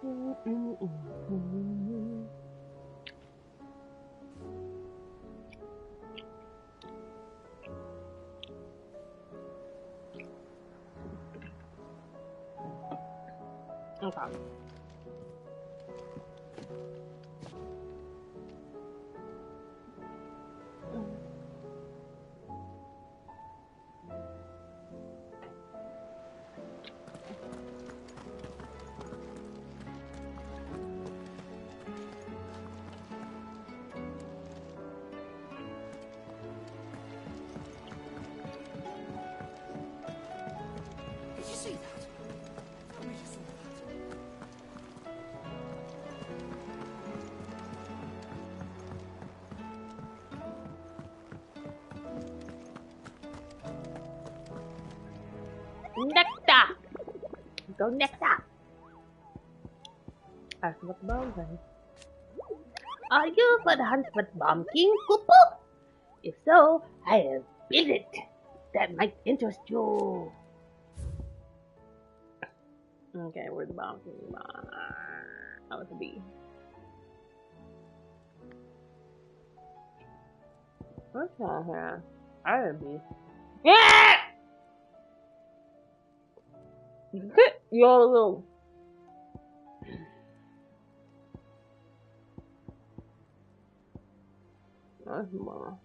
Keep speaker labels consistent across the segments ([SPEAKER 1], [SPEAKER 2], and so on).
[SPEAKER 1] Okay.
[SPEAKER 2] Did you see that? Tell me you saw
[SPEAKER 1] Nectar! Go nectar! That's what the bomb says. Are you for the hunt for the Bomb King, Koopa? If so, I have built it. That might interest you. Okay, where's the Bomb King? Oh, it's a bee. What's that here? I have a bee. Yeah! YOLO. That's more.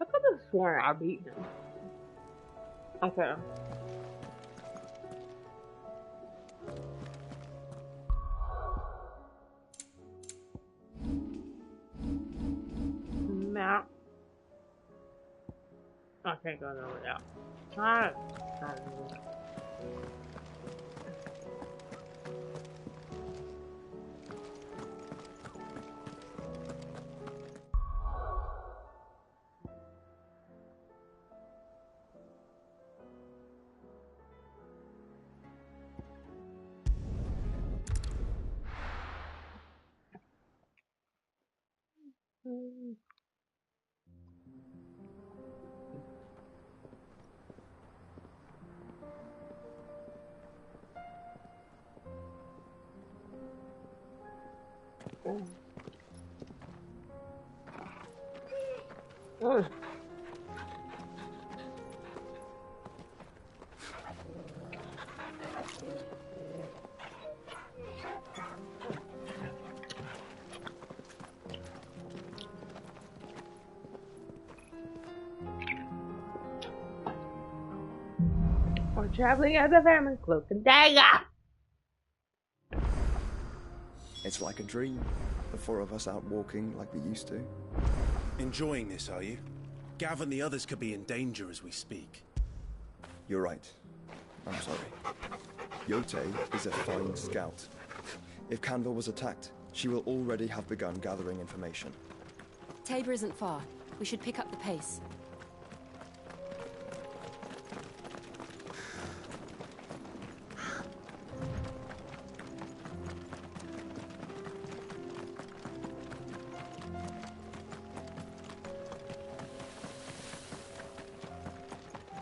[SPEAKER 1] I could have sworn I beat him. Okay. Map. I can't go over there. Alright. We're traveling as a family, cloak and dagger.
[SPEAKER 3] It's like a dream. The four of us out walking like we used to.
[SPEAKER 4] Enjoying this, are you? Gav and the others could be in danger as we speak.
[SPEAKER 3] You're right. I'm sorry. Yote is a fine scout. If Canva was attacked, she will already have begun gathering information.
[SPEAKER 5] Tabor isn't far. We should pick up the pace.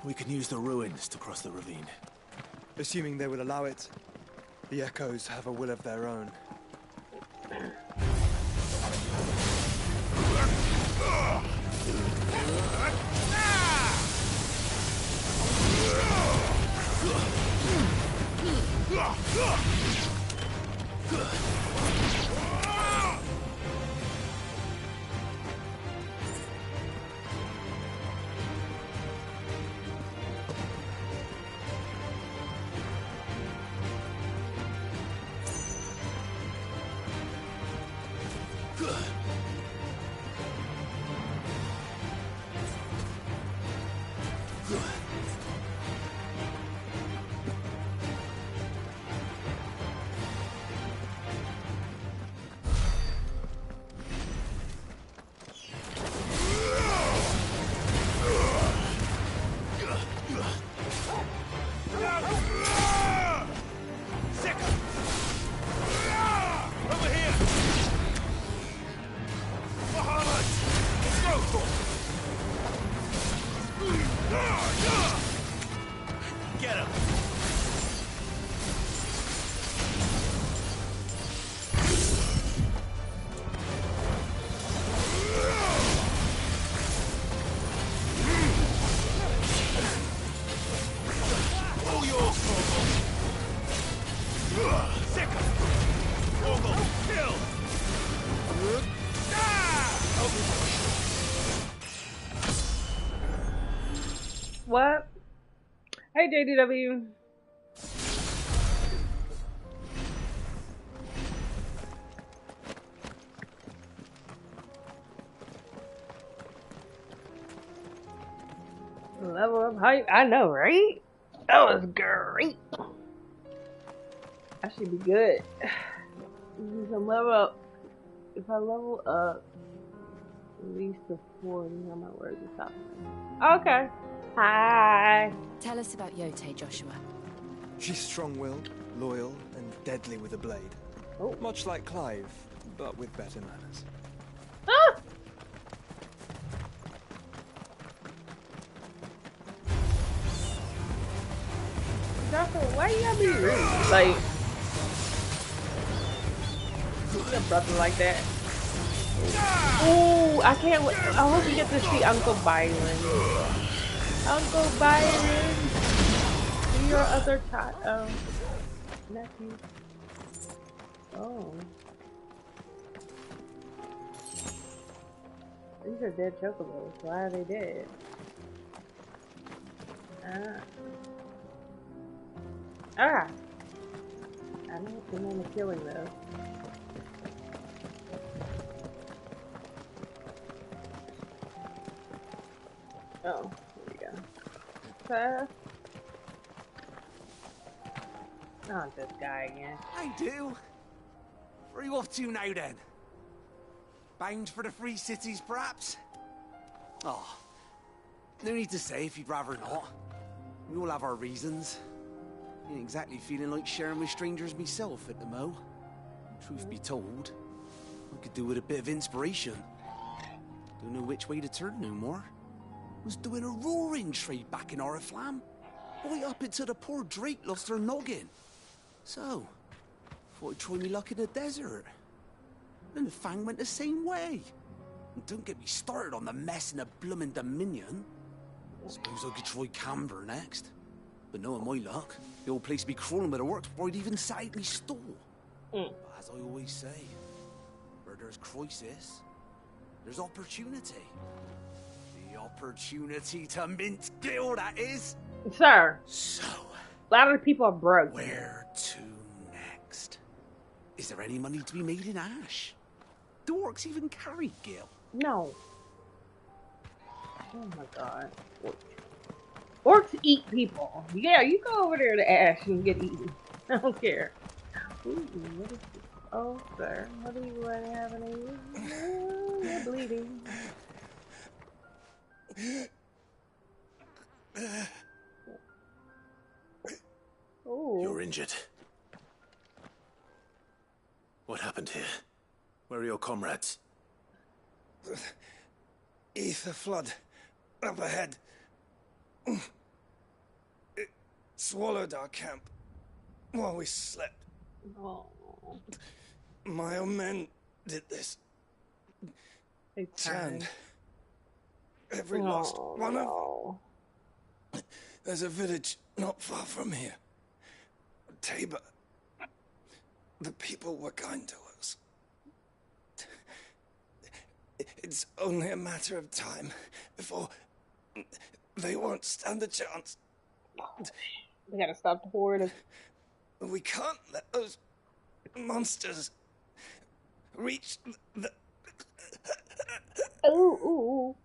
[SPEAKER 4] We can use the ruins to cross the ravine.
[SPEAKER 3] Assuming they will allow it, the Echoes have a will of their own.
[SPEAKER 1] What? Hey, JDW. Level up height. I know, right? That was great. I should be good. Some level up. If I level up at least to 40, I might wear the top. Okay. Hi.
[SPEAKER 5] Tell us about Yote, Joshua.
[SPEAKER 3] She's strong-willed, loyal, and deadly with a blade.
[SPEAKER 1] Oh.
[SPEAKER 3] Much like Clive, but with better manners.
[SPEAKER 1] Ah! Joshua, why you gotta be rude? Like, your brother like that. Ooh, I can't wait. I hope you get to see Uncle Byron. Uncle Byron. Your other child. Nephew. Oh. These are dead chocobos. Why are they dead? Ah. I don't remember killing those. Oh, here we go. Not this guy again.
[SPEAKER 2] I do. Where are you off to now, then? Bound for the Free Cities, perhaps? Oh, no need to say if you'd rather not. We all have our reasons. Ain't exactly feeling like sharing with strangers myself at the mo. Truth be told, I could do with a bit of inspiration. Don't know which way to turn no more. Was doing a roaring trade back in Oriflamme. Right up until the poor Drake lost her noggin. So, thought I'd try me luck in the desert. And the Fang went the same way. And don't get me started on the mess in the bloomin' Dominion. Suppose I could try Canberra next. But knowing my luck, the old place would be crawling with the works before I'd even sat out me stall. But as I always say, where there's crisis, there's opportunity. The opportunity to mint Gil, that is.
[SPEAKER 1] Sir.
[SPEAKER 2] So,
[SPEAKER 1] a lot of the people are broke.
[SPEAKER 2] Where to next? Is there any money to be made in Ash? Do orcs even carry Gil?
[SPEAKER 1] No. Oh my god. Orcs eat people. Yeah, you go over there to Ash and get eaten. I don't care. Ooh, what is this? Oh, sir. What do you have in you? You're bleeding. Oh.
[SPEAKER 4] You're injured. What happened here? Where are your comrades?
[SPEAKER 3] Ether flood. Up ahead. It swallowed our camp while we slept.
[SPEAKER 1] Oh.
[SPEAKER 3] My own men did this.
[SPEAKER 1] They
[SPEAKER 3] Turned every last one of. There's a village not far from here. Tabor. The people were kind to us. It's only a matter of time before they won't stand a chance.
[SPEAKER 1] We gotta stop the horde.
[SPEAKER 3] We can't let those monsters reach the...
[SPEAKER 1] Ooh.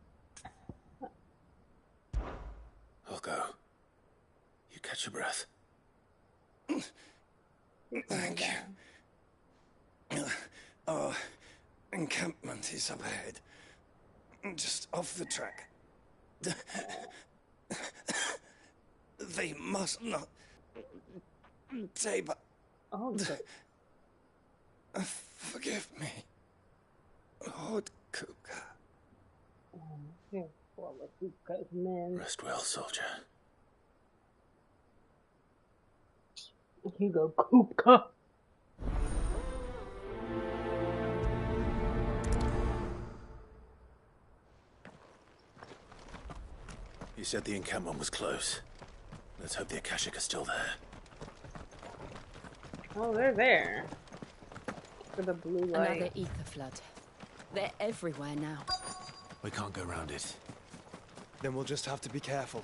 [SPEAKER 4] I'll go. You catch your breath.
[SPEAKER 3] Thank you. Our encampment is up ahead. Just off the track. They must not... Tabor.
[SPEAKER 1] Oh, good.
[SPEAKER 3] Forgive me. Lord Kuka.
[SPEAKER 1] Man.
[SPEAKER 4] Rest well, soldier.
[SPEAKER 1] Hugo Kupka.
[SPEAKER 4] You said the encampment was close. Let's hope the Akashic are still there.
[SPEAKER 1] Oh, they're there. For the blue light.
[SPEAKER 5] Another ether flood. They're everywhere now.
[SPEAKER 4] We can't go round it.
[SPEAKER 3] Then we'll just have to be careful.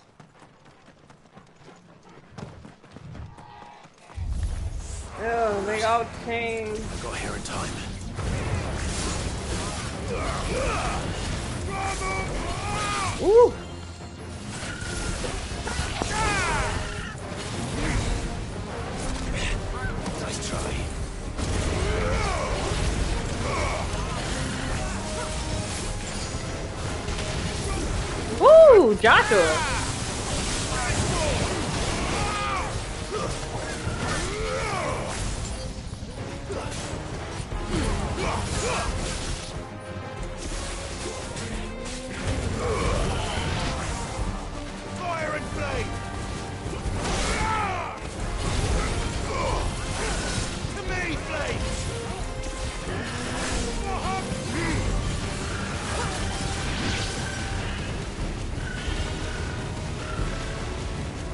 [SPEAKER 1] Oh, they all changed.
[SPEAKER 4] Got here in time.
[SPEAKER 1] Ooh.
[SPEAKER 4] Nice try.
[SPEAKER 1] Woo, Joshua.
[SPEAKER 2] Fire and flame! To me, flames!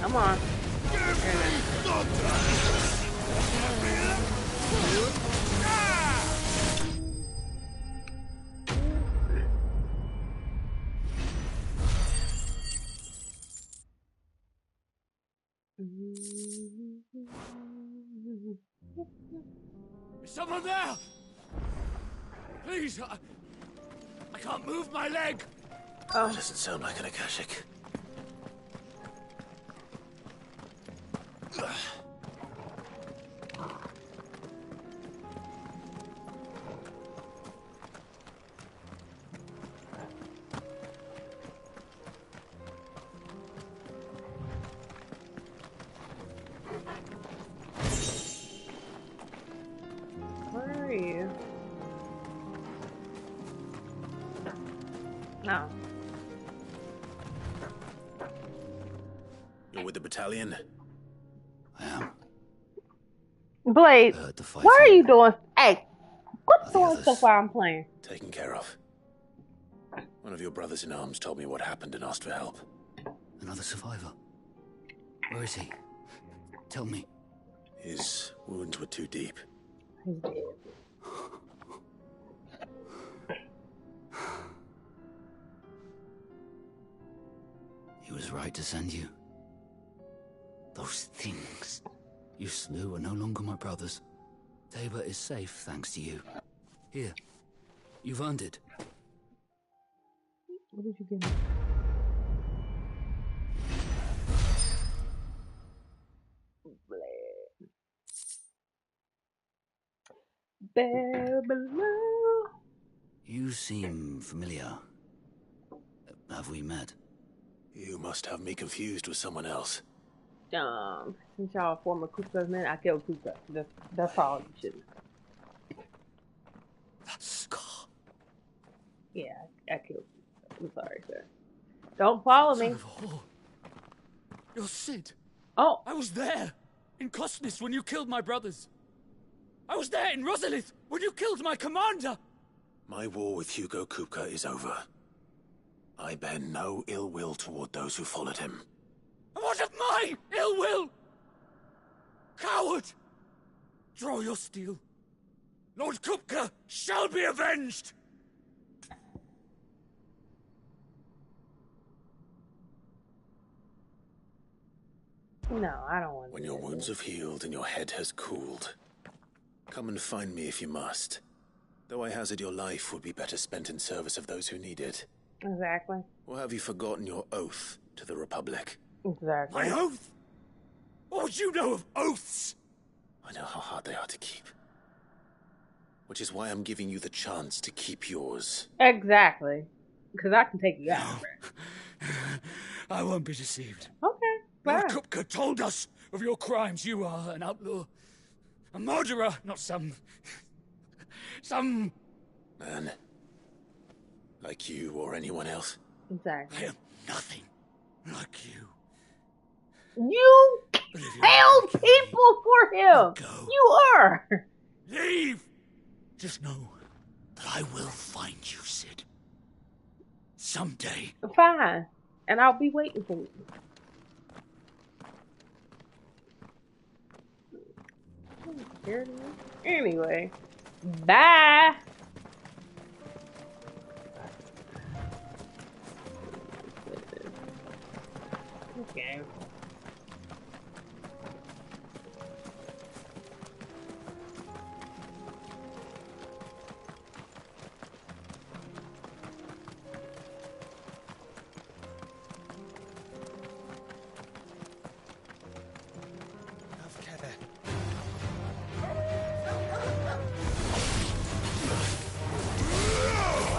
[SPEAKER 1] Come on.
[SPEAKER 2] Is someone there? Please, I can't move my leg.
[SPEAKER 4] That doesn't sound like an Akashic.
[SPEAKER 1] Where are you? No.
[SPEAKER 4] You're with the battalion?
[SPEAKER 2] I am.
[SPEAKER 1] Blade,
[SPEAKER 2] The fighting.
[SPEAKER 1] what are you doing? Hey, what's
[SPEAKER 2] the
[SPEAKER 1] going so
[SPEAKER 2] others?
[SPEAKER 1] far I'm playing?
[SPEAKER 4] Taken care of. One of your brothers in arms told me what happened and asked for help.
[SPEAKER 2] Another survivor. Where is he? Tell me.
[SPEAKER 4] His wounds were too deep.
[SPEAKER 1] He's dead.
[SPEAKER 2] He was right to send you. Those things you slew are no longer my brothers. Tabor is safe thanks to you. Here, you've earned it.
[SPEAKER 1] What did you give me? Bear below.
[SPEAKER 2] You seem familiar. Have we met?
[SPEAKER 4] You must have me confused with someone else.
[SPEAKER 1] Since y'all are former Kuka's men, I killed Kuka. That's all you should know.
[SPEAKER 2] That scar.
[SPEAKER 1] Yeah, I killed Kuka. I'm sorry, sir. Don't follow me.
[SPEAKER 2] Son of a whore. You're Sid.
[SPEAKER 1] Oh,
[SPEAKER 2] I was there in Cosnis when you killed my brothers. I was there in Rosalith when you killed my commander.
[SPEAKER 4] My war with Hugo Kupka is over. I bear no ill will toward those who followed him.
[SPEAKER 2] And what of my ill will? Coward! Draw your steel. Lord Kupka shall be avenged!
[SPEAKER 1] no, I don't want to.
[SPEAKER 4] When your wounds have healed and your head has cooled, come and find me if you must. Though I hazard your life would be better spent in service of those who need it.
[SPEAKER 1] Exactly.
[SPEAKER 4] Or have you forgotten your oath to the Republic?
[SPEAKER 1] Exactly.
[SPEAKER 2] My oath? What would you know of oaths?
[SPEAKER 4] I know how hard they are to keep. Which is why I'm giving you the chance to keep yours.
[SPEAKER 1] Exactly. Because I can take you out.
[SPEAKER 2] I won't be deceived.
[SPEAKER 1] Okay.
[SPEAKER 2] Lord
[SPEAKER 1] Fine.
[SPEAKER 2] Kupka told us of your crimes. You are an outlaw. A murderer, not some
[SPEAKER 4] Man. Like you or anyone else.
[SPEAKER 2] I
[SPEAKER 1] Exactly.
[SPEAKER 2] am nothing like you.
[SPEAKER 1] You
[SPEAKER 2] But if you
[SPEAKER 1] killed
[SPEAKER 2] kill me,
[SPEAKER 1] people for him.
[SPEAKER 2] go.
[SPEAKER 1] You are.
[SPEAKER 2] leave! Just know that I will find you, Sid. Someday.
[SPEAKER 1] Fine. And I'll be waiting for you. Scared of me? Anyway. Bye. game.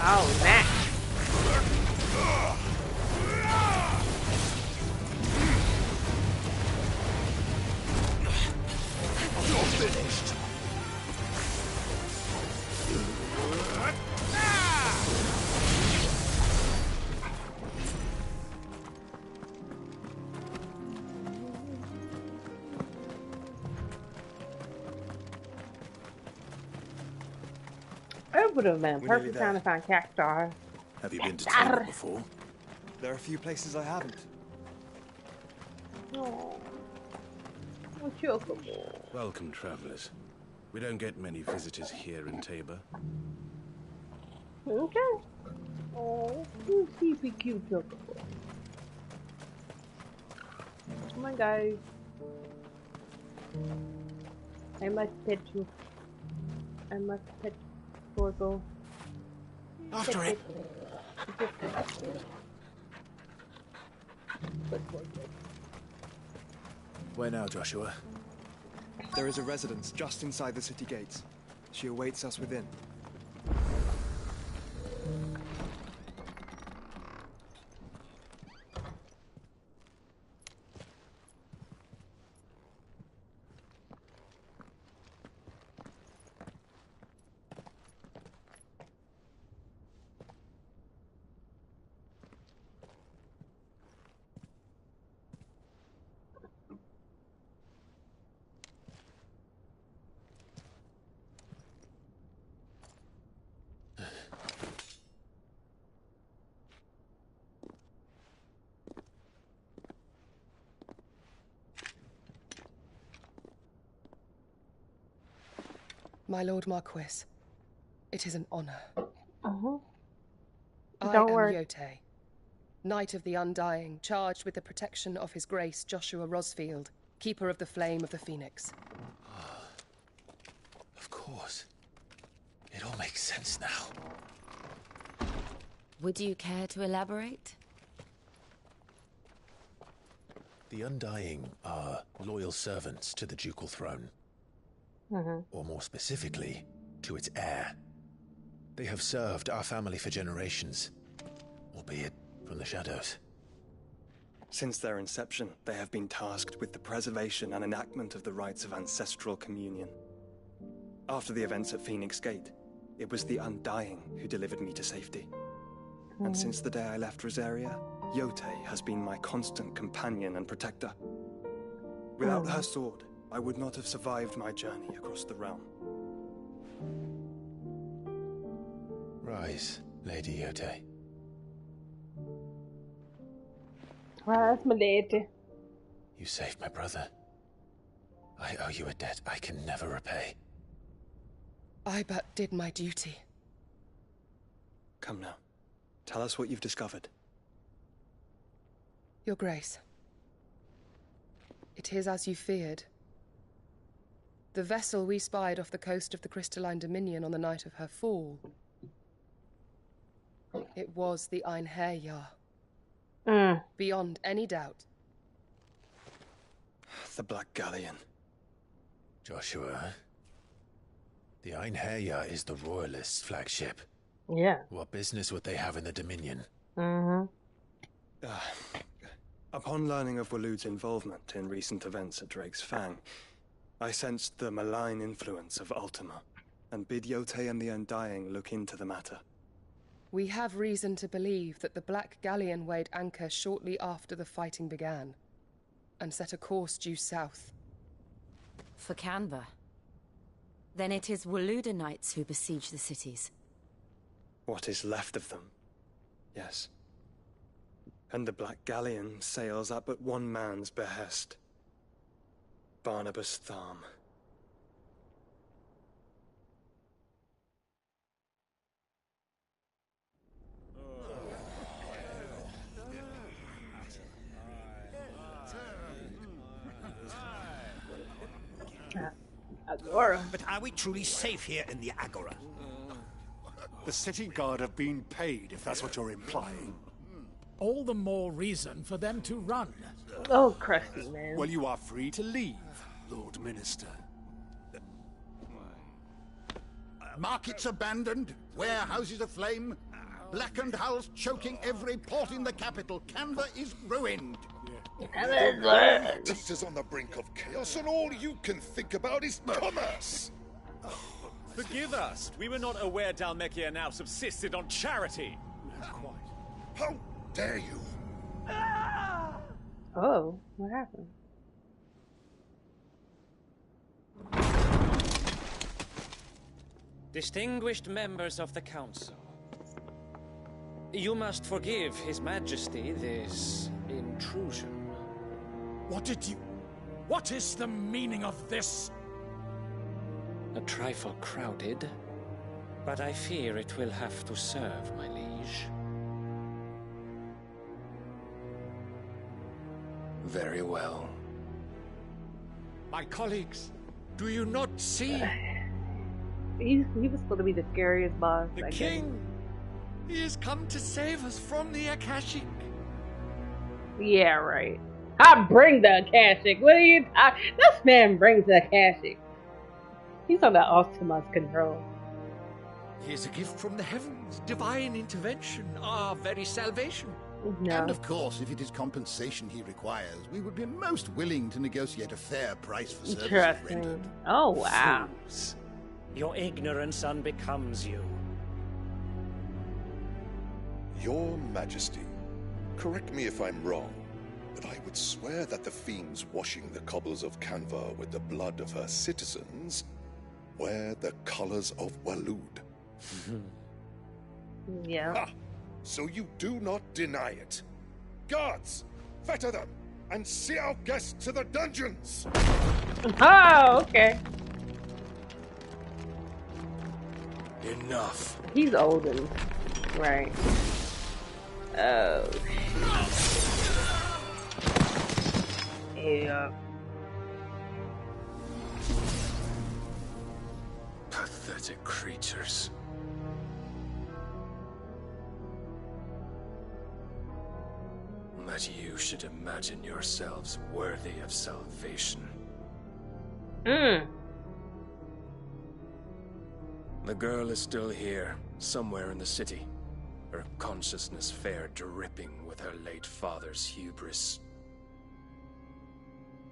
[SPEAKER 1] Oh, that.
[SPEAKER 2] You're finished.
[SPEAKER 1] It would have been a
[SPEAKER 3] We're
[SPEAKER 1] perfect
[SPEAKER 3] nearly
[SPEAKER 1] time
[SPEAKER 3] there.
[SPEAKER 1] to find cacti.
[SPEAKER 4] Have you been to
[SPEAKER 1] Cacti.
[SPEAKER 4] Tabor before?
[SPEAKER 3] There are a few places I haven't.
[SPEAKER 1] Oh, chocobo.
[SPEAKER 6] Welcome, travelers. We don't get many visitors here in Tabor.
[SPEAKER 1] Okay. Oh, you sleepy cute chocobo. Come on, guys. I must pet you. I must pet Gorgo.
[SPEAKER 2] After it.
[SPEAKER 4] Where now, Joshua?
[SPEAKER 3] There is a residence just inside the city gates. She awaits us within.
[SPEAKER 7] My Lord Marquis, it is an honor.
[SPEAKER 1] Uh-huh.
[SPEAKER 7] I
[SPEAKER 1] Don't
[SPEAKER 7] am
[SPEAKER 1] worry.
[SPEAKER 7] Yote, Knight of the Undying, charged with the protection of His Grace Joshua Rosfield, Keeper of the Flame of the Phoenix.
[SPEAKER 4] Of course. It all makes sense now.
[SPEAKER 5] Would you care to elaborate?
[SPEAKER 4] The Undying are loyal servants to the ducal throne. Or more specifically, to its heir. They have served our family for generations, albeit from the shadows.
[SPEAKER 3] Since their inception, they have been tasked with the preservation and enactment of the rites of ancestral communion. After the events at Phoenix Gate, it was the Undying who delivered me to safety. And since the day I left Rosaria, Yote has been my constant companion and protector. Without her sword, I would not have survived my journey across the realm.
[SPEAKER 4] Rise, Lady Yote.
[SPEAKER 1] Rise, my lady.
[SPEAKER 4] You saved my brother. I owe you a debt I can never repay.
[SPEAKER 7] I but did my duty.
[SPEAKER 3] Come now. Tell us what you've discovered.
[SPEAKER 7] Your Grace. It is as you feared. The vessel we spied off the coast of the Crystalline Dominion on the night of her fall. It was the Einherjar. Beyond any doubt.
[SPEAKER 3] The Black Galleon.
[SPEAKER 4] Joshua, the Einherjar is the Royalists' flagship.
[SPEAKER 1] Yeah.
[SPEAKER 4] What business would they have in the Dominion?
[SPEAKER 3] Upon learning of Waloed's involvement in recent events at Drake's Fang, I sensed the malign influence of Ultima, and bid Yote and the Undying look into the matter.
[SPEAKER 7] We have reason to believe that the Black Galleon weighed anchor shortly after the fighting began, and set a course due south.
[SPEAKER 5] For Canva. Then it is Waloed knights who besiege the cities.
[SPEAKER 3] What is left of them? Yes. And the Black Galleon sails at but one man's behest. Barnabas Tharm.
[SPEAKER 1] Sure.
[SPEAKER 8] But are we truly safe here in the Agora?
[SPEAKER 9] The city guard have been paid, if that's what you're implying.
[SPEAKER 10] All the more reason for them to run.
[SPEAKER 1] Oh, crusty man.
[SPEAKER 9] Well, you are free to leave, Lord Minister.
[SPEAKER 11] Markets abandoned, warehouses aflame, blackened hulls choking every port in the capital. Canva is ruined.
[SPEAKER 12] This is on the brink of chaos, and all you can think about is commerce.
[SPEAKER 13] Forgive us. We were not aware Dhalmekia now subsisted on charity.
[SPEAKER 12] Quite. How dare you?
[SPEAKER 1] Oh, what happened?
[SPEAKER 14] Distinguished members of the Council, you must forgive His Majesty this intrusion.
[SPEAKER 10] What is the meaning of this?
[SPEAKER 14] A trifle crowded, but I fear it will have to serve, my liege.
[SPEAKER 3] Very well.
[SPEAKER 10] My colleagues, do you not see?
[SPEAKER 1] He was supposed to be the scariest boss.
[SPEAKER 10] The king! He has come to save us from the Akashic.
[SPEAKER 1] Yeah, right. I bring the Akashic. What are you talking? This man brings the Akashic. He's under Ultima's control.
[SPEAKER 10] He is a gift from the heavens, divine intervention, our very salvation.
[SPEAKER 1] No.
[SPEAKER 11] And of course, if it is compensation he requires, we would be most willing to negotiate a fair price for services rendered.
[SPEAKER 1] Oh, wow.
[SPEAKER 14] Fools. Your ignorance unbecomes you.
[SPEAKER 12] Your Majesty, correct me if I'm wrong, but I would swear that the fiends washing the cobbles of Canva with the blood of her citizens wear the colors of Waloed.
[SPEAKER 1] Yeah.
[SPEAKER 12] Ah, so you do not deny it. Guards, fetter them and see our guests to the dungeons.
[SPEAKER 1] Oh, okay.
[SPEAKER 3] Enough.
[SPEAKER 1] He's olden. Right. Oh. Yeah.
[SPEAKER 3] Pathetic creatures. That you should imagine yourselves worthy of salvation. The girl is still here, somewhere in the city. Her consciousness fair dripping with her late father's hubris.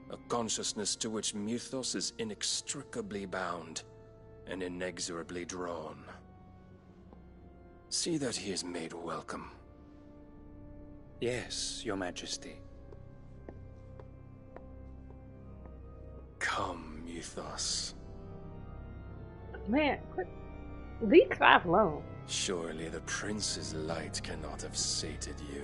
[SPEAKER 3] A consciousness to which Mythos is inextricably bound and inexorably drawn. See that he is made welcome.
[SPEAKER 14] Yes, Your Majesty.
[SPEAKER 3] Come, Mythos.
[SPEAKER 1] Man, quit. Leave Clive alone.
[SPEAKER 3] Surely the prince's light cannot have sated you.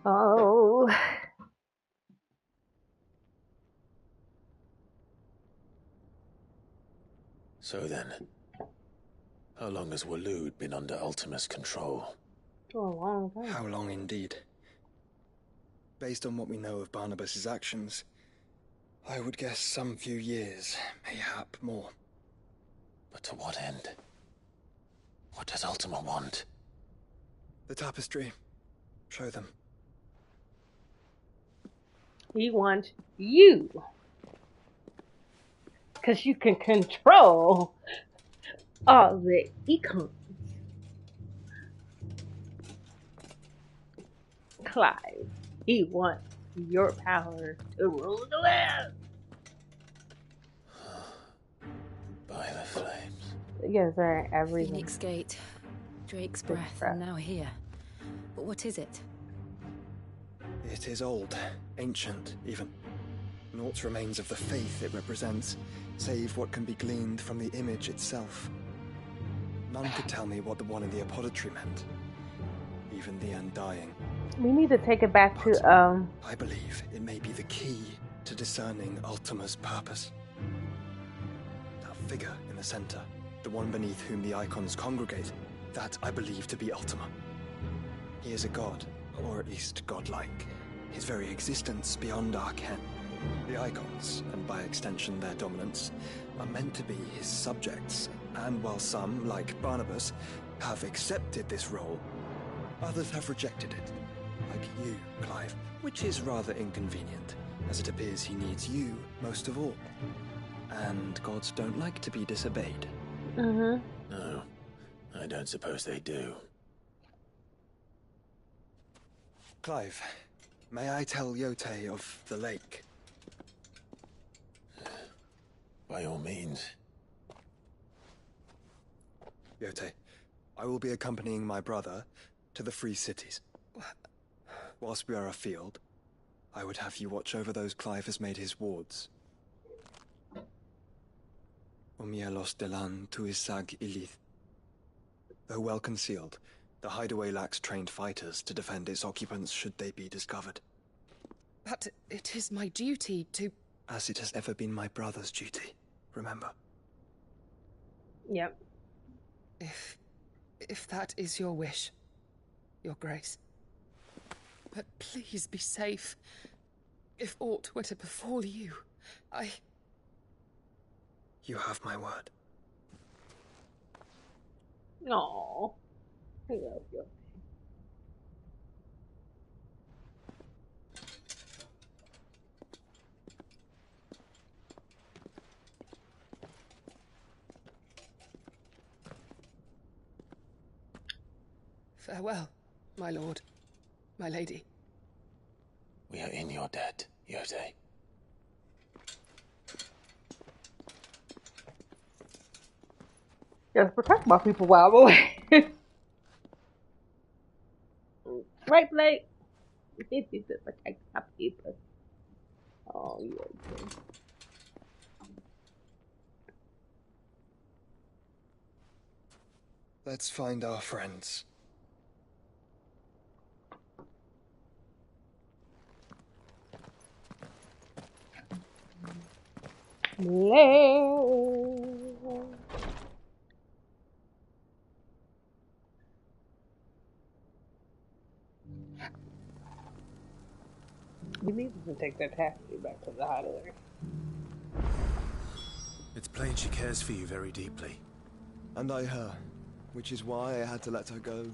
[SPEAKER 1] Oh.
[SPEAKER 4] So then, how long has Waloed been under Ultima's control?
[SPEAKER 1] For a long time.
[SPEAKER 15] How long indeed? Based on what we know of Barnabas's actions, I would guess some few years, mayhap more.
[SPEAKER 4] But to what end? What does Ultima want?
[SPEAKER 15] The tapestry. Show them.
[SPEAKER 1] He wants you. Because you can control all the econs. Clive, he wants your power to rule the land.
[SPEAKER 4] By the flames.
[SPEAKER 1] Yes, sir, everything.
[SPEAKER 5] Phoenix Gate, Drake's breath, and now here. But what is it?
[SPEAKER 15] It is old, ancient, even. Naught remains of the faith it represents, save what can be gleaned from the image itself. None could tell me what the one in the apothecary meant. Even the Undying.
[SPEAKER 1] We need to take it back to,
[SPEAKER 15] I believe it may be the key to discerning Ultima's purpose. figure in the center, the one beneath whom the icons congregate, that I believe to be Ultima. He is a god, or at least godlike, his very existence beyond our ken. The icons, and by extension their dominants, are meant to be his subjects, and while some, like Barnabas, have accepted this role, others have rejected it, like you, Clive, which is rather inconvenient, as it appears he needs you most of all. And gods don't like to be disobeyed.
[SPEAKER 4] No, I don't suppose they do.
[SPEAKER 15] Clive, may I tell Yote of the lake?
[SPEAKER 4] By all means.
[SPEAKER 15] Yote, I will be accompanying my brother to the Free Cities. Whilst we are afield, I would have you watch over those Clive has made his wards. Omielos delan tuisag ilith. Though well concealed, the hideaway lacks trained fighters to defend its occupants should they be discovered.
[SPEAKER 7] But it is my duty to...
[SPEAKER 15] As it has ever been my brother's duty, remember?
[SPEAKER 1] Yep.
[SPEAKER 7] If that is your wish, Your Grace. But please be safe. If aught were to befall you,
[SPEAKER 15] You have my word.
[SPEAKER 1] No. I love you.
[SPEAKER 7] Farewell, my lord, my lady.
[SPEAKER 4] We are in your debt, Yote.
[SPEAKER 1] Gotta protect my people while I'm away. Right, Blake? This is to protect my people. Oh, yeah.
[SPEAKER 15] Let's find our friends.
[SPEAKER 1] We need to take that taxi back to the hideaway.
[SPEAKER 4] It's plain she cares for you very deeply.
[SPEAKER 15] And I her, which is why I had to let her go.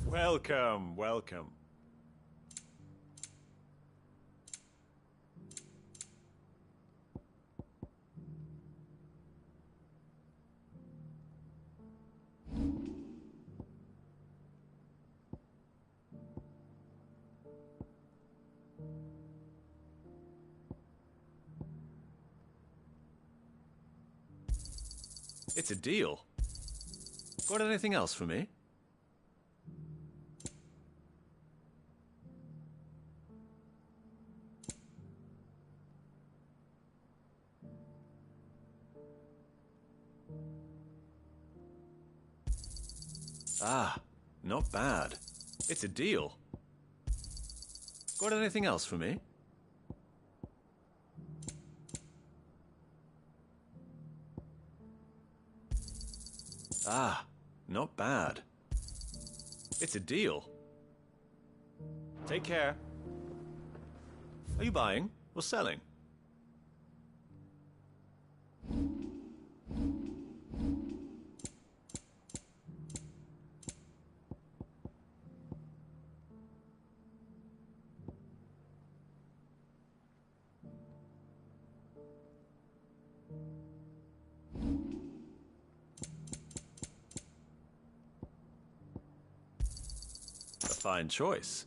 [SPEAKER 13] Welcome, welcome. It's a deal. Got anything else for me? Ah, not bad. It's a deal. Got anything else for me? Ah, not bad. It's a deal. Take care. Are you buying or selling? Fine choice.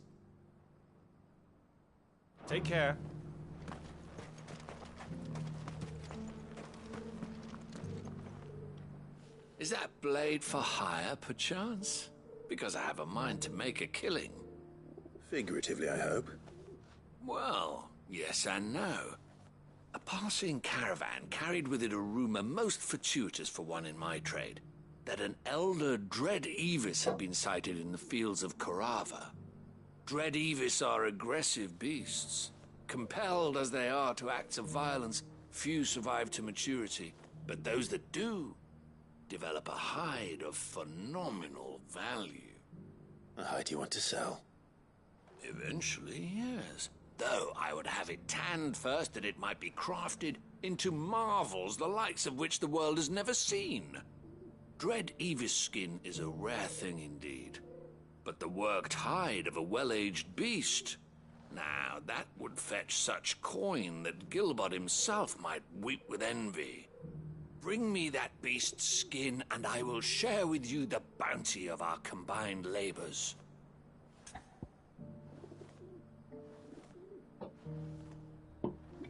[SPEAKER 13] Take care.
[SPEAKER 16] Is that blade for hire, perchance? Because I have a mind to make a killing.
[SPEAKER 4] Figuratively, I hope.
[SPEAKER 16] Well, yes and no. A passing caravan carried with it a rumor most fortuitous for one in my trade, that an elder Dread Evis had been sighted in the fields of Korava. Dread Evis are aggressive beasts. Compelled as they are to acts of violence, few survive to maturity, but those that do develop a hide of phenomenal value.
[SPEAKER 4] A hide you want to sell?
[SPEAKER 16] Eventually, yes. Though I would have it tanned first that it might be crafted into marvels the likes of which the world has never seen. Dread Evis skin is a rare thing indeed. But the worked hide of a well-aged beast, now that would fetch such coin that Gilbert himself might weep with envy. Bring me that beast's skin, and I will share with you the bounty of our combined labors.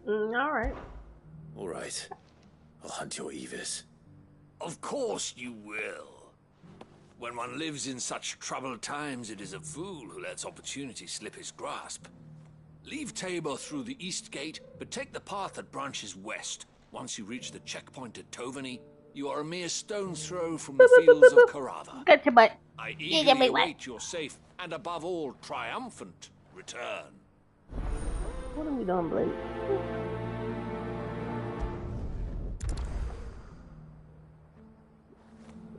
[SPEAKER 1] Alright.
[SPEAKER 4] Alright. I'll hunt your Evis.
[SPEAKER 16] Of course you will. When one lives in such troubled times, it is a fool who lets opportunity slip his grasp. Leave Tabor through the east gate, but take the path that branches west. Once you reach the checkpoint at Tovany, you are a mere stone's throw from the fields of Carava.
[SPEAKER 1] Got your butt.
[SPEAKER 16] I eagerly await your safe and, above all, triumphant return.
[SPEAKER 1] What are we doing, Blake?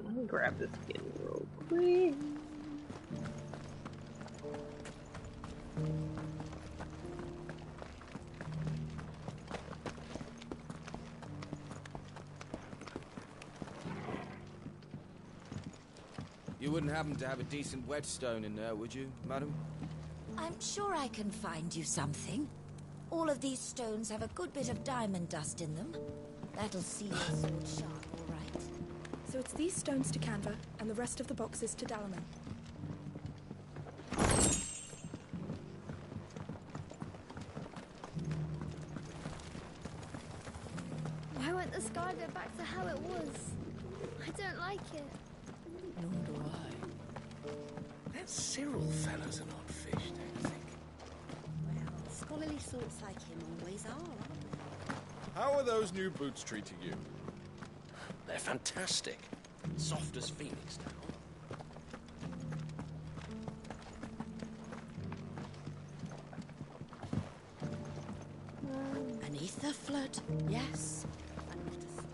[SPEAKER 1] Let me grab this skin real quick.
[SPEAKER 17] You wouldn't happen to have a decent whetstone in there, would you, madam?
[SPEAKER 18] I'm sure I can find you something. All of these stones have a good bit of diamond dust in them. That'll seal your sword sharp, all right.
[SPEAKER 19] So it's these stones to Canva, and the rest of the boxes to Dalaman.
[SPEAKER 20] Why won't the sky go back to how it was? I don't like it.
[SPEAKER 16] Nor do I. That Cyril fellow's an odd fish, don't you think?
[SPEAKER 18] Well, scholarly sorts like him always are, aren't they?
[SPEAKER 17] How are those new boots treating you?
[SPEAKER 13] They're fantastic. Soft as Phoenix down.
[SPEAKER 18] An ether flood, yes. And not a star.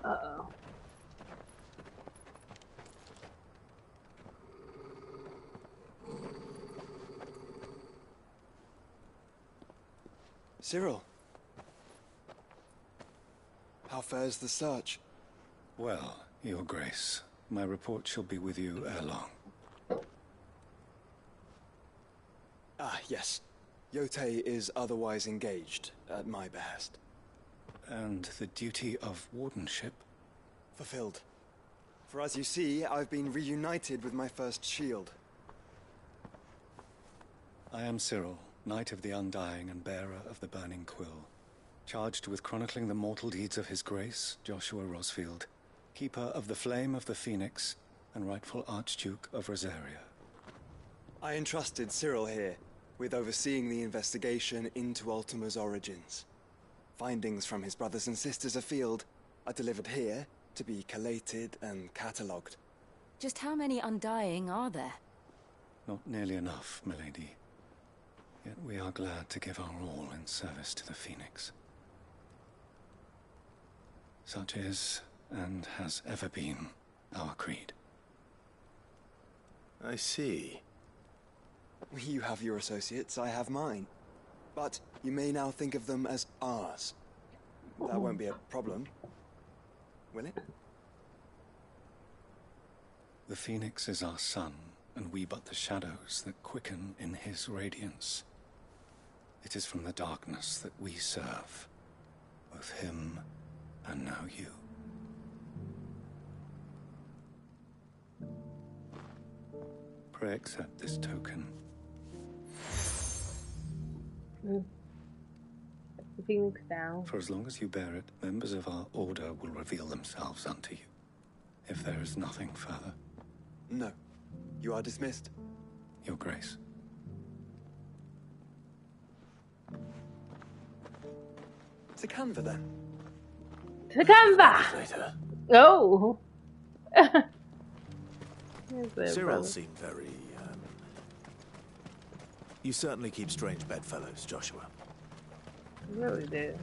[SPEAKER 1] Uh-oh.
[SPEAKER 15] Cyril. How fares the search?
[SPEAKER 3] Well, Your Grace, my report shall be with you ere long.
[SPEAKER 15] Ah, yes. Yotei is otherwise engaged, at my behest.
[SPEAKER 3] And the duty of wardenship?
[SPEAKER 15] Fulfilled. For as you see, I've been reunited with my first shield.
[SPEAKER 3] I am Cyril, Knight of the Undying and bearer of the Burning Quill, charged with chronicling the mortal deeds of His Grace, Joshua Rosfield, Keeper of the Flame of the Phoenix, and rightful Archduke of Rosaria.
[SPEAKER 15] I entrusted Cyril here with overseeing the investigation into Ultima's origins. Findings from his brothers and sisters afield are delivered here to be collated and catalogued.
[SPEAKER 5] Just how many Undying are there?
[SPEAKER 3] Not nearly enough, milady. Yet we are glad to give our all in service to the Phoenix. Such is, and has ever been, our creed.
[SPEAKER 4] I see.
[SPEAKER 15] You have your associates, I have mine. But you may now think of them as ours. That won't be a problem, will it?
[SPEAKER 3] The Phoenix is our sun, and we but the shadows that quicken in his radiance. It is from the darkness that we serve, both him and now you. Pray accept this token.
[SPEAKER 1] The Phoenix down.
[SPEAKER 3] For as long as you bear it, members of our order will reveal themselves unto you. If there is nothing further.
[SPEAKER 15] No. You are dismissed.
[SPEAKER 3] Your Grace.
[SPEAKER 15] To Canva, then.
[SPEAKER 1] To Canva! Oh!
[SPEAKER 4] Cyril seemed very, You certainly keep strange bedfellows, Joshua.
[SPEAKER 1] You really do.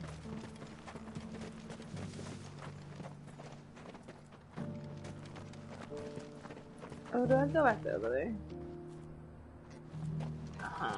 [SPEAKER 1] Oh, do I go back over there? Uh-huh.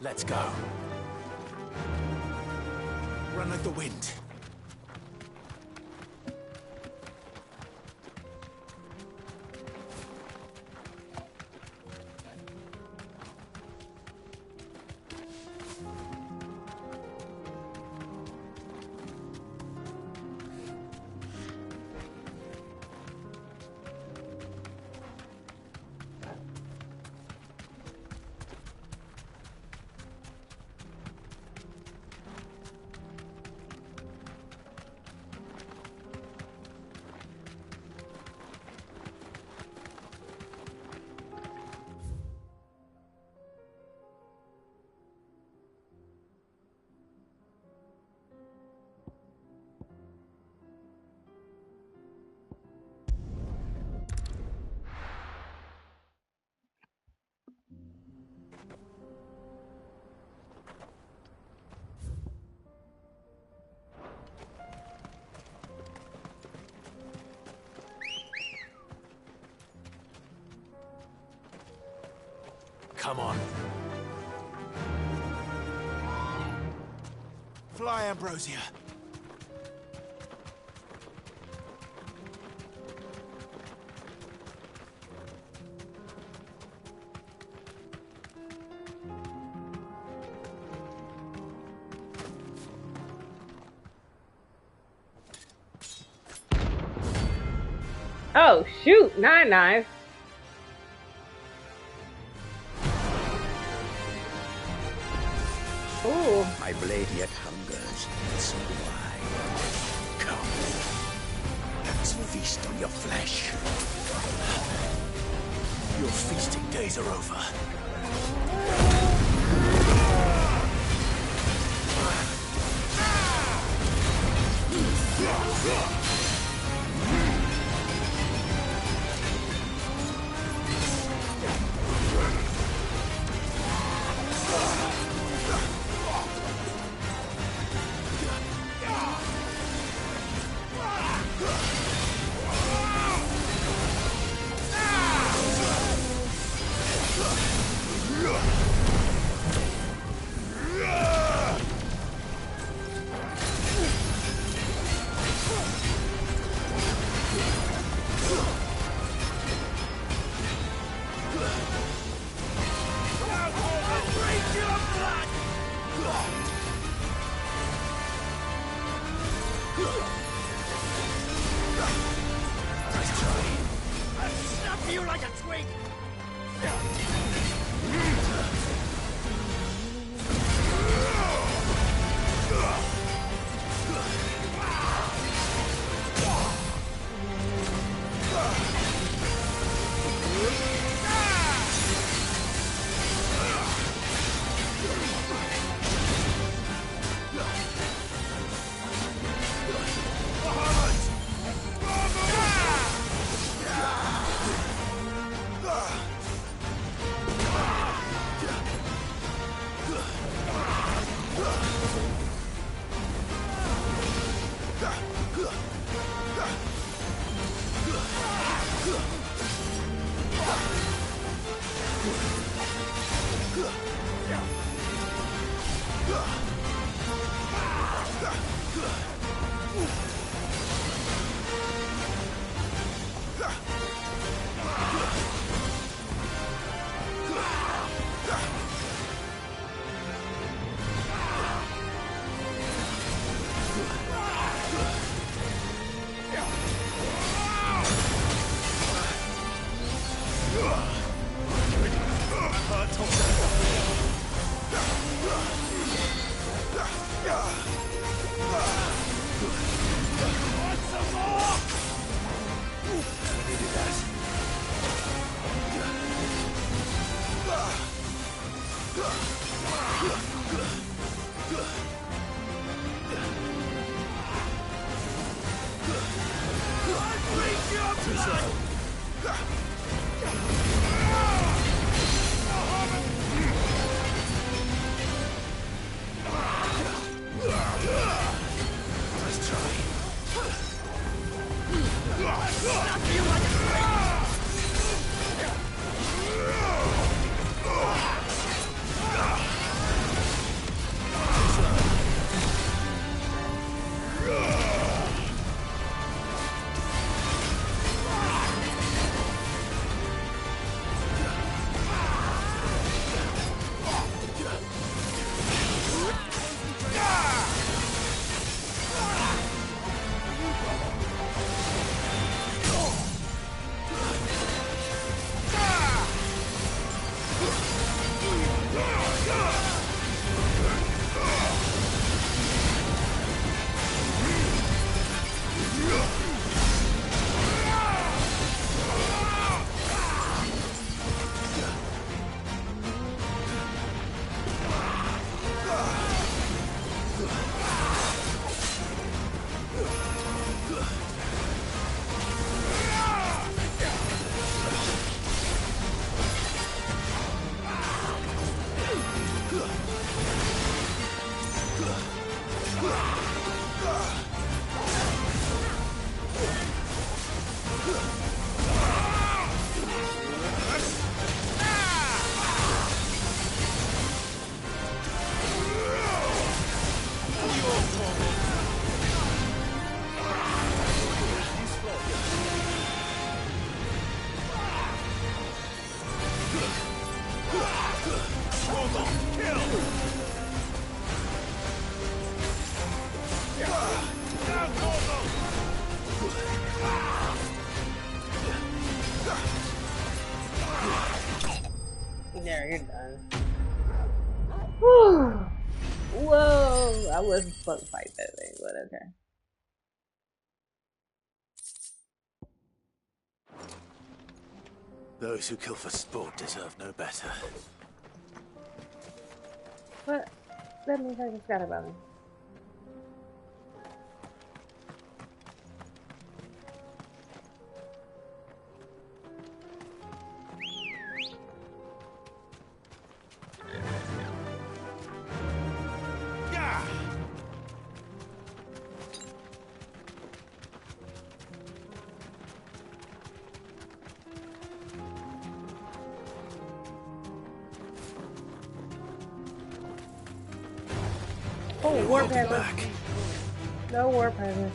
[SPEAKER 4] Let's go. Run like the wind. Come on. Fly, Ambrosia.
[SPEAKER 1] Oh, shoot! Nine. Ooh.
[SPEAKER 8] My blade yet hungers, and so do I. Come, let's feast on your flesh.
[SPEAKER 4] Your feasting days are over.
[SPEAKER 1] There, you're done. Whew. Whoa! I wasn't supposed to fight that thing, but okay.
[SPEAKER 4] Those who kill for sport deserve no better.
[SPEAKER 1] But that means I just got about him. Oh, war present. No war present.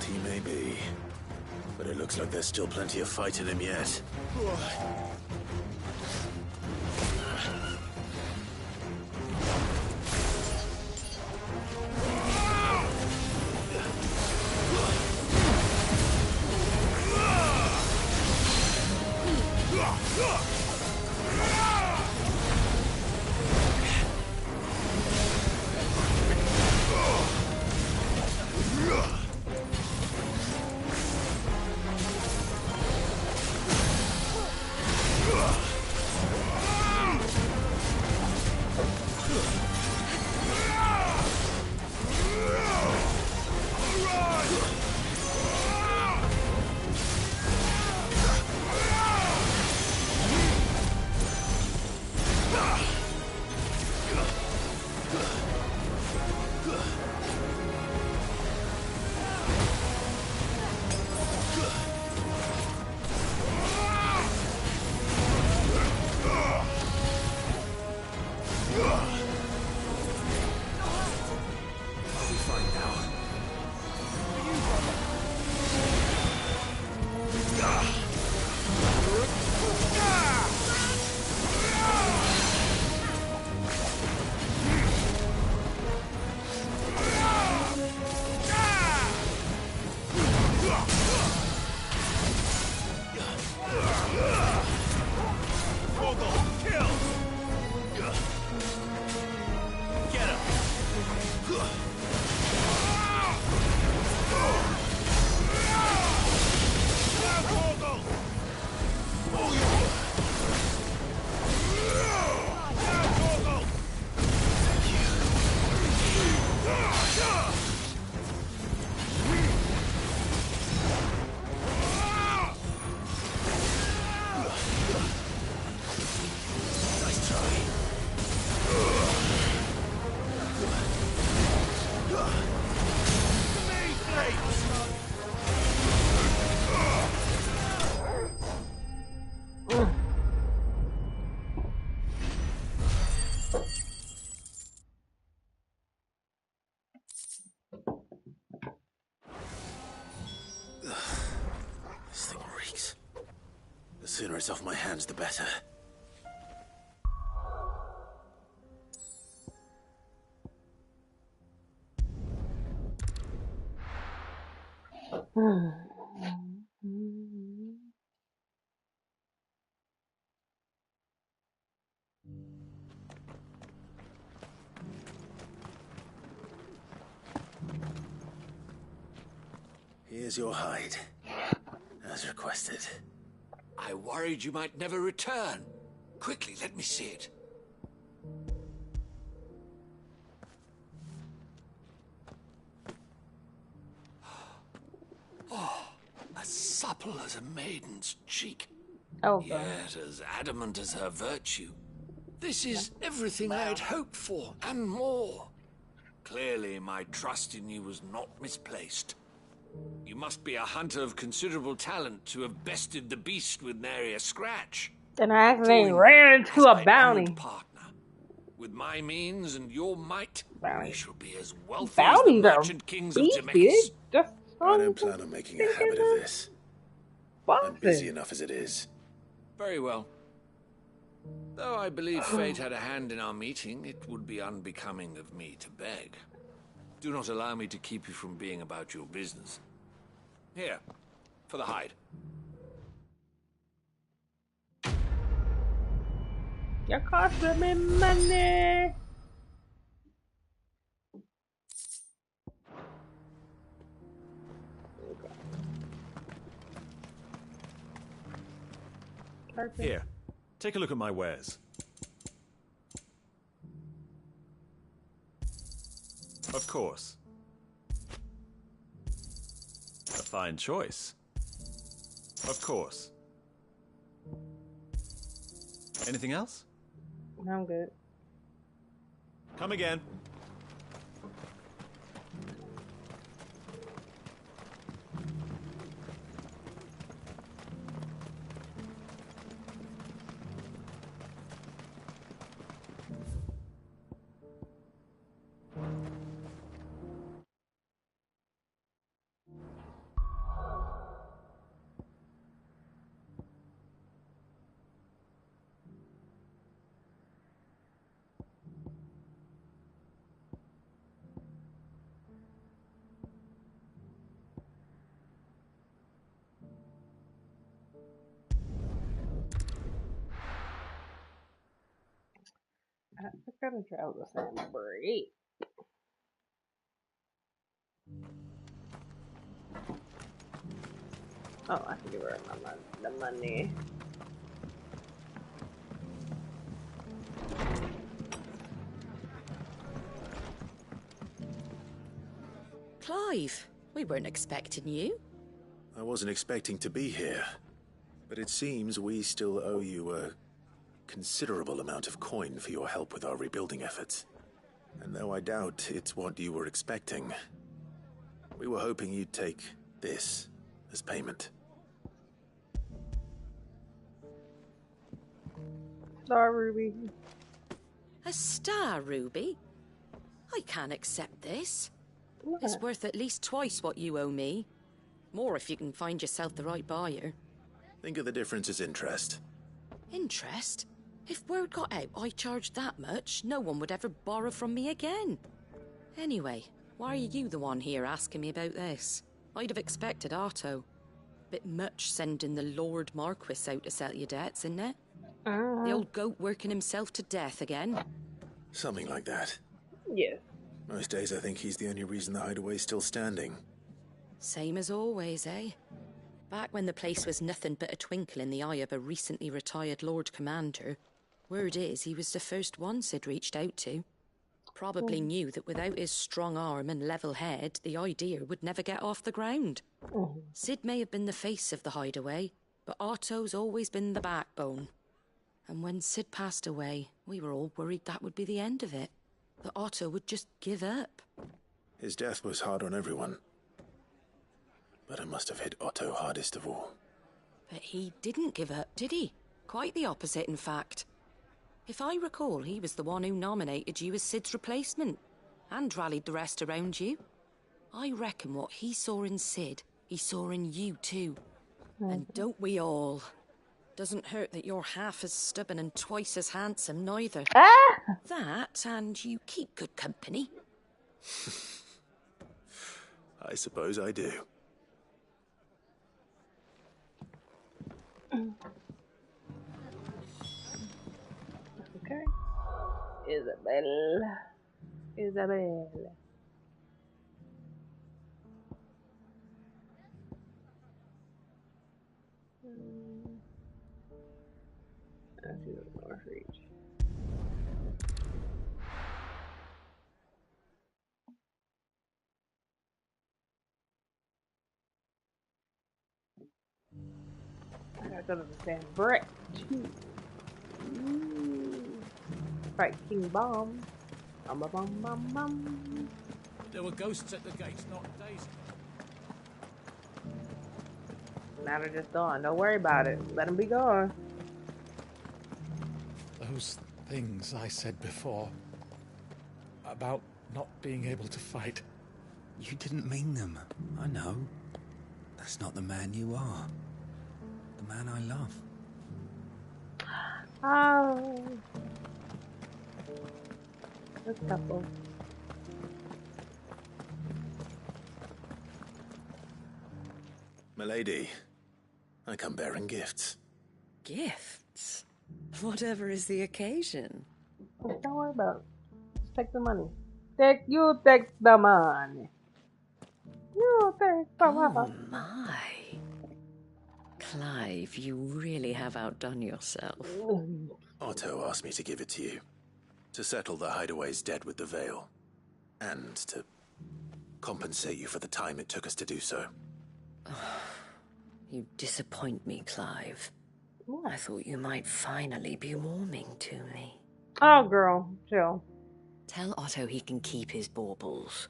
[SPEAKER 4] He may be, but it looks like there's still plenty of fight in him yet. sooner it's off my hands, the better. Here's your hide, as requested.
[SPEAKER 16] I worried you might never return. Quickly, let me see it. Oh, as supple as a maiden's cheek.
[SPEAKER 1] Oh,
[SPEAKER 16] yet as adamant as her virtue. This is everything I had hoped for, and more. Clearly, my trust in you was not misplaced. You must be a hunter of considerable talent to have bested the beast with nary a scratch.
[SPEAKER 1] And I accidentally ran into a bounty.
[SPEAKER 16] Partner. With my means and your might, we shall be as wealthy
[SPEAKER 1] Bounties
[SPEAKER 16] as the
[SPEAKER 1] are
[SPEAKER 16] merchant kings of
[SPEAKER 1] beefy.
[SPEAKER 16] Temecus.
[SPEAKER 4] I don't plan on making a habit of this. I'm busy enough as it is.
[SPEAKER 16] Very well. Though I believe fate had a hand in our meeting, it would be unbecoming of me to beg. Do not allow me to keep you from being about your business. Here, for the hide.
[SPEAKER 1] You're costing me money.
[SPEAKER 13] Here, take a look at my wares. Of course. A fine choice. Of course. Anything else?
[SPEAKER 1] I'm good.
[SPEAKER 13] Come again.
[SPEAKER 1] I gotta travel the same break. Oh, I can give her the money.
[SPEAKER 5] Clive, we weren't expecting you.
[SPEAKER 4] I wasn't expecting to be here, but it seems we still owe you a considerable amount of coin for your help with our rebuilding efforts. And though I doubt it's what you were expecting, we were hoping you'd take this as payment.
[SPEAKER 1] Star Ruby.
[SPEAKER 5] A star ruby? I can't accept this.
[SPEAKER 1] What?
[SPEAKER 5] It's worth at least twice what you owe me. More if you can find yourself the right buyer.
[SPEAKER 4] Think of the difference as interest.
[SPEAKER 5] Interest? If word got out I charged that much, no one would ever borrow from me again. Anyway, why are you the one here asking me about this? I'd have expected Otto. Bit much sending the Lord Marquis out to settle your debts, isn't it? The old goat working himself to death again?
[SPEAKER 4] Something like that.
[SPEAKER 1] Yeah.
[SPEAKER 4] Most days I think he's the only reason the hideaway's still standing.
[SPEAKER 5] Same as always, eh? Back when the place was nothing but a twinkle in the eye of a recently retired Lord Commander, word is he was the first one Sid reached out to. Probably knew that without his strong arm and level head, the idea would never get off the ground. Sid may have been the face of the hideaway, but Otto's always been the backbone. And when Sid passed away, we were all worried that would be the end of it. That Otto would just give up.
[SPEAKER 4] His death was hard on everyone. But it must have hit Otto hardest of all.
[SPEAKER 5] But he didn't give up, did he? Quite the opposite, in fact. If I recall, he was the one who nominated you as Sid's replacement, and rallied the rest around you. I reckon what he saw in Sid, he saw in you too. And don't we all? Doesn't hurt that you're half as stubborn and twice as handsome, neither.
[SPEAKER 1] Ah!
[SPEAKER 5] That, and you keep good company.
[SPEAKER 4] I suppose I do.
[SPEAKER 1] Okay. Isabel. Isabel. Let's see the North Reach. I gotta go to the San Brett too. Ooh. Fight King Bomb. Bum, bum, bum, bum, bum.
[SPEAKER 10] There were ghosts at the gates, not days.
[SPEAKER 1] Now they're just gone. Don't worry about it. Let them be gone.
[SPEAKER 9] Those things I said before about not being able to fight.
[SPEAKER 8] You didn't mean them. I know. That's not the man you are. The man I love.
[SPEAKER 1] Oh. This couple.
[SPEAKER 4] Milady, I come bearing gifts.
[SPEAKER 5] Gifts? Whatever is the occasion.
[SPEAKER 1] Don't worry about it. Just take the money. Take the money. You take the money.
[SPEAKER 5] Oh my. Clive, you really have outdone yourself.
[SPEAKER 4] Otto asked me to give it to you. To settle the Hideaway's debt with the Veil. And to compensate you for the time it took us to do so.
[SPEAKER 5] You disappoint me, Clive. I thought you might finally be warming to me.
[SPEAKER 1] Oh, girl, chill.
[SPEAKER 5] Tell Otto he can keep his baubles.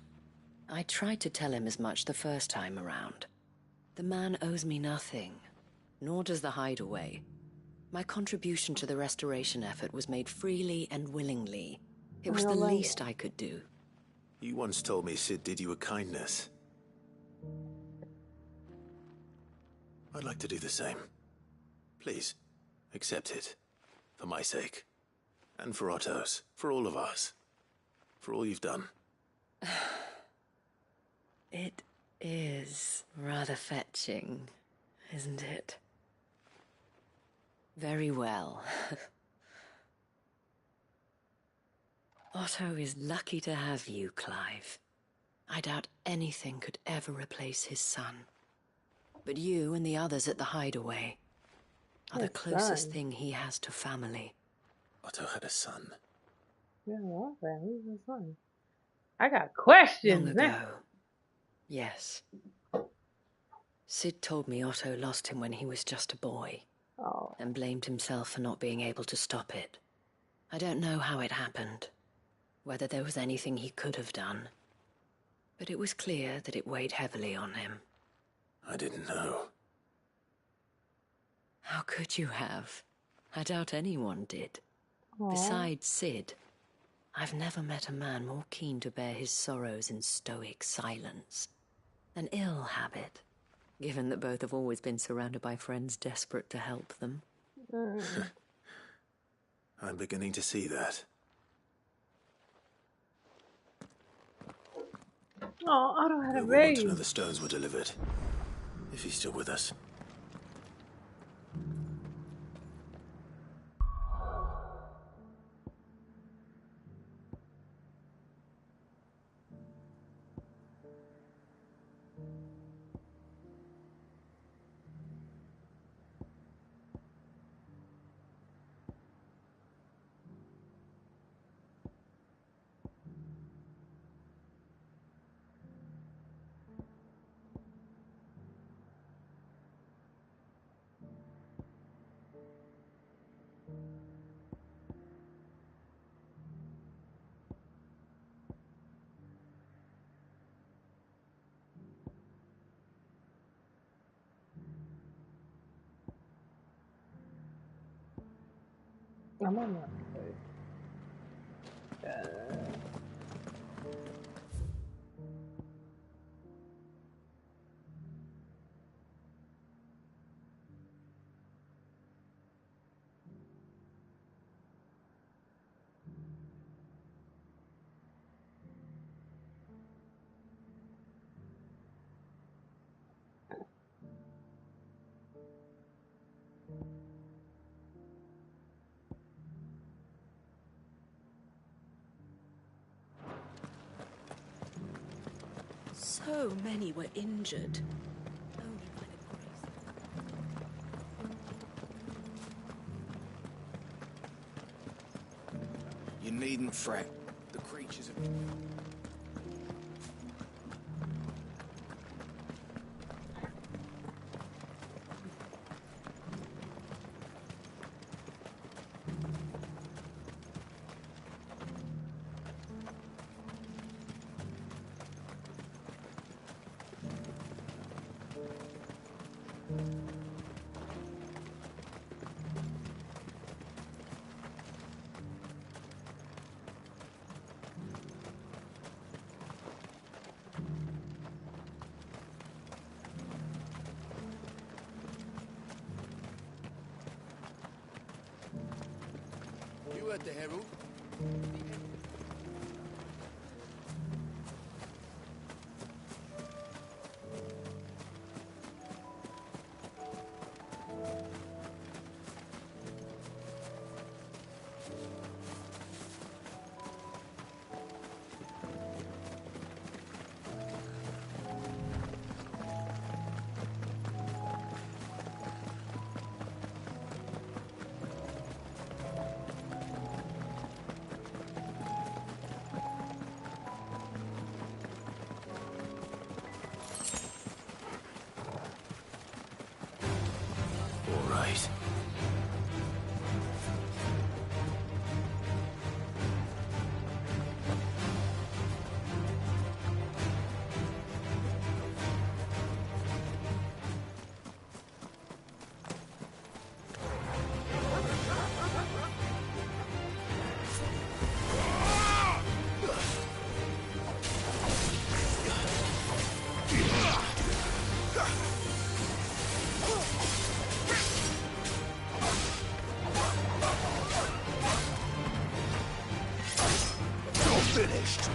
[SPEAKER 5] I tried to tell him as much the first time around. The man owes me nothing, nor does the Hideaway. My contribution to the restoration effort was made freely and willingly. It was the least I could do.
[SPEAKER 4] You once told me Sid did you a kindness. I'd like to do the same. Please, accept it. For my sake. And for Otto's. For all of us. For all you've done.
[SPEAKER 5] It is rather fetching, isn't it? Very well. Otto is lucky to have you, Clive. I doubt anything could ever replace his son. But you and the others at the Hideaway are the closest thing he has to family.
[SPEAKER 4] Otto had a son.
[SPEAKER 1] Yeah, well, who's his son? I got questions.
[SPEAKER 5] Long ago. Yes. Sid told me Otto lost him when he was just a boy.
[SPEAKER 1] Oh.
[SPEAKER 5] And blamed himself for not being able to stop it. I don't know how it happened. Whether there was anything he could have done. But it was clear that it weighed heavily on him.
[SPEAKER 4] I didn't know.
[SPEAKER 5] How could you have? I doubt anyone did.
[SPEAKER 1] Aww.
[SPEAKER 5] Besides Sid, I've never met a man more keen to bear his sorrows in stoic silence. An ill habit, given that both have always been surrounded by friends desperate to help them.
[SPEAKER 4] I'm beginning to see that.
[SPEAKER 1] Oh, Otto had a
[SPEAKER 4] We want
[SPEAKER 1] baby.
[SPEAKER 4] to know the stones were delivered. If he's still with us.
[SPEAKER 1] I'm on that.
[SPEAKER 5] So many were injured.
[SPEAKER 17] You needn't fret. The creatures have... You heard the herald.
[SPEAKER 8] Finished.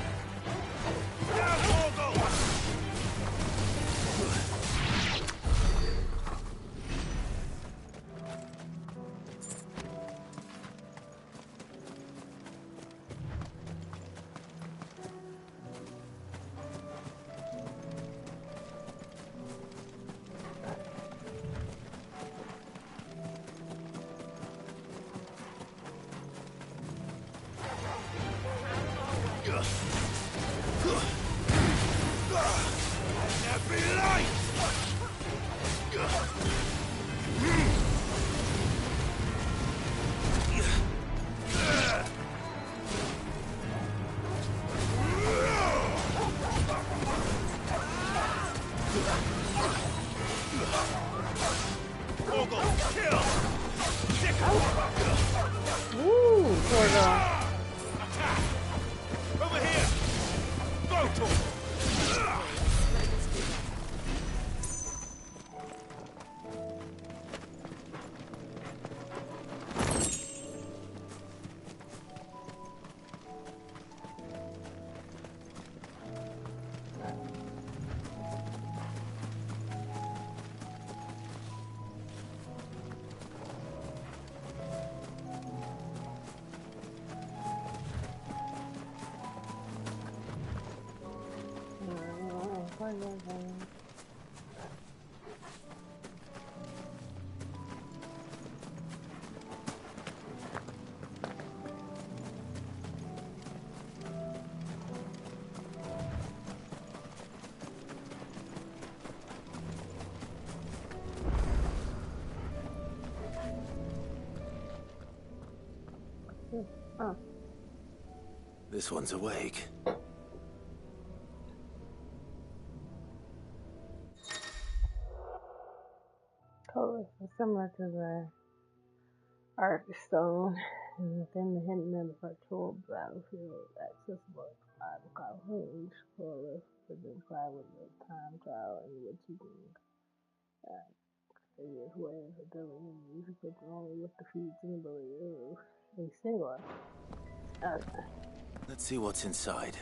[SPEAKER 4] This one's awake.
[SPEAKER 1] Colors are similar to the Arc Stone and within the hidden in the virtual battlefield accessible at 5 o'clock range. Colors have been tried with the time trial in which you can various ways of doing music, but only with the feats and ability of a singular. Okay.
[SPEAKER 4] Let's see what's inside.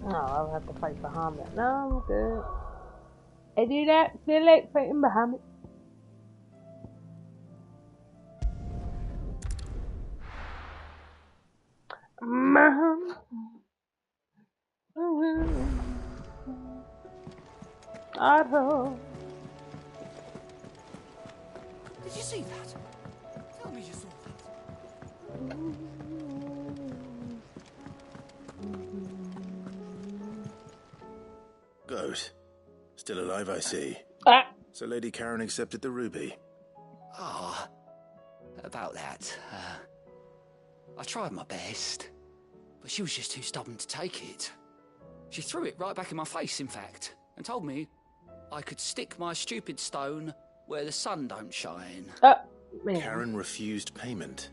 [SPEAKER 1] No, I'll have to fight Bahamut. No, I'm good. I do not feel like fighting Bahamut. Otto.
[SPEAKER 2] Did you see that? Tell me you saw that.
[SPEAKER 4] Goat. Still alive, I see. So Lady Karen accepted the ruby.
[SPEAKER 2] Ah, about that. I tried my best, but she was just too stubborn to take it. She threw it right back in my face, in fact, and told me I could stick my stupid stone where the sun don't shine.
[SPEAKER 4] Karen refused payment.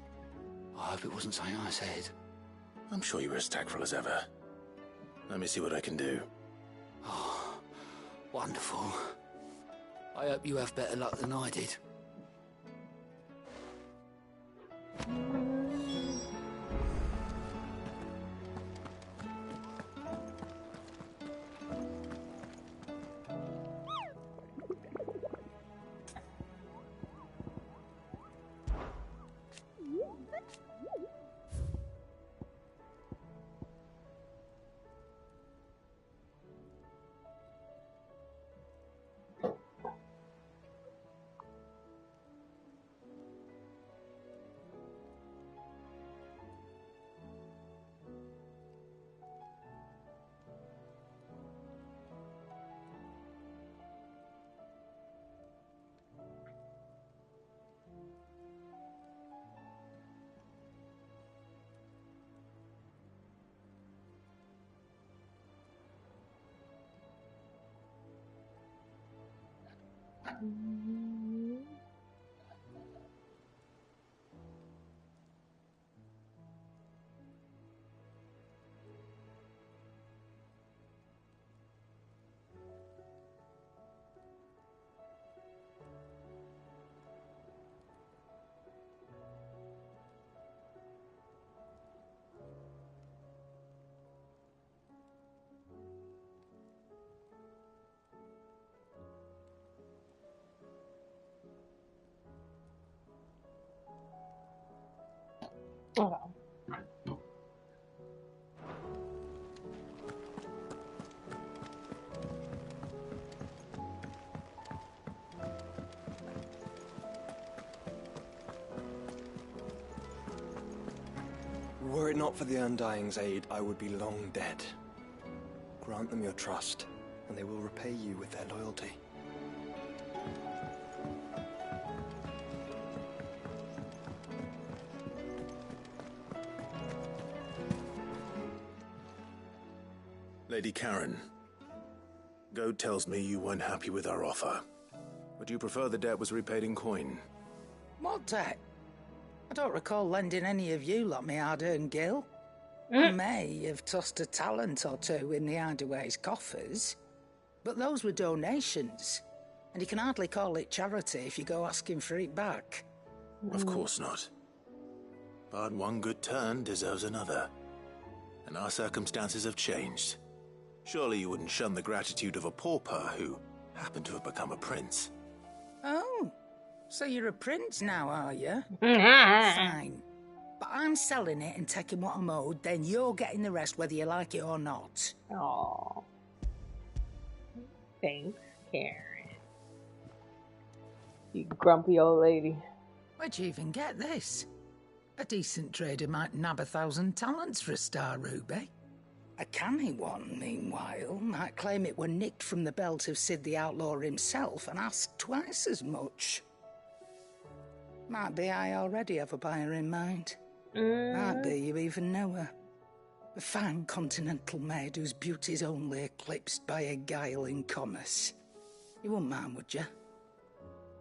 [SPEAKER 2] I hope it wasn't something I said.
[SPEAKER 4] I'm sure you were as tactful as ever. Let me see what I can do.
[SPEAKER 2] Oh, wonderful. I hope you have better luck than I did.
[SPEAKER 1] Oh.
[SPEAKER 15] Were it not for the Undying's aid, I would be long dead. Grant them your trust, and they will repay you with their loyalty.
[SPEAKER 4] Lady Karen, Goat tells me you weren't happy with our offer. Would you prefer the debt was repaid in coin?
[SPEAKER 21] What debt? I don't recall lending any of you lot me hard-earned gil. I may have tossed a talent or two in the Hideaway's coffers, but those were donations, and you can hardly call it charity if you go asking for it back.
[SPEAKER 4] Of course not. But one good turn deserves another, and our circumstances have changed. Surely you wouldn't shun the gratitude of a pauper who happened to have become a prince.
[SPEAKER 21] Oh, so you're a prince now, are you? Fine. But I'm selling it and taking what I'm owed, then you're getting the rest whether you like it or not.
[SPEAKER 1] Aww. Thanks, Karen. You grumpy old lady.
[SPEAKER 21] Where'd you even get this? A decent trader might nab 1,000 talents for a star ruby. A canny one, meanwhile, might claim it were nicked from the belt of Sid the Outlaw himself and ask twice as much. Might be I already have a buyer in mind. Might be you even know her. A fine continental maid whose beauty's only eclipsed by a guile in commerce. You wouldn't mind, would you?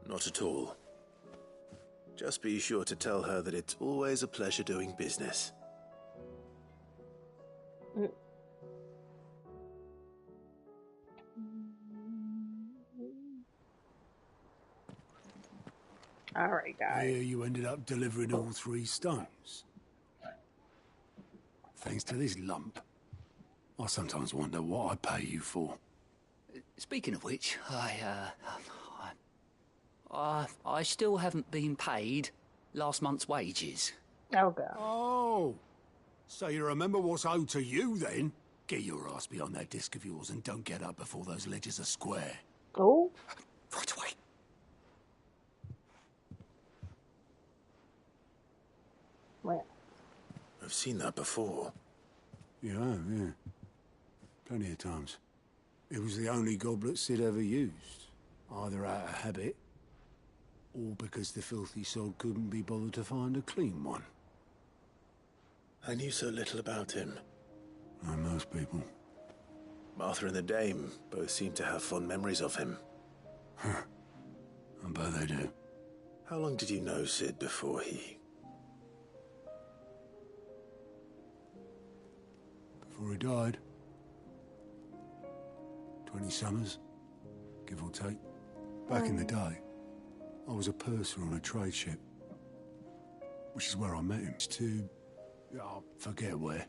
[SPEAKER 4] Not at all. Just be sure to tell her that it's always a pleasure doing business.
[SPEAKER 1] All right, guys.
[SPEAKER 22] I hear you ended up delivering all 3 stones. Thanks to this lump. I sometimes wonder what I pay you for.
[SPEAKER 2] Speaking of which, I still haven't been paid last month's wages.
[SPEAKER 1] Oh, God.
[SPEAKER 22] Oh, So you remember what's owed to you, then? Get your ass beyond that disc of yours and don't get up before those ledges are square.
[SPEAKER 1] Oh?
[SPEAKER 22] Right away.
[SPEAKER 1] Well.
[SPEAKER 4] I've seen that before.
[SPEAKER 22] Yeah. Plenty of times. It was the only goblet Sid ever used. Either out of habit, or because the filthy sod couldn't be bothered to find a clean one.
[SPEAKER 4] I knew so little about him.
[SPEAKER 22] Like most people.
[SPEAKER 4] Martha and the Dame both seem to have fond memories of him.
[SPEAKER 22] I bet they do.
[SPEAKER 4] How long did you know Sid before he...
[SPEAKER 22] Before he died? 20 summers, give or take. Back in the day, I was a purser on a trade ship. Which is where I met him. To... I forget where.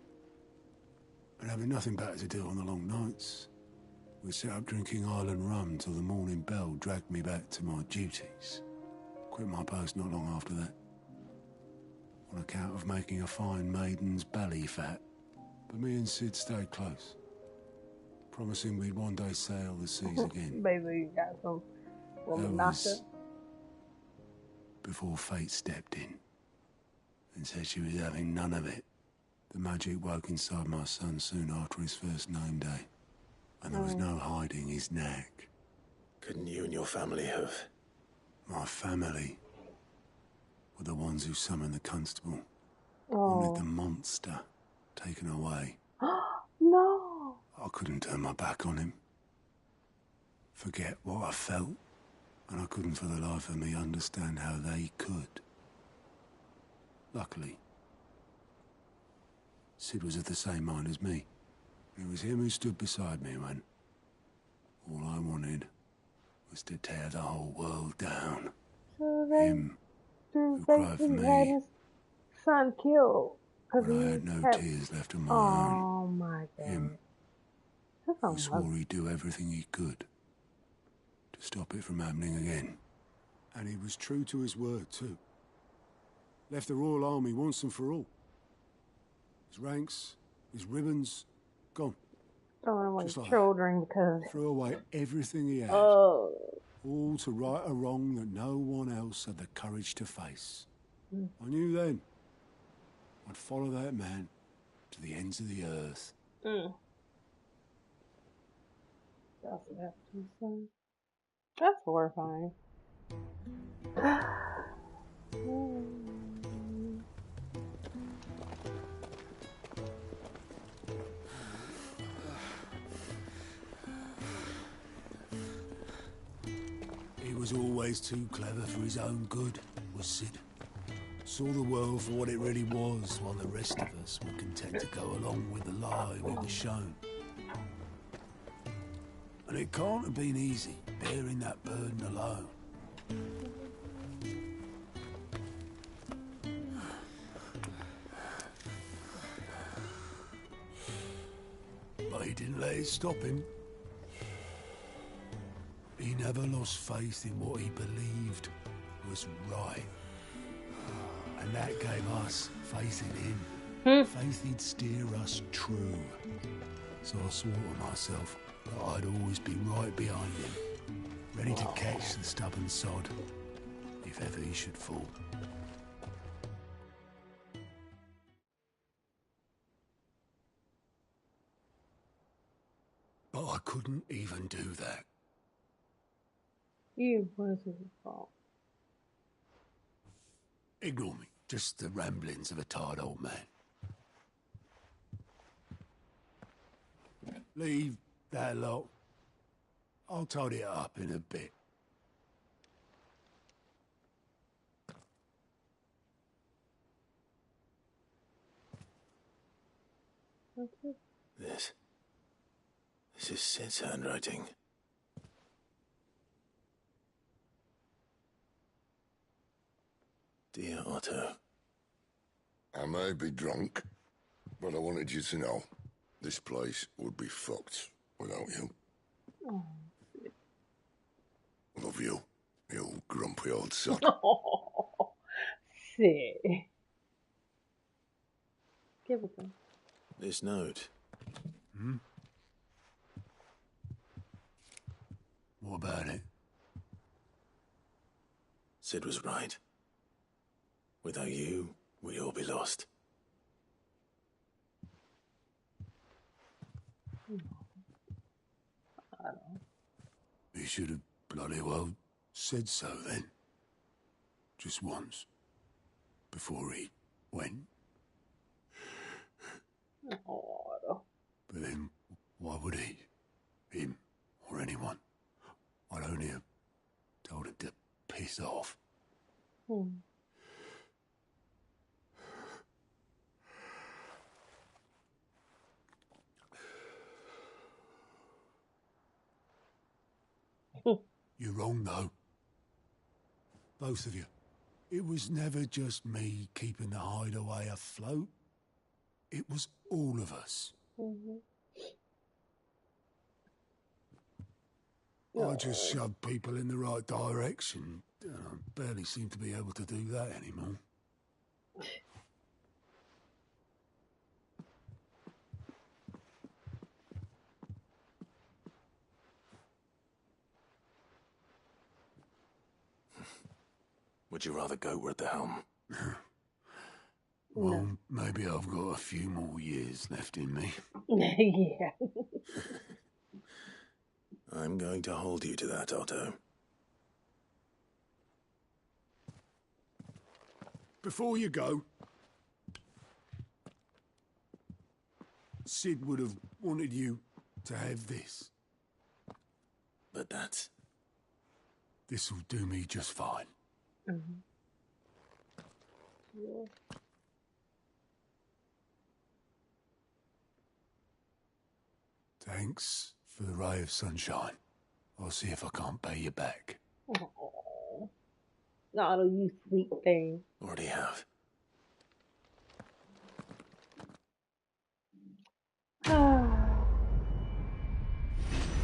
[SPEAKER 22] And having nothing better to do on the long nights, we set up drinking island rum till the morning bell dragged me back to my duties. Quit my post not long after that. On account of making a fine maiden's belly fat. But me and Sid stayed close. Promising we'd one day sail the seas again.
[SPEAKER 1] Baby, you got some woman knocked
[SPEAKER 22] before fate stepped in and said she was having none of it. The magic woke inside my son soon after his first name day. And there was no hiding his knack.
[SPEAKER 4] Couldn't you and your family have...
[SPEAKER 22] My family were the ones who summoned the constable. Wanted the monster taken away.
[SPEAKER 1] No!
[SPEAKER 22] I couldn't turn my back on him. Forget what I felt. And I couldn't for the life of me understand how they could. Luckily, Sid was of the same mind as me. It was him who stood beside me when all I wanted was to tear the whole world down.
[SPEAKER 1] So
[SPEAKER 22] him who cried for me.
[SPEAKER 1] Had his son killed.
[SPEAKER 22] When I had no tears left of my own.
[SPEAKER 1] Oh my God.
[SPEAKER 22] Him who swore he'd do everything he could to stop it from happening again. And he was true to his word too. Left the Royal Army once and for all. His ranks, his ribbons, gone.
[SPEAKER 1] Throwing away
[SPEAKER 22] Just like
[SPEAKER 1] children because...
[SPEAKER 22] Threw away everything he had.
[SPEAKER 1] Oh.
[SPEAKER 22] All to right a wrong that no one else had the courage to face. I knew then I'd follow that man to the ends of the earth.
[SPEAKER 1] That's horrifying.
[SPEAKER 22] He was always too clever for his own good, was Sid. Saw the world for what it really was, while the rest of us were content to go along with the lie we were shown. And it can't have been easy, bearing that burden alone. But he didn't let it stop him. He never lost faith in what he believed was right. And that gave us faith in him. Faith he'd steer us true. So I swore to myself that I'd always be right behind him, ready to catch the stubborn sod, if ever he should fall. But I couldn't even do that.
[SPEAKER 1] What is his fault?
[SPEAKER 22] Ignore me. Just the ramblings of a tired old man. Leave that lot. I'll tidy it up in a bit.
[SPEAKER 4] This is Sid's handwriting. Dear Otto.
[SPEAKER 12] I may be drunk, but I wanted you to know this place would be fucked without you.
[SPEAKER 1] Oh.
[SPEAKER 12] Love you, you grumpy old son.
[SPEAKER 1] Oh, Sid. Give it to him.
[SPEAKER 4] This note.
[SPEAKER 22] Hmm? What about it?
[SPEAKER 4] Sid was right. Without you, we'd all be lost.
[SPEAKER 1] I don't know.
[SPEAKER 22] He should have bloody well said so then. Just once. Before he went.
[SPEAKER 1] Oh,
[SPEAKER 22] But then, why would he? Him, or anyone? I'd only have told him to piss off. You're wrong, though. Both of you. It was never just me keeping the hideaway afloat. It was all of us. I just shoved people in the right direction. I barely seem to be able to do that anymore.
[SPEAKER 4] Would you rather go at the helm?
[SPEAKER 22] Well, maybe I've got a few more years left in me.
[SPEAKER 1] Yeah.
[SPEAKER 4] I'm going to hold you to that, Otto.
[SPEAKER 22] Before you go, Sid would have wanted you to have this.
[SPEAKER 4] But that's...
[SPEAKER 22] This'll do me just fine.
[SPEAKER 1] Yeah.
[SPEAKER 22] Thanks for the ray of sunshine. I'll see if I can't pay you back.
[SPEAKER 1] Oh, Otto, you sweet thing.
[SPEAKER 4] Already have.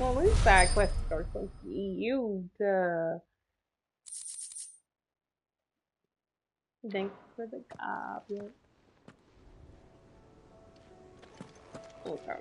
[SPEAKER 1] Well, these side quests are so cute. Thanks for the goblet. Okay.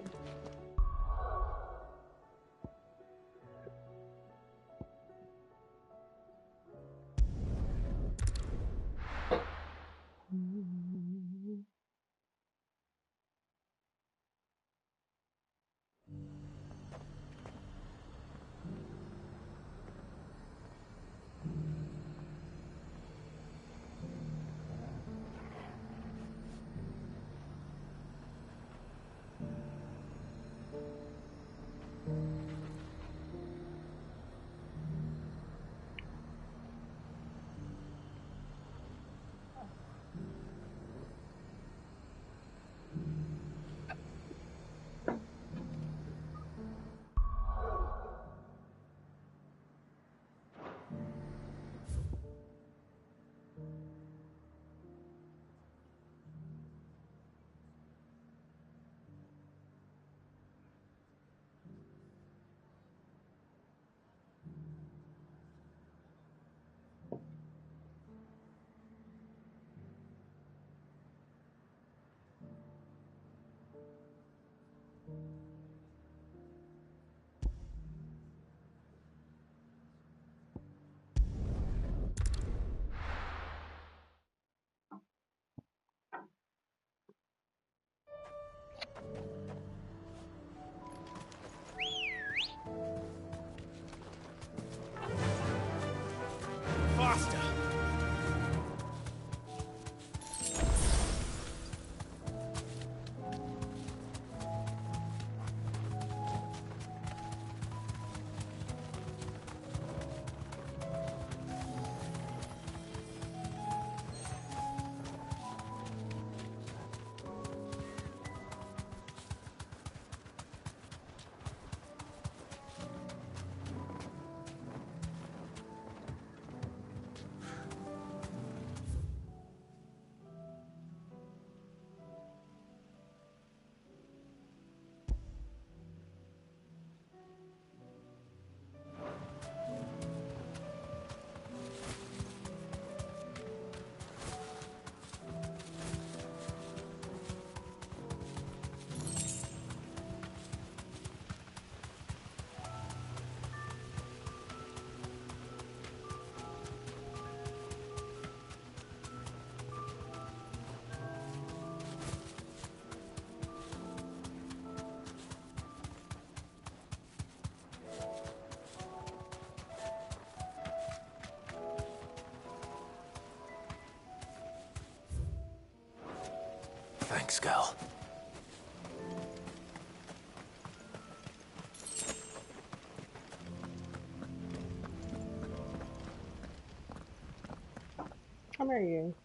[SPEAKER 4] Thanks, girl.
[SPEAKER 1] Come here, you.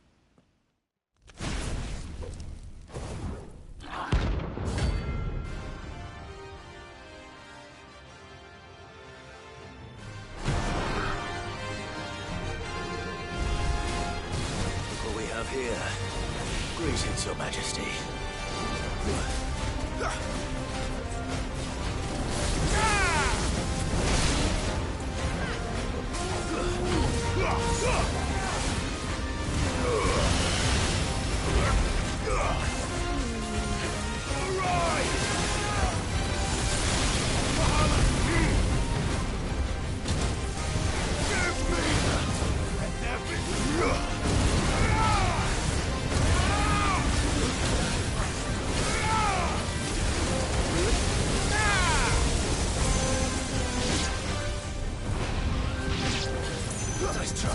[SPEAKER 4] What we have here. Greetings, Your Majesty. Nice try.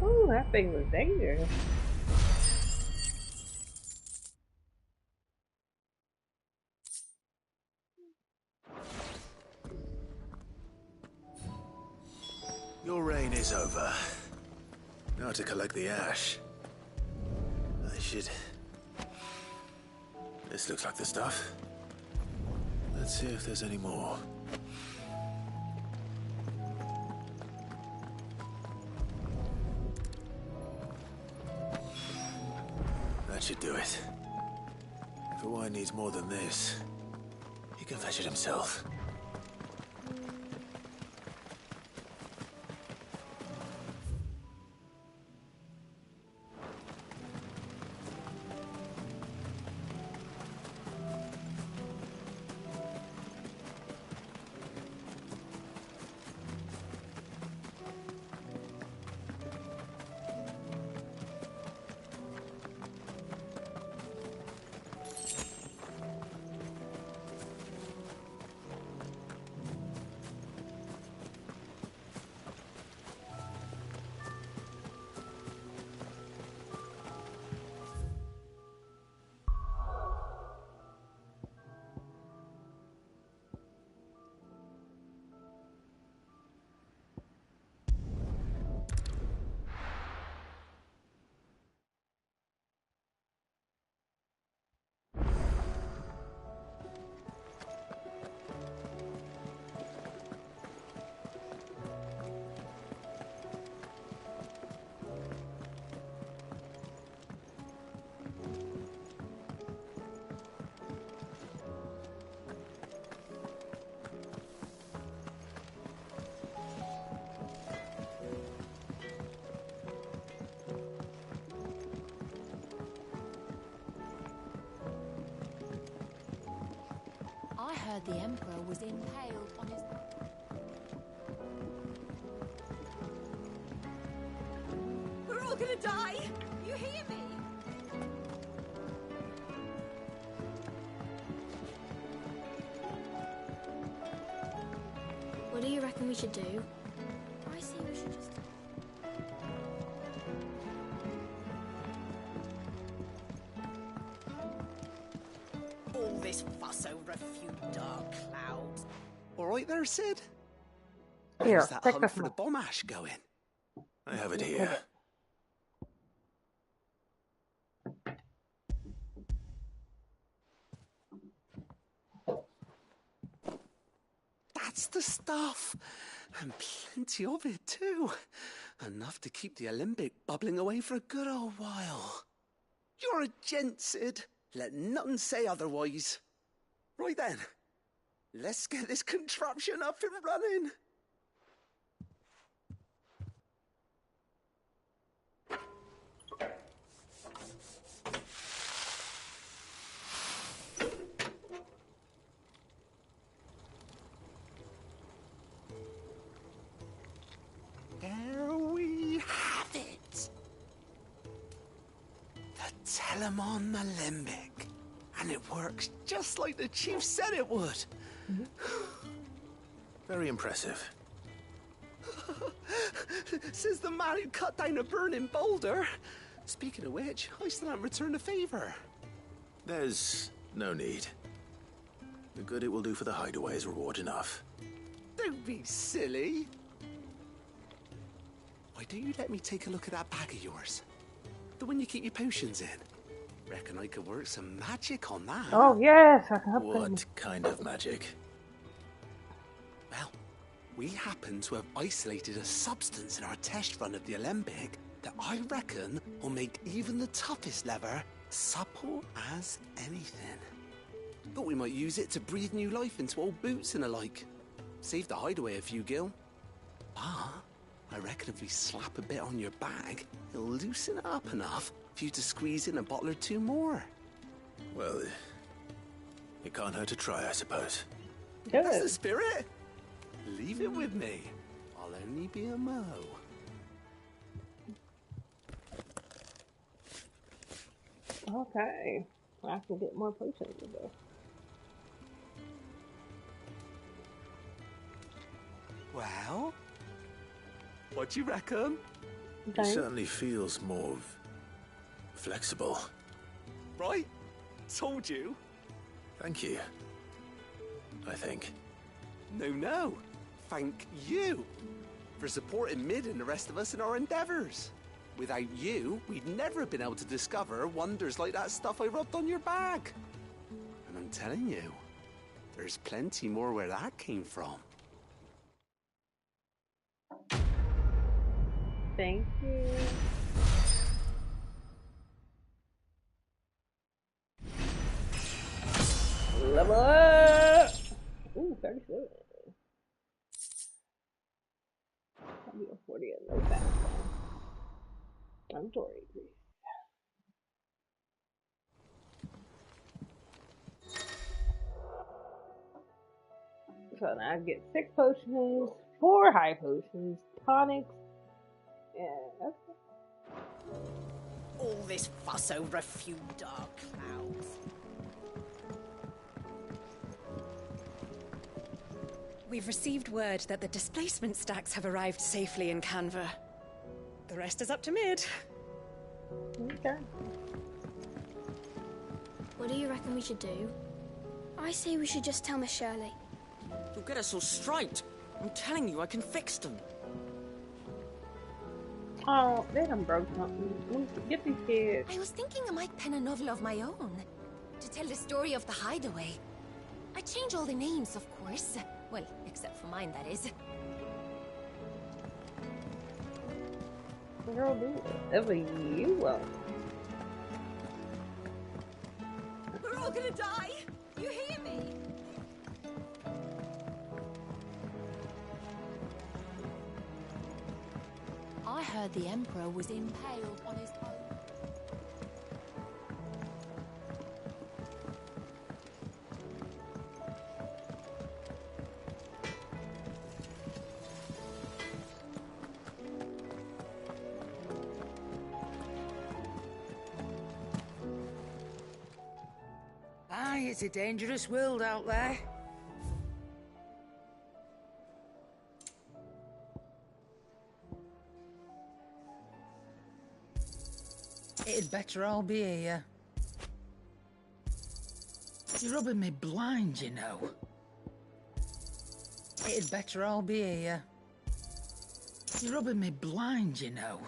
[SPEAKER 1] Ooh, that thing was dangerous.
[SPEAKER 4] Your reign is over. Now to collect the ash. I should... This looks like the stuff. Let's see if there's any more. That should do it. If a wine needs more than this, he can fetch it himself.
[SPEAKER 18] heard the Emperor was impaled on his...
[SPEAKER 6] We're all gonna die! You hear me?
[SPEAKER 20] What do you reckon we should do? I say we should just...
[SPEAKER 6] All this fuss over a few dark clouds.
[SPEAKER 2] All right there, Sid?
[SPEAKER 1] Here,
[SPEAKER 2] how's that
[SPEAKER 1] take
[SPEAKER 2] hunt
[SPEAKER 1] this
[SPEAKER 2] for the
[SPEAKER 1] one.
[SPEAKER 2] bomb ash going?
[SPEAKER 4] I have it here.
[SPEAKER 2] That's the stuff. And plenty of it, too. Enough to keep the Olympic bubbling away for a good old while. You're a gent, Sid. Let none say otherwise. Right then. Let's get this contraption up and running. There we have it. The Telemon Alembic. And it works just like the chief said it would.
[SPEAKER 4] Very impressive.
[SPEAKER 2] Says the man who cut down a burning boulder. Speaking of which, I still haven't returned the favor.
[SPEAKER 4] There's no need. The good it will do for the hideaway is reward enough.
[SPEAKER 2] Don't be silly. Why don't you let me take a look at that bag of yours? The one you keep your potions in. Reckon I could work some magic on that.
[SPEAKER 1] Oh yes, I can help them.
[SPEAKER 4] What kind of magic?
[SPEAKER 2] Well, we happen to have isolated a substance in our test run of the Alembic that I reckon will make even the toughest leather supple as anything. Thought we might use it to breathe new life into old boots and the like. Save the hideaway a few gil. But I reckon if we slap a bit on your bag, it'll loosen it up enough for you to squeeze in a bottle or two more.
[SPEAKER 4] Well, it can't hurt to try, I suppose.
[SPEAKER 1] Good.
[SPEAKER 2] That's the spirit. Leave it with me. I'll only be a mo.
[SPEAKER 1] Okay. I can get more potions with this.
[SPEAKER 2] Well, what do you reckon?
[SPEAKER 4] It certainly feels more flexible.
[SPEAKER 2] Right? Told you.
[SPEAKER 4] Thank you. I think.
[SPEAKER 2] No. Thank you for supporting Mid and the rest of us in our endeavors. Without you, we'd never have been able to discover wonders like that stuff I rubbed on your bag. And I'm telling you, there's plenty more where that came from.
[SPEAKER 1] Thank you. Level up! Ooh, 37. I'll be a 40 at no back. I'm Tory, please. So now I get 6 potions, 4 high potions, tonics, and okay.
[SPEAKER 6] All this fuss over a few dark clouds.
[SPEAKER 11] We've received word that the displacement stacks have arrived safely in Canva. The rest is up to Mid.
[SPEAKER 1] Okay.
[SPEAKER 20] What do you reckon we should do? I say we should just tell Miss Shirley.
[SPEAKER 14] You'll get us all straight. I'm telling you, I can fix them.
[SPEAKER 1] Oh, they done broke something. Get these kids.
[SPEAKER 18] I was thinking I might pen a novel of my own to tell the story of the hideaway. I change all the names, of course. Well, except for mine, that is.
[SPEAKER 1] Girl, do whatever you want.
[SPEAKER 6] We're all gonna die! You hear me?
[SPEAKER 18] I heard the Emperor was impaled on his own.
[SPEAKER 21] Aye, it's a dangerous world out there. It'd better all be here. You're rubbing me blind, you know. It'd better all be here. You're rubbing me blind, you know.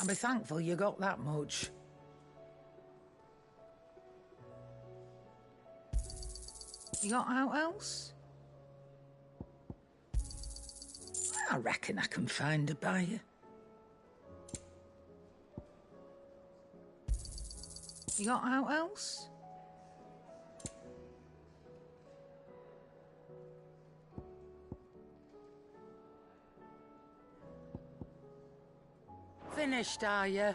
[SPEAKER 21] I'll be thankful you got that much. You got out else? I reckon I can find a buyer. You got out else? Finished, are you?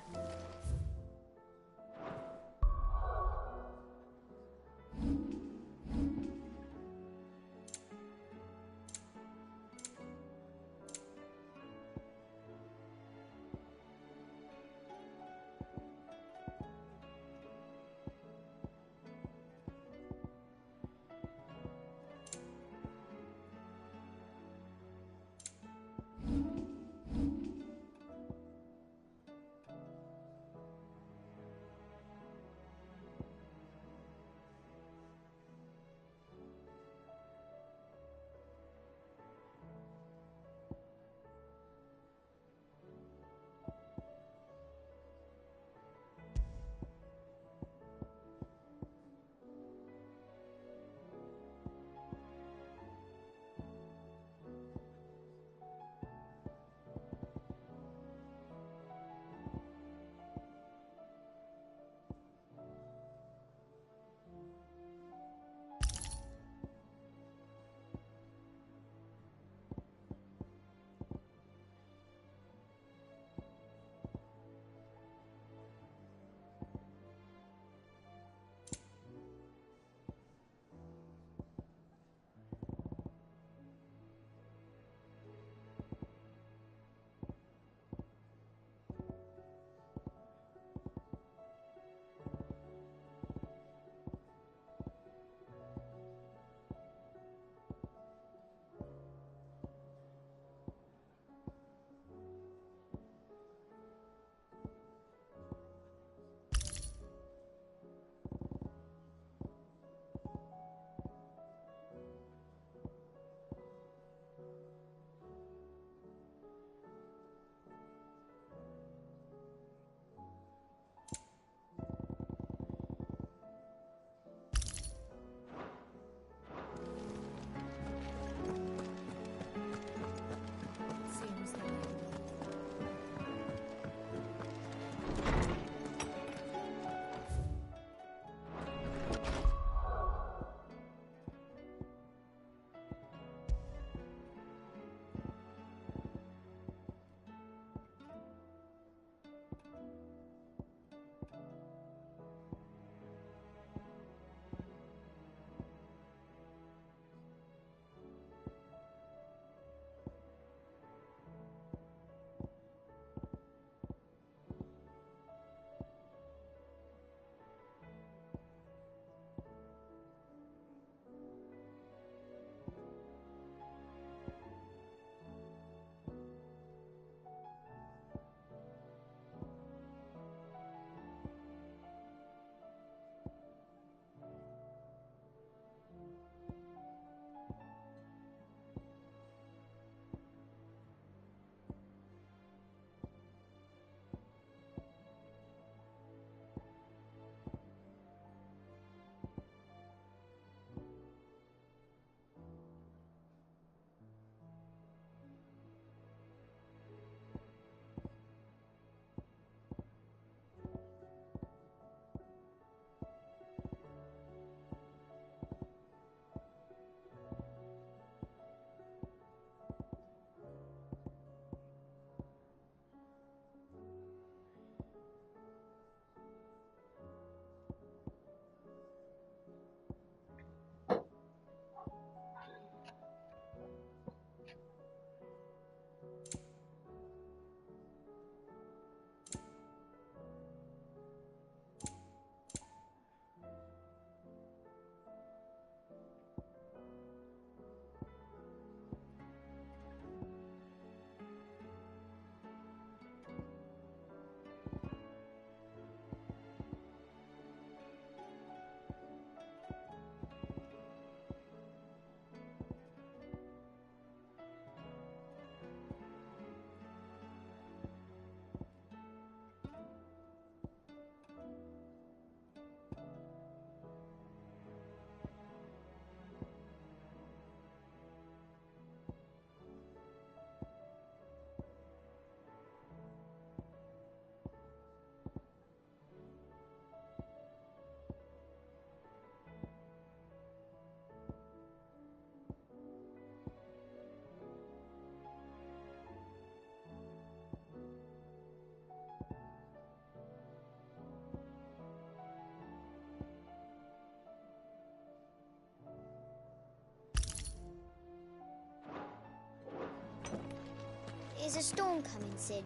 [SPEAKER 20] There's a storm coming, Sid.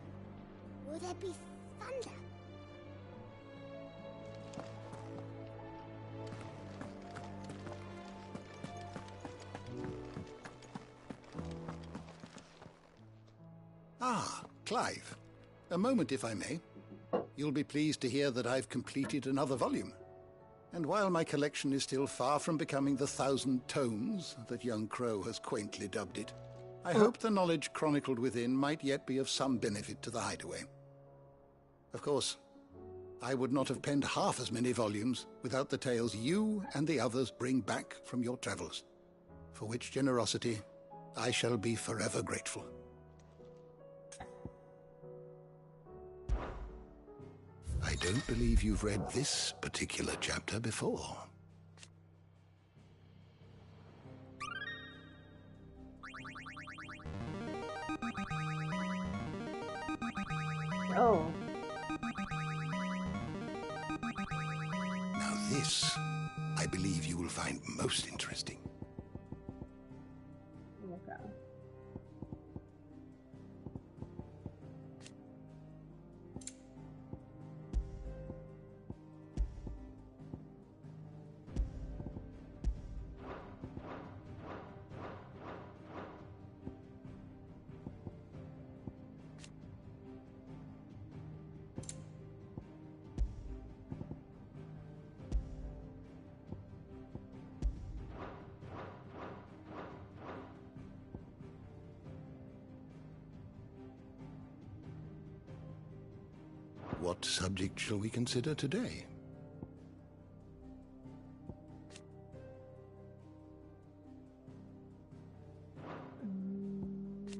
[SPEAKER 20] Will there be thunder?
[SPEAKER 7] Ah, Clive. A moment, if I may. You'll be pleased to hear that I've completed another volume. And while my collection is still far from becoming the 1,000 tomes that young Crow has quaintly dubbed it, I hope the knowledge chronicled within might yet be of some benefit to the Hideaway. Of course, I would not have penned half as many volumes without the tales you and the others bring back from your travels, for which generosity I shall be forever grateful. I don't believe you've read this particular chapter before.
[SPEAKER 1] Oh.
[SPEAKER 7] Now this, I believe you will find most interesting.
[SPEAKER 1] Okay.
[SPEAKER 7] What subject shall we consider today?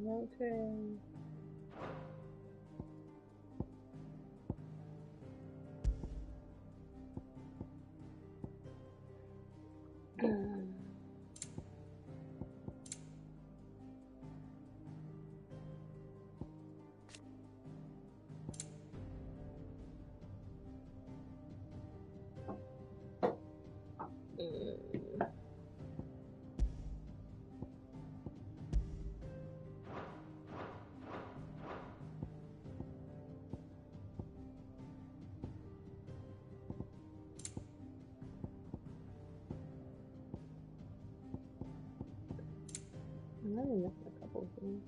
[SPEAKER 1] Okay. I'm missing a couple of things.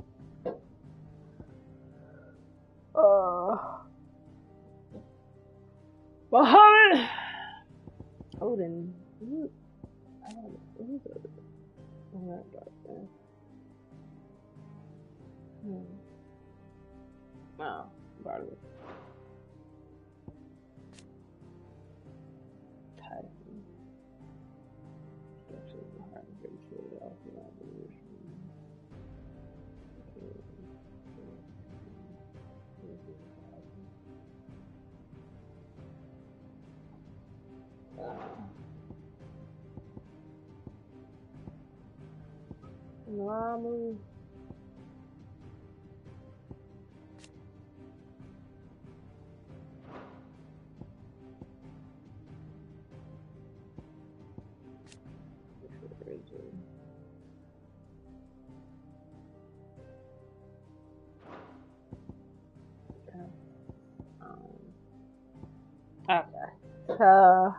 [SPEAKER 1] Bahamut! Odin. Who's Odin? Oh, that darkness. Oh, Bartlett. Tyson. Structure of the heart of great tree, also evolution. Ramu. Okay. So.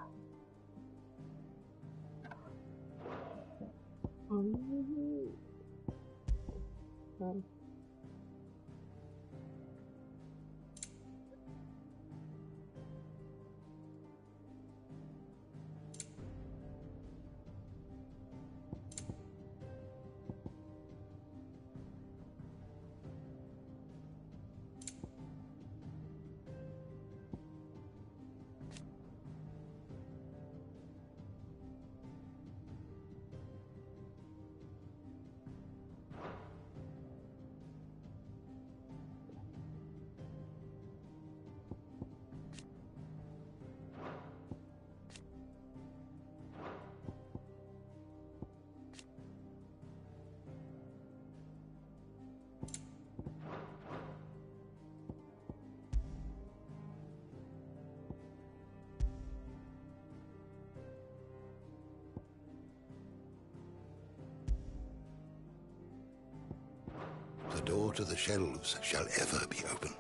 [SPEAKER 7] door to the shelves shall ever be open.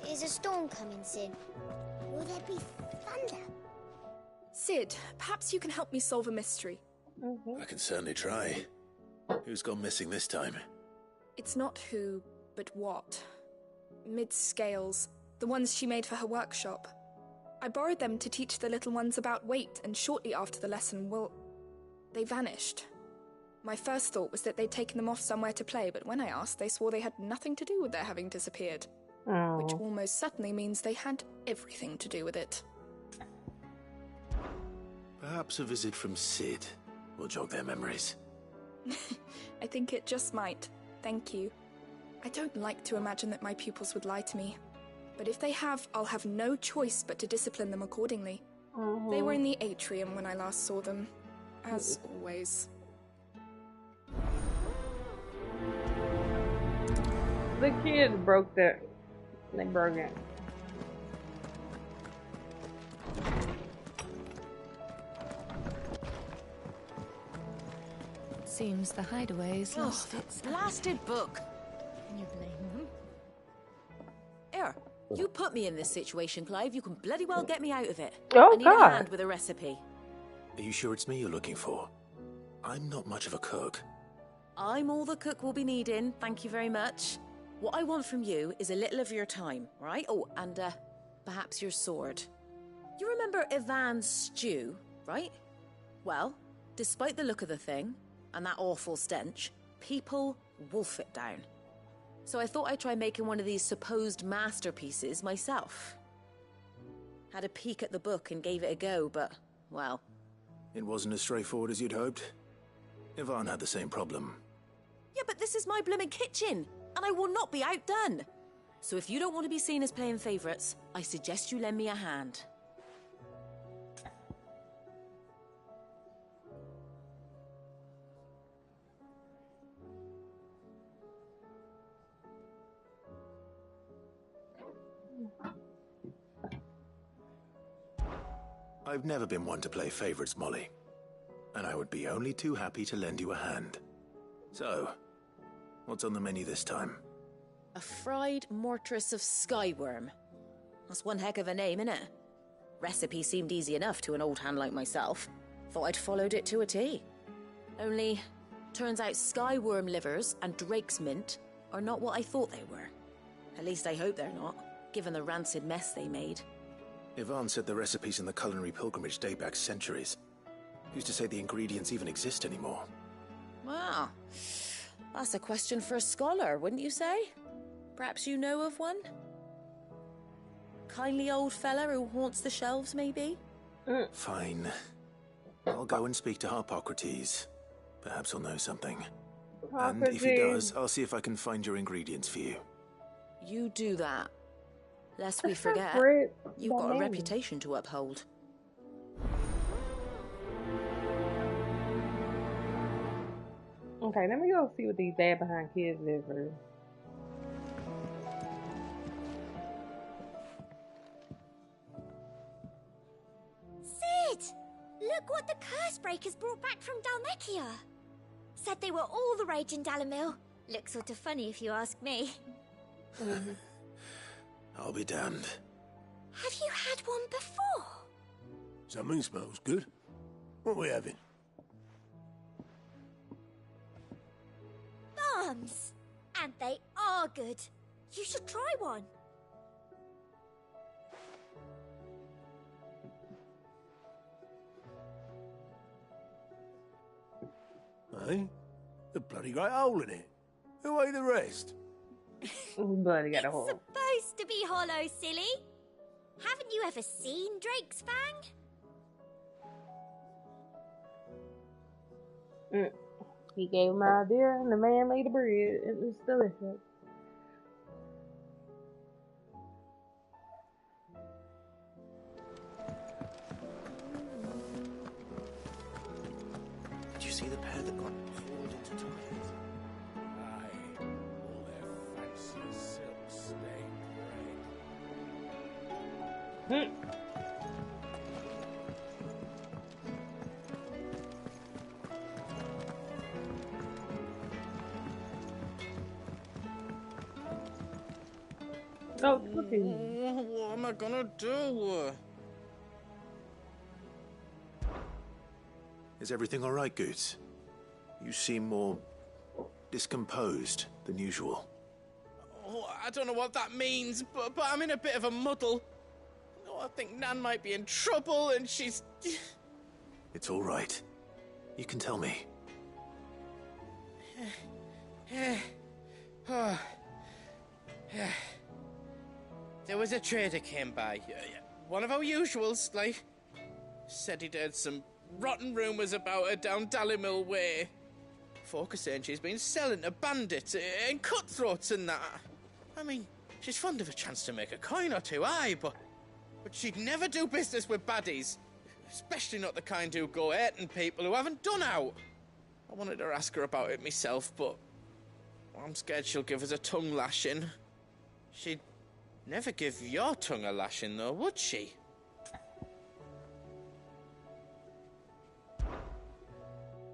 [SPEAKER 20] Is a storm coming, Sid? Will there be thunder?
[SPEAKER 3] Sid, perhaps you can help me solve a mystery.
[SPEAKER 4] I can certainly try. Who's gone missing this time?
[SPEAKER 3] It's not who, but what. Mid's scales, the ones she made for her workshop. I borrowed them to teach the little ones about weight, and shortly after the lesson, well, they vanished. My first thought was that they'd taken them off somewhere to play, but when I asked, they swore they had nothing to do with their having disappeared. Which almost certainly means they had everything to do with it.
[SPEAKER 4] Perhaps a visit from Sid will jog their memories.
[SPEAKER 3] I think it just might. Thank you. I don't like to imagine that my pupils would lie to me. But if they have, I'll have no choice but to discipline them accordingly. They were in the atrium when I last saw them. As always.
[SPEAKER 1] The kids broke their... They broke it.
[SPEAKER 19] Seems the hideaway's lost its...
[SPEAKER 5] Blasted book!
[SPEAKER 19] Can you blame them?
[SPEAKER 5] Here, you put me in this situation, Clive. You can bloody well get me out of it.
[SPEAKER 1] Oh,
[SPEAKER 5] I need
[SPEAKER 1] God.
[SPEAKER 5] a hand with a recipe.
[SPEAKER 4] Are you sure it's me you're looking for? I'm not much of a cook.
[SPEAKER 5] I'm all the cook will be needing, thank you very much. What I want from you is a little of your time, right? Oh, and perhaps your sword. You remember Ivan's stew, right? Well, despite the look of the thing, and that awful stench, people wolf it down. So I thought I'd try making one of these supposed masterpieces myself. Had a peek at the book and gave it a go, but, well...
[SPEAKER 4] It wasn't as straightforward as you'd hoped. Ivan had the same problem.
[SPEAKER 5] Yeah, but this is my blimmin' kitchen, and I will not be outdone. So if you don't want to be seen as playing favourites, I suggest you lend me a hand.
[SPEAKER 4] I've never been one to play favourites, Molly. And I would be only too happy to lend you a hand. So, what's on the menu this time?
[SPEAKER 5] A fried mortress of skyworm. That's one heck of a name, innit? Recipe seemed easy enough to an old hand like myself. Thought I'd followed it to a T. Only, turns out skyworm livers and drake's mint are not what I thought they were. At least I hope they're not, given the rancid mess they made.
[SPEAKER 4] Ivan said the recipes in the culinary pilgrimage date back centuries. Who's to say the ingredients even exist anymore?
[SPEAKER 5] Wow. That's a question for a scholar, wouldn't you say? Perhaps you know of one? Kindly old fella who haunts the shelves, maybe?
[SPEAKER 4] Fine. I'll go and speak to Harpocrates. Perhaps he'll know something. And if he does, I'll see if I can find your ingredients for you.
[SPEAKER 5] You do that. Lest we forget, you've got a reputation to uphold.
[SPEAKER 1] Okay, let me go see what these bad behind kids live for.
[SPEAKER 20] Sid! Look what the curse breakers brought back from Dalmekia. Said they were all the rage in Dalamil. Looks sort of funny if you ask me.
[SPEAKER 4] I'll be damned.
[SPEAKER 20] Have you had one before?
[SPEAKER 22] Something smells good. What are we having?
[SPEAKER 20] Bombs! And they are good. You should try one.
[SPEAKER 22] Eh? A bloody great hole in it. Who ate the rest?
[SPEAKER 1] Bloody got a hole.
[SPEAKER 20] Supposed to be hollow, silly. Haven't you ever seen Drake's Fang?
[SPEAKER 1] He gave him an idea, and the man made the bread. It was delicious.
[SPEAKER 4] Did you see the pair that got pulled into toilets?
[SPEAKER 9] Aye, all their faces silk stained red.
[SPEAKER 1] Oh, cooking.
[SPEAKER 17] What am I gonna do?
[SPEAKER 4] Is everything all right, Goots? You seem more discomposed than usual.
[SPEAKER 17] Oh, I don't know what that means, but I'm in a bit of a muddle. Oh, I think Nan might be in trouble, and she's...
[SPEAKER 4] It's all right. You can tell me.
[SPEAKER 17] There was a trader came by. One of our usuals, like. Said he'd heard some rotten rumours about her down Dalimil way. Folk are saying she's been selling to bandits and cutthroats and that. I mean, she's fond of a chance to make a coin or two, aye, but she'd never do business with baddies. Especially not the kind who go hurting people who haven't done out. I wanted to ask her about it myself, but I'm scared she'll give us a tongue lashing. She'd never give your tongue a lashing, though, would she?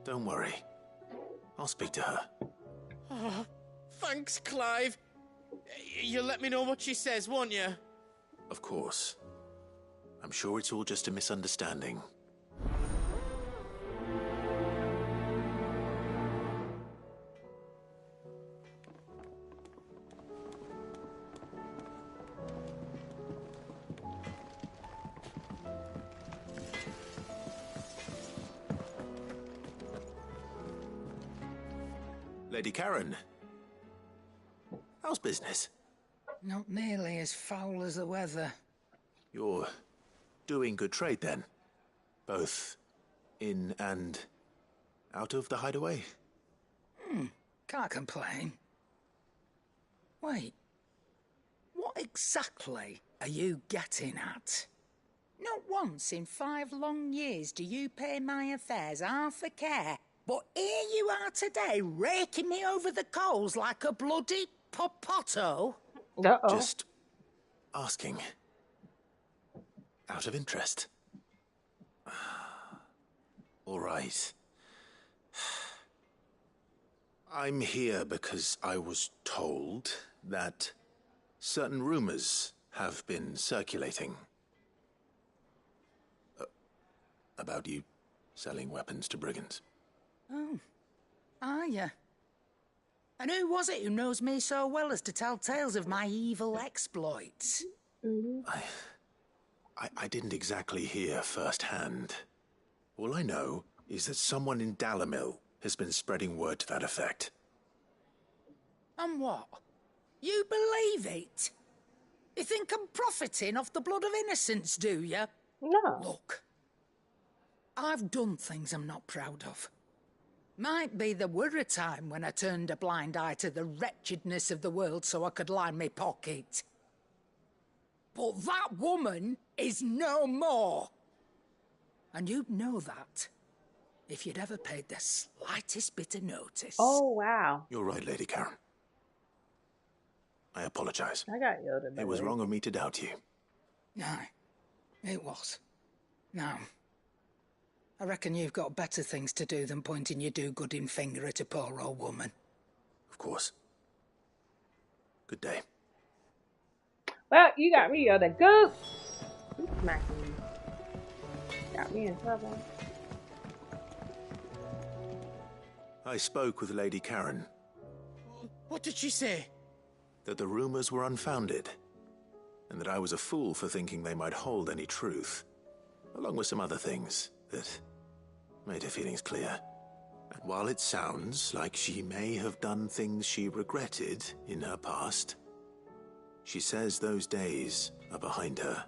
[SPEAKER 4] Don't worry. I'll speak to her.
[SPEAKER 17] Oh, thanks, Clive. You'll let me know what she says, won't you?
[SPEAKER 4] Of course. I'm sure it's all just a misunderstanding. Lady Karen, how's business?
[SPEAKER 21] Not nearly as foul as the weather.
[SPEAKER 4] You're doing good trade then? Both in and out of the hideaway?
[SPEAKER 21] Can't complain. Wait, what exactly are you getting at? Not once in 5 long years do you pay my affairs half a care, but here you are today, raking me over the coals like a bloody popoto.
[SPEAKER 1] Uh-oh.
[SPEAKER 4] Just asking. Out of interest. All right. I'm here because I was told that certain rumors have been circulating. About you selling weapons to brigands.
[SPEAKER 21] Oh, are you? And who was it who knows me so well as to tell tales of my evil exploits?
[SPEAKER 4] I didn't exactly hear firsthand. All I know is that someone in Dalimil has been spreading word to that effect.
[SPEAKER 21] And what? You believe it? You think I'm profiting off the blood of innocents, do you?
[SPEAKER 1] No.
[SPEAKER 21] Look, I've done things I'm not proud of. Might be there were a time when I turned a blind eye to the wretchedness of the world so I could line my pocket. But that woman is no more. And you'd know that if you'd ever paid the slightest bit of notice.
[SPEAKER 1] Oh, wow.
[SPEAKER 4] You're right, Lady Karen. I apologize.
[SPEAKER 1] I got Yoda.
[SPEAKER 4] It was wrong of me to doubt you.
[SPEAKER 21] Aye, it was. Now, I reckon you've got better things to do than pointing your do-gooding finger at a poor old woman.
[SPEAKER 4] Of course. Good day.
[SPEAKER 1] Well, you got me, Yoda. Go! Who's smacking me? Got me in trouble.
[SPEAKER 4] I spoke with Lady Karen.
[SPEAKER 17] What did she say?
[SPEAKER 4] That the rumors were unfounded, and that I was a fool for thinking they might hold any truth, along with some other things that made her feelings clear. And while it sounds like she may have done things she regretted in her past, she says those days are behind her.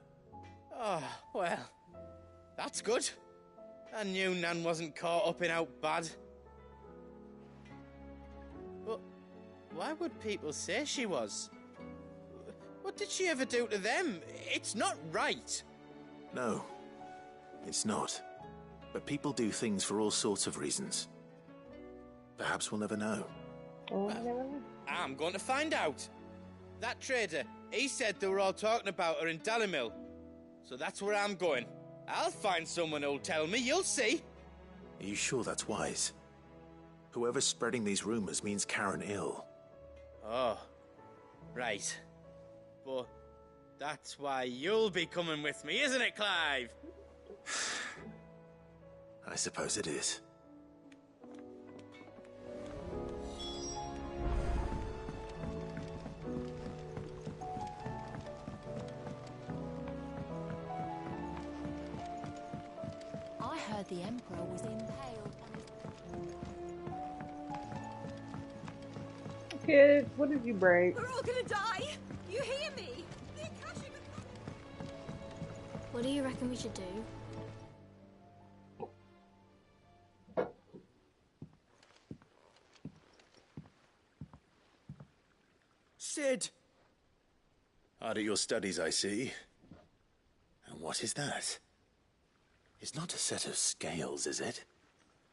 [SPEAKER 17] Oh, well, that's good. I knew Nan wasn't caught up in out bad. But why would people say she was? What did she ever do to them? It's not right.
[SPEAKER 4] No, it's not. But people do things for all sorts of reasons. Perhaps we'll never know.
[SPEAKER 17] I'm going to find out. That trader, he said they were all talking about her in Dalimil. So that's where I'm going. I'll find someone who'll tell me, you'll see.
[SPEAKER 4] Are you sure that's wise? Whoever's spreading these rumors means Karen ill.
[SPEAKER 17] Oh, right. but that's why you'll be coming with me, isn't it, Clive?
[SPEAKER 4] I suppose it is.
[SPEAKER 18] I heard the Emperor was impaled.
[SPEAKER 1] Kids, what did you break?
[SPEAKER 20] We're all gonna die! You hear me?
[SPEAKER 13] What do you reckon we should do?
[SPEAKER 4] Sid! Hard at your studies, I see. And what is that? It's not a set of scales, is it?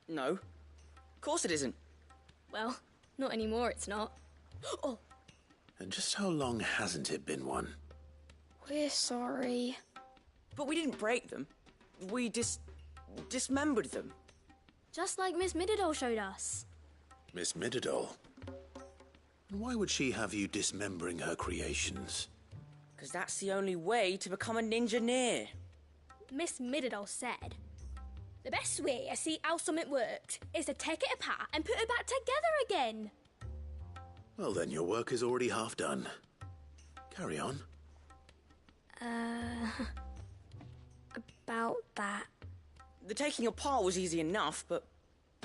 [SPEAKER 16] No. Of course it isn't.
[SPEAKER 13] Well, not anymore, it's not. Oh!
[SPEAKER 4] And just how long hasn't it been one?
[SPEAKER 13] We're sorry.
[SPEAKER 16] But we didn't break them. We dismembered them.
[SPEAKER 13] Just like Miss Mididol showed us.
[SPEAKER 4] Miss Mididol? Why would she have you dismembering her creations?
[SPEAKER 16] Because that's the only way to become a ninja-neer.
[SPEAKER 13] Miss Mididol said, the best way to see how something works is to take it apart and put it back together again.
[SPEAKER 4] Well then, your work is already half done. Carry on.
[SPEAKER 13] About that.
[SPEAKER 16] The taking apart was easy enough, but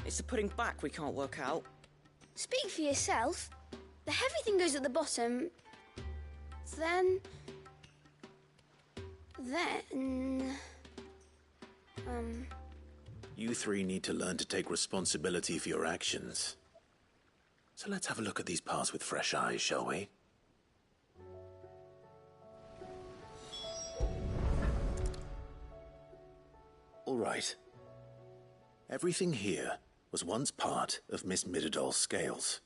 [SPEAKER 16] it's the putting back we can't work out.
[SPEAKER 13] Speak for yourself. The heavy thing goes at the bottom. Then...
[SPEAKER 4] You three need to learn to take responsibility for your actions. So let's have a look at these parts with fresh eyes, shall we? All right. Everything here was once part of Miss Mididol's scales.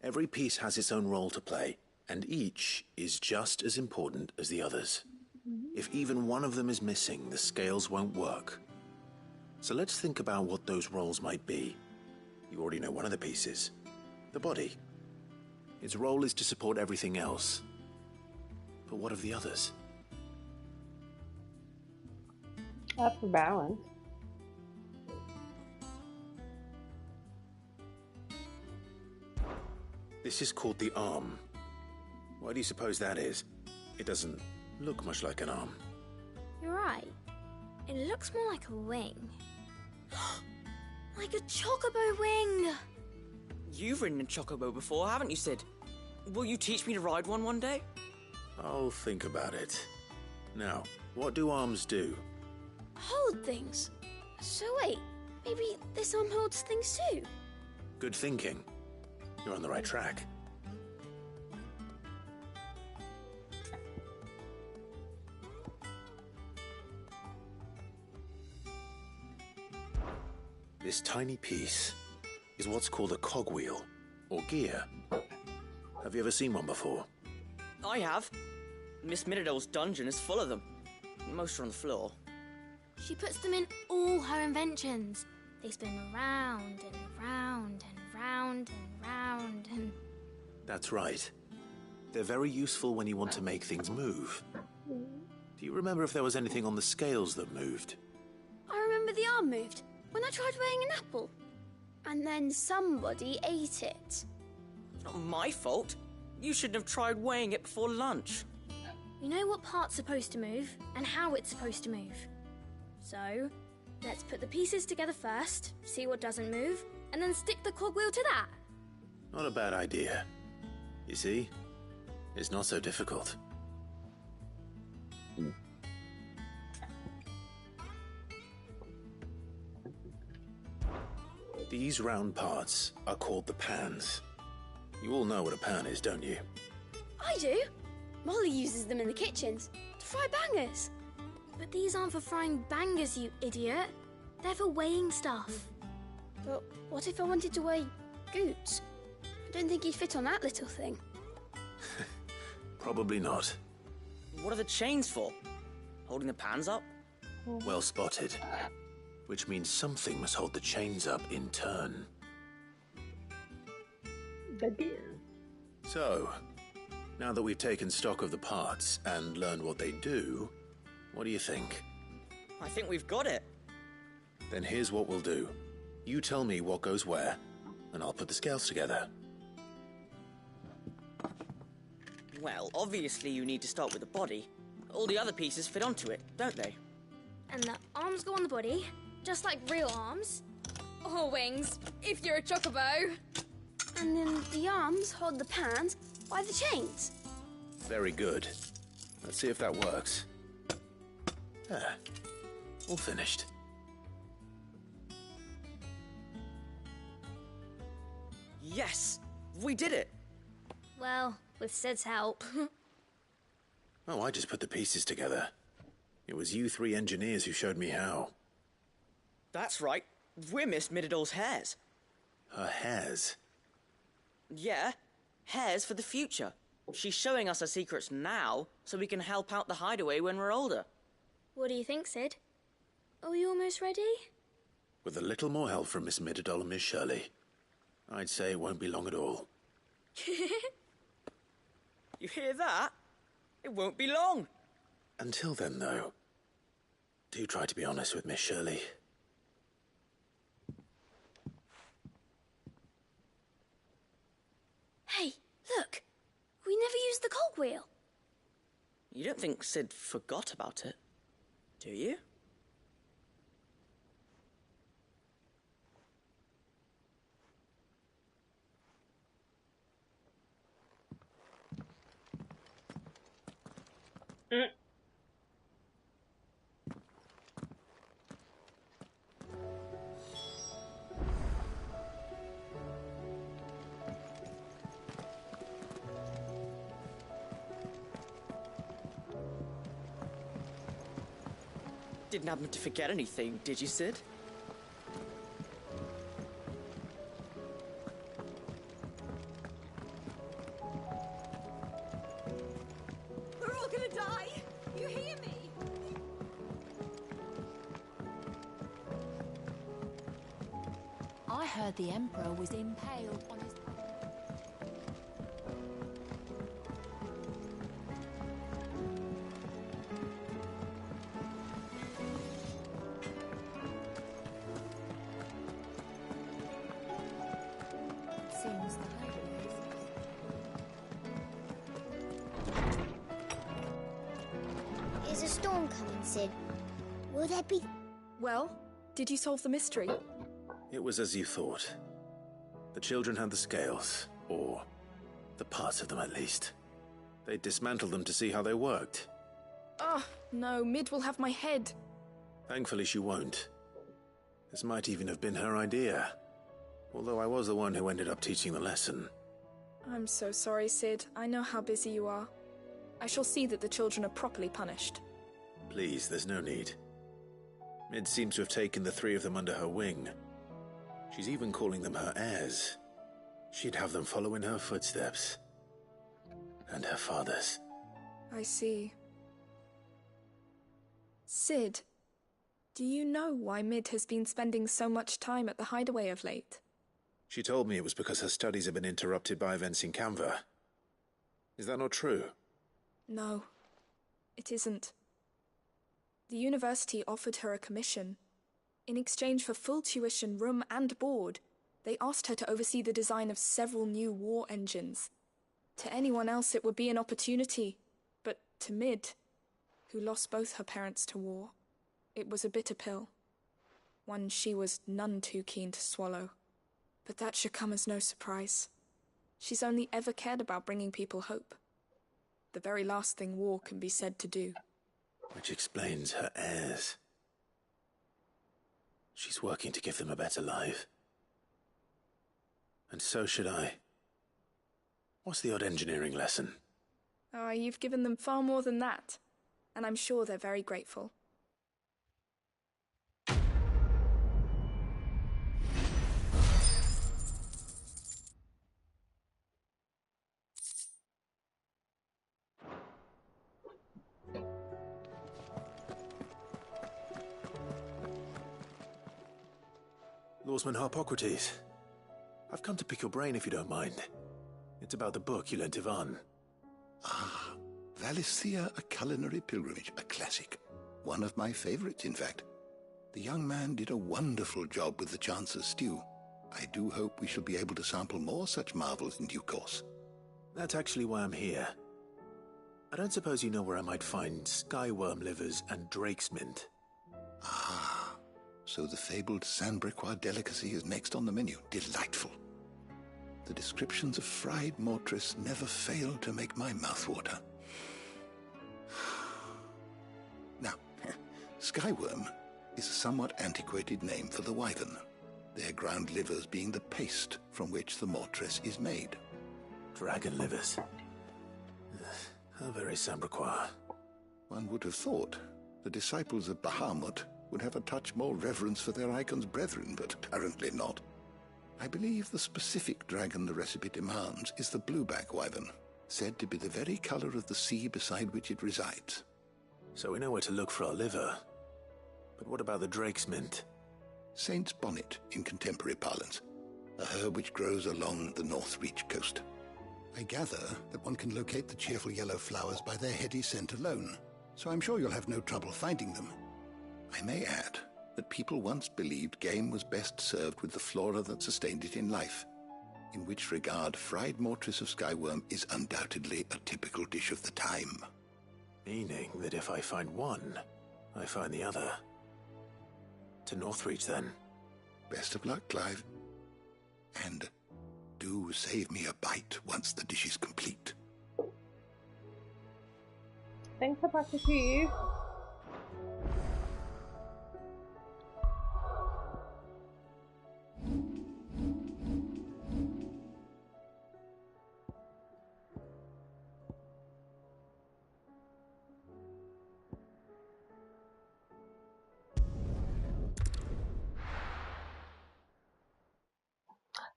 [SPEAKER 4] Every piece has its own role to play, and each is just as important as the others. If even one of them is missing, the scales won't work. So let's think about what those roles might be. You already know one of the pieces. The body. Its role is to support everything else. But what of the others?
[SPEAKER 1] That's for balance.
[SPEAKER 4] This is called the arm. Why do you suppose that is? It doesn't look much like an arm.
[SPEAKER 13] You're right. It looks more like a wing. Like a chocobo wing!
[SPEAKER 16] You've ridden a chocobo before, haven't you, Sid? Will you teach me to ride one day?
[SPEAKER 4] I'll think about it. Now, what do arms do?
[SPEAKER 13] Hold things. So wait, maybe this arm holds things too?
[SPEAKER 4] Good thinking. You're on the right track. This tiny piece is what's called a cogwheel, or gear. Have you ever seen one before?
[SPEAKER 16] I have. Miss Mididol's dungeon is full of them. Most are on the floor.
[SPEAKER 13] She puts them in all her inventions. They spin round and round and round and round and...
[SPEAKER 4] That's right. They're very useful when you want to make things move. Do you remember if there was anything on the scales that moved?
[SPEAKER 13] I remember the arm moved when I tried weighing an apple. And then somebody ate it.
[SPEAKER 16] Not my fault. You shouldn't have tried weighing it before lunch.
[SPEAKER 13] You know what part's supposed to move and how it's supposed to move. So, let's put the pieces together first, see what doesn't move, and then stick the cogwheel to that.
[SPEAKER 4] Not a bad idea. You see? It's not so difficult. These round parts are called the pans. You all know what a pan is, don't you?
[SPEAKER 13] I do. Molly uses them in the kitchens to fry bangers. But these aren't for frying bangers, you idiot. They're for weighing stuff. But what if I wanted to weigh Goots? I don't think he'd fit on that little thing.
[SPEAKER 4] Probably not.
[SPEAKER 16] What are the chains for? Holding the pans up?
[SPEAKER 4] Well spotted. Which means something must hold the chains up in turn. So, Now that we've taken stock of the parts and learned what they do, what do you think?
[SPEAKER 16] I think we've got it.
[SPEAKER 4] Then here's what we'll do. You tell me what goes where, and I'll put the scales together.
[SPEAKER 16] Well, obviously you need to start with the body. All the other pieces fit onto it, don't they?
[SPEAKER 13] And the arms go on the body, just like real arms.
[SPEAKER 8] Or wings, if you're a chocobo.
[SPEAKER 13] And then the arms hold the pans by the chains.
[SPEAKER 4] Very good. Let's see if that works. Ah, all finished.
[SPEAKER 16] Yes! We did it!
[SPEAKER 13] Well, with Sid's help.
[SPEAKER 4] Oh, I just put the pieces together. It was you three engineers who showed me how.
[SPEAKER 16] That's right. We're Miss Mididol's heirs.
[SPEAKER 4] Her hairs?
[SPEAKER 16] Yeah, heirs for the future. She's showing us her secrets now, so we can help out the hideaway when we're older.
[SPEAKER 13] What do you think, Sid? Are we almost ready?
[SPEAKER 4] With a little more help from Miss Mididol and Miss Shirley, I'd say it won't be long at all.
[SPEAKER 16] You hear that? It won't be long.
[SPEAKER 4] Until then, though, do try to be honest with Miss Shirley.
[SPEAKER 13] Hey, look! We never used the cogwheel.
[SPEAKER 16] You don't think Sid forgot about it, do you? Didn't happen to forget anything, did you, Sid?
[SPEAKER 8] We're all gonna die! You hear me?
[SPEAKER 19] I heard the Emperor was impaled on his... Seems the hideaway is...
[SPEAKER 20] Is a storm coming, Sid? Will there be...
[SPEAKER 3] Well, did you solve the mystery?
[SPEAKER 4] It was as you thought. The children had the scales, or the parts of them at least. They dismantled them to see how they worked.
[SPEAKER 3] Oh, no, Mid will have my head.
[SPEAKER 4] Thankfully she won't. This might even have been her idea. Although I was the one who ended up teaching the lesson.
[SPEAKER 3] I'm so sorry, Sid. I know how busy you are. I shall see that the children are properly punished.
[SPEAKER 4] Please, there's no need. Mid seems to have taken the three of them under her wing. She's even calling them her heirs. She'd have them follow in her footsteps. And her father's.
[SPEAKER 3] I see. Sid, do you know why Mid has been spending so much time at the hideaway of late?
[SPEAKER 4] She told me it was because her studies have been interrupted by events in Canva. Is that not true?
[SPEAKER 3] No, it isn't. The university offered her a commission. In exchange for full tuition, room and board, they asked her to oversee the design of several new war engines. To anyone else it would be an opportunity, but to Mid, who lost both her parents to war, it was a bitter pill. One she was none too keen to swallow. But that should come as no surprise. She's only ever cared about bringing people hope. The very last thing war can be said to do.
[SPEAKER 4] Which explains her heirs. She's working to give them a better life. And so should I. What's the odd engineering lesson?
[SPEAKER 3] Oh, you've given them far more than that. And I'm sure they're very grateful.
[SPEAKER 4] Lawsman Harpocrates. I've come to pick your brain if you don't mind. It's about the book you lent Ivan.
[SPEAKER 7] Alethea, A Culinary Pilgrimage, a classic. One of my favorites, in fact. The young man did a wonderful job with the Chance's stew. I do hope we shall be able to sample more such marvels in due course.
[SPEAKER 4] That's actually why I'm here. I don't suppose you know where I might find skyworm livers and drake's mint.
[SPEAKER 7] Ah, so the fabled Sandbrequois delicacy is next on the menu. Delightful. The descriptions of fried mortress never fail to make my mouth water. Now, skyworm is a somewhat antiquated name for the wyvern, their ground livers being the paste from which the mortress is made.
[SPEAKER 4] Dragon livers. How very Sandbrequois.
[SPEAKER 7] One would have thought the disciples of Bahamut would have a touch more reverence for their icon's brethren, but apparently not. I believe the specific dragon the recipe demands is the blueback wyvern, said to be the very color of the sea beside which it resides.
[SPEAKER 4] So we know where to look for our liver. But what about the drake's mint?
[SPEAKER 7] Saint's bonnet in contemporary parlance, a herb which grows along the North Reach coast. I gather that one can locate the cheerful yellow flowers by their heady scent alone, so I'm sure you'll have no trouble finding them. I may add that people once believed game was best served with the flora that sustained it in life, in which regard fried mortress of skyworm is undoubtedly a typical dish of the time.
[SPEAKER 4] Meaning that if I find one, I find the other. To Northreach, then.
[SPEAKER 7] Best of luck, Clive. And do save me a bite once the dish is complete.
[SPEAKER 1] Thanks for practice to you.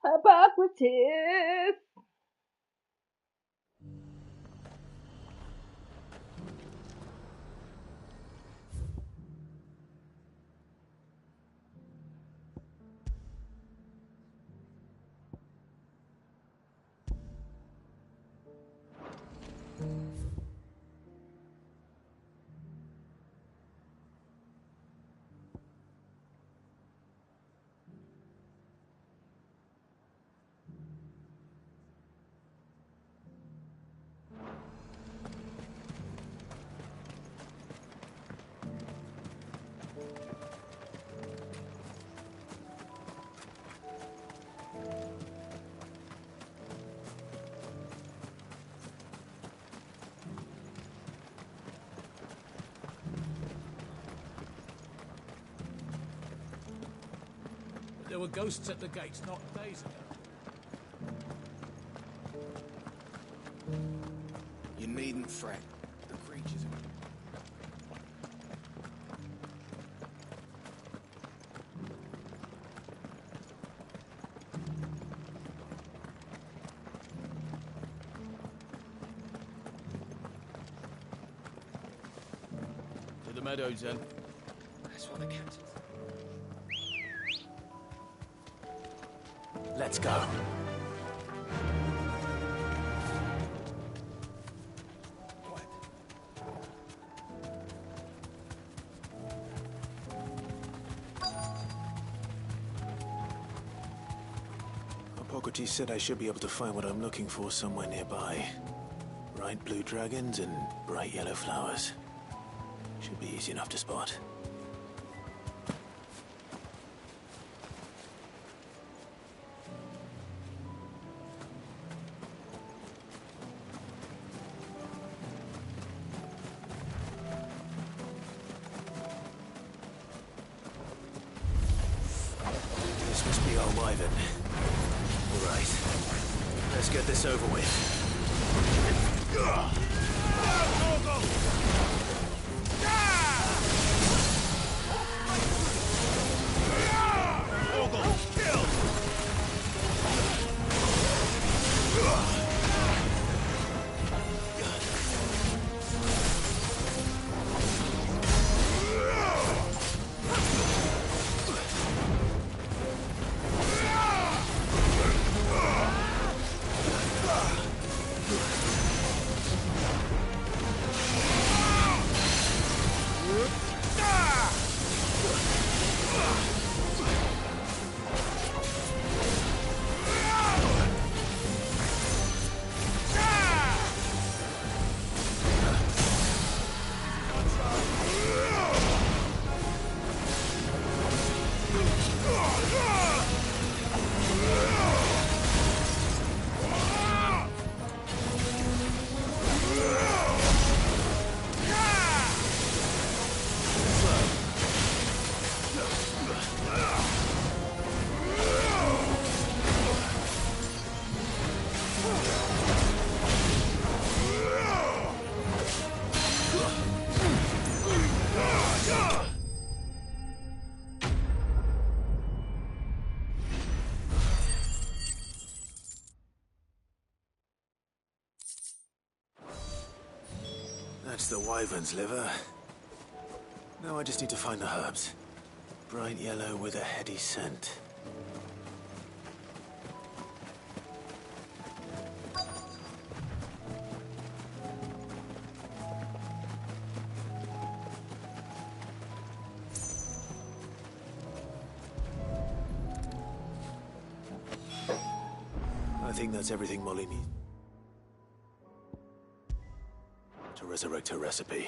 [SPEAKER 1] Hippocrates!
[SPEAKER 9] There were ghosts at the gates not days ago.
[SPEAKER 2] You needn't fret. The creatures are...
[SPEAKER 9] To the meadows, then.
[SPEAKER 2] That's what the captain's...
[SPEAKER 4] Let's go. Hippocrates said I should be able to find what I'm looking for somewhere nearby. Bright blue dragons and bright yellow flowers. Should be easy enough to spot. This must be our wyvern. All right, let's get this over with. That's the wyvern's liver. Now I just need to find the herbs. Bright yellow with a heady scent. I think that's everything Molly needs to resurrect her recipe.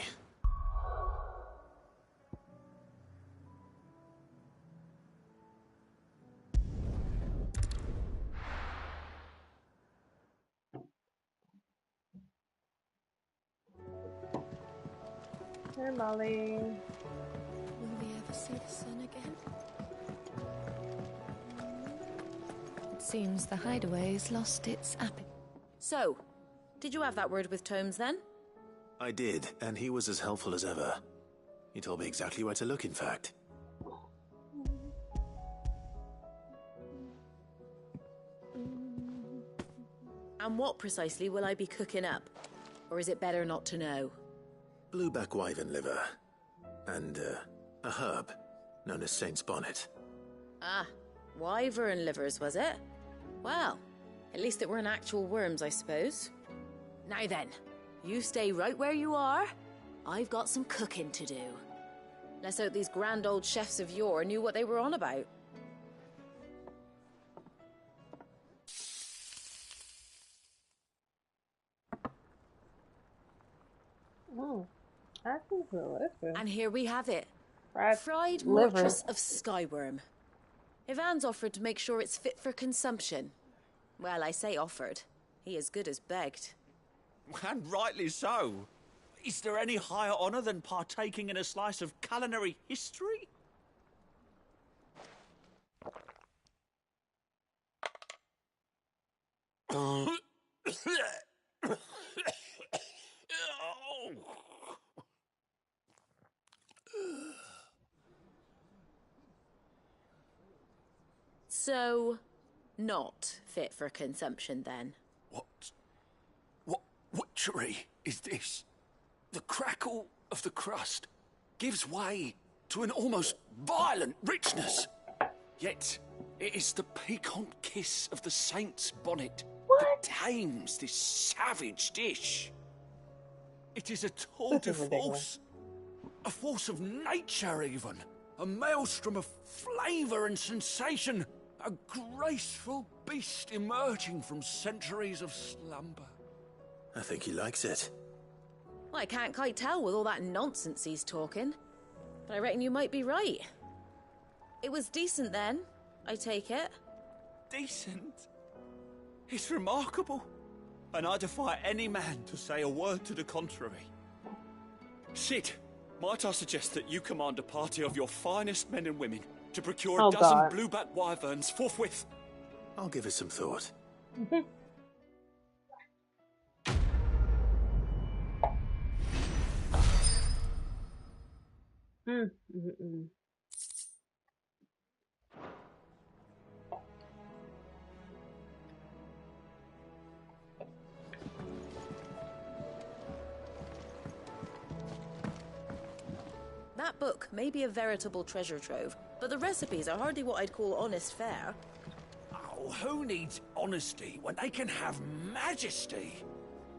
[SPEAKER 1] Hey, Molly.
[SPEAKER 19] Will we ever see the sun again? It seems the hideaway's lost its appetite.
[SPEAKER 5] So, did you have that word with Tomes then?
[SPEAKER 4] I did, and he was as helpful as ever. He told me exactly where to look, in fact.
[SPEAKER 5] And what precisely will I be cooking up? Or is it better not to know?
[SPEAKER 4] Blueback wyvern liver. And, a herb known as Saint's Bonnet.
[SPEAKER 5] Ah, wyvern livers, was it? Well, at least it weren't actual worms, I suppose. Now then, you stay right where you are. I've got some cooking to do. Let's hope these grand old chefs of yore knew what they were on about.
[SPEAKER 1] Oh, that's delicious.
[SPEAKER 5] And here we have it. Fried
[SPEAKER 1] liver.
[SPEAKER 5] mortress of skyworm. Ivan's offered to make sure it's fit for consumption. Well, I say offered. He as good as begged.
[SPEAKER 10] And rightly so. Is there any higher honour than partaking in a slice of culinary history?
[SPEAKER 5] So, not fit for consumption then?
[SPEAKER 22] What witchery is this? The crackle of the crust gives way to an almost violent richness. Yet, it is the piquant kiss of the saint's bonnet that tames this savage dish. It is a tour de force. A force of nature, even. A maelstrom of flavour and sensation. A graceful beast emerging from centuries of slumber.
[SPEAKER 4] I think he likes it.
[SPEAKER 5] Well, I can't quite tell with all that nonsense he's talking. But I reckon you might be right. It was decent then, I take it.
[SPEAKER 10] Decent? It's remarkable. And I defy any man to say a word to the contrary. Sid, might I suggest that you command a party of your finest men and women to procure a dozen blueback wyverns forthwith?
[SPEAKER 4] I'll give it some thought.
[SPEAKER 5] That book may be a veritable treasure trove, but the recipes are hardly what I'd call honest fare.
[SPEAKER 10] Oh, who needs honesty when they can have majesty?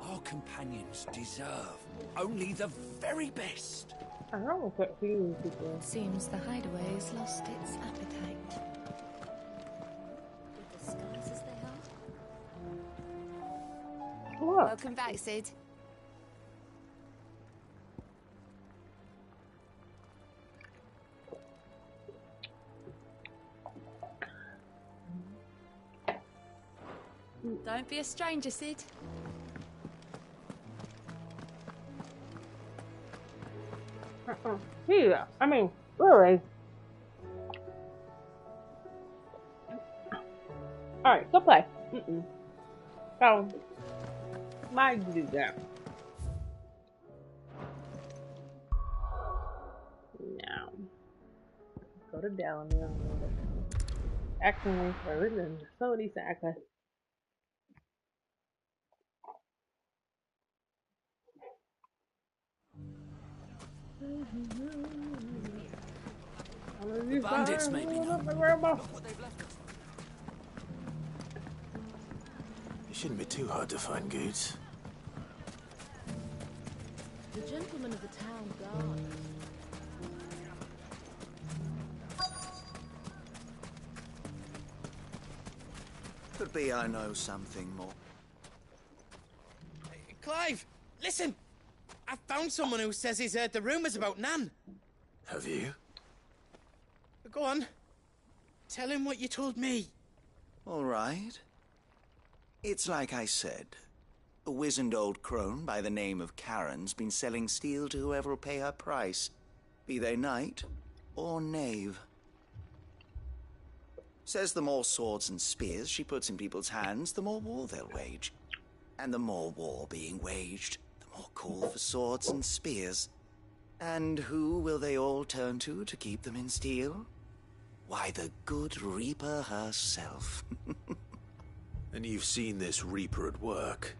[SPEAKER 10] Our companions deserve only the very best.
[SPEAKER 1] I don't know what feelings people.
[SPEAKER 19] Seems the hideaway's lost its appetite.
[SPEAKER 13] With the scars as they are.
[SPEAKER 1] What?
[SPEAKER 19] Welcome back, Sid. Don't be a stranger, Sid.
[SPEAKER 1] Yeah, I mean, really. Alright, go play. So, why did you do that? Now, go to Delamere. Actually, for and so exactly. The
[SPEAKER 10] bandits may be
[SPEAKER 1] Look
[SPEAKER 10] what they've left us.
[SPEAKER 4] It shouldn't be too hard to find goods.
[SPEAKER 19] The gentleman of the town guard.
[SPEAKER 2] Could be I know something more.
[SPEAKER 17] Clive, listen! I found someone who says he's heard the rumours about Nan.
[SPEAKER 4] Have you?
[SPEAKER 17] Go on. Tell him what you told me.
[SPEAKER 2] All right. It's like I said. A wizened old crone by the name of Karen's been selling steel to whoever will pay her price, be they knight or knave. Says the more swords and spears she puts in people's hands, the more war they'll wage. And the more war being waged, the more call for swords and spears. And who will they all turn to keep them in steel? Why, the good Reaper herself.
[SPEAKER 4] And you've seen this Reaper at work?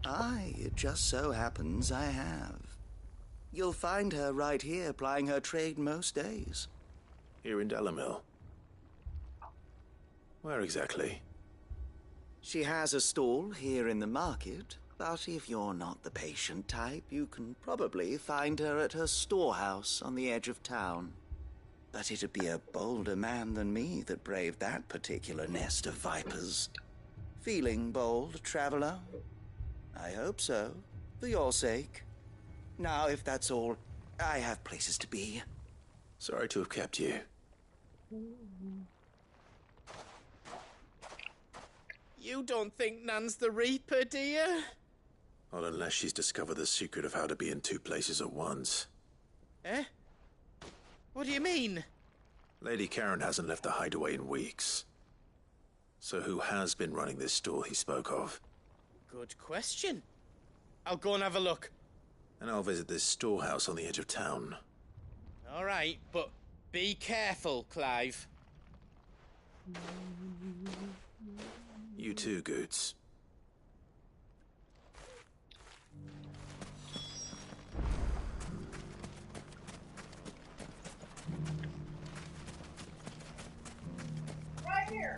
[SPEAKER 2] Aye, it just so happens I have. You'll find her right here plying her trade most days.
[SPEAKER 4] Here in Dalimil? Where exactly?
[SPEAKER 2] She has a stall here in the market, but if you're not the patient type, you can probably find her at her storehouse on the edge of town. But it'd be a bolder man than me that braved that particular nest of vipers. Feeling bold, traveler? I hope so, for your sake. Now, if that's all, I have places to be.
[SPEAKER 4] Sorry to have kept you.
[SPEAKER 17] You don't think Nan's the Reaper, do you?
[SPEAKER 4] Not unless she's discovered the secret of how to be in two places at once.
[SPEAKER 17] Eh? What do you mean?
[SPEAKER 4] Lady Karen hasn't left the hideaway in weeks. So who has been running this stall he spoke of?
[SPEAKER 17] Good question. I'll go and have a look.
[SPEAKER 4] And I'll visit this storehouse on the edge of town.
[SPEAKER 17] All right, but be careful, Clive.
[SPEAKER 4] You too, Goots.
[SPEAKER 1] Right here.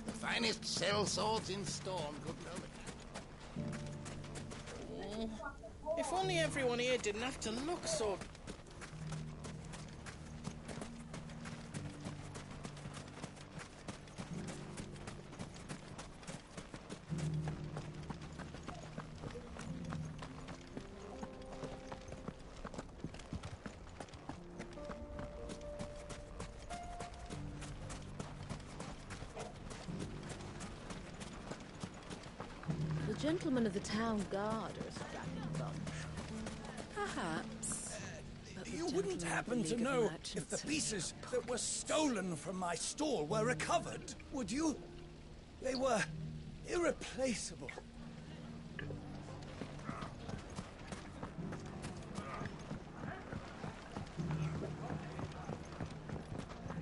[SPEAKER 7] The finest cell swords in Storm, good knowledge.
[SPEAKER 17] If only everyone here didn't have to look so...
[SPEAKER 19] The gentleman of the town guard are a strapping bunch.
[SPEAKER 11] Perhaps. But the
[SPEAKER 10] You wouldn't
[SPEAKER 11] gentleman
[SPEAKER 10] happen
[SPEAKER 11] of the
[SPEAKER 10] to
[SPEAKER 11] League of
[SPEAKER 10] know if
[SPEAKER 11] Merchants
[SPEAKER 10] the
[SPEAKER 11] have
[SPEAKER 10] pieces that were stolen from my stall were recovered, would you? They were irreplaceable.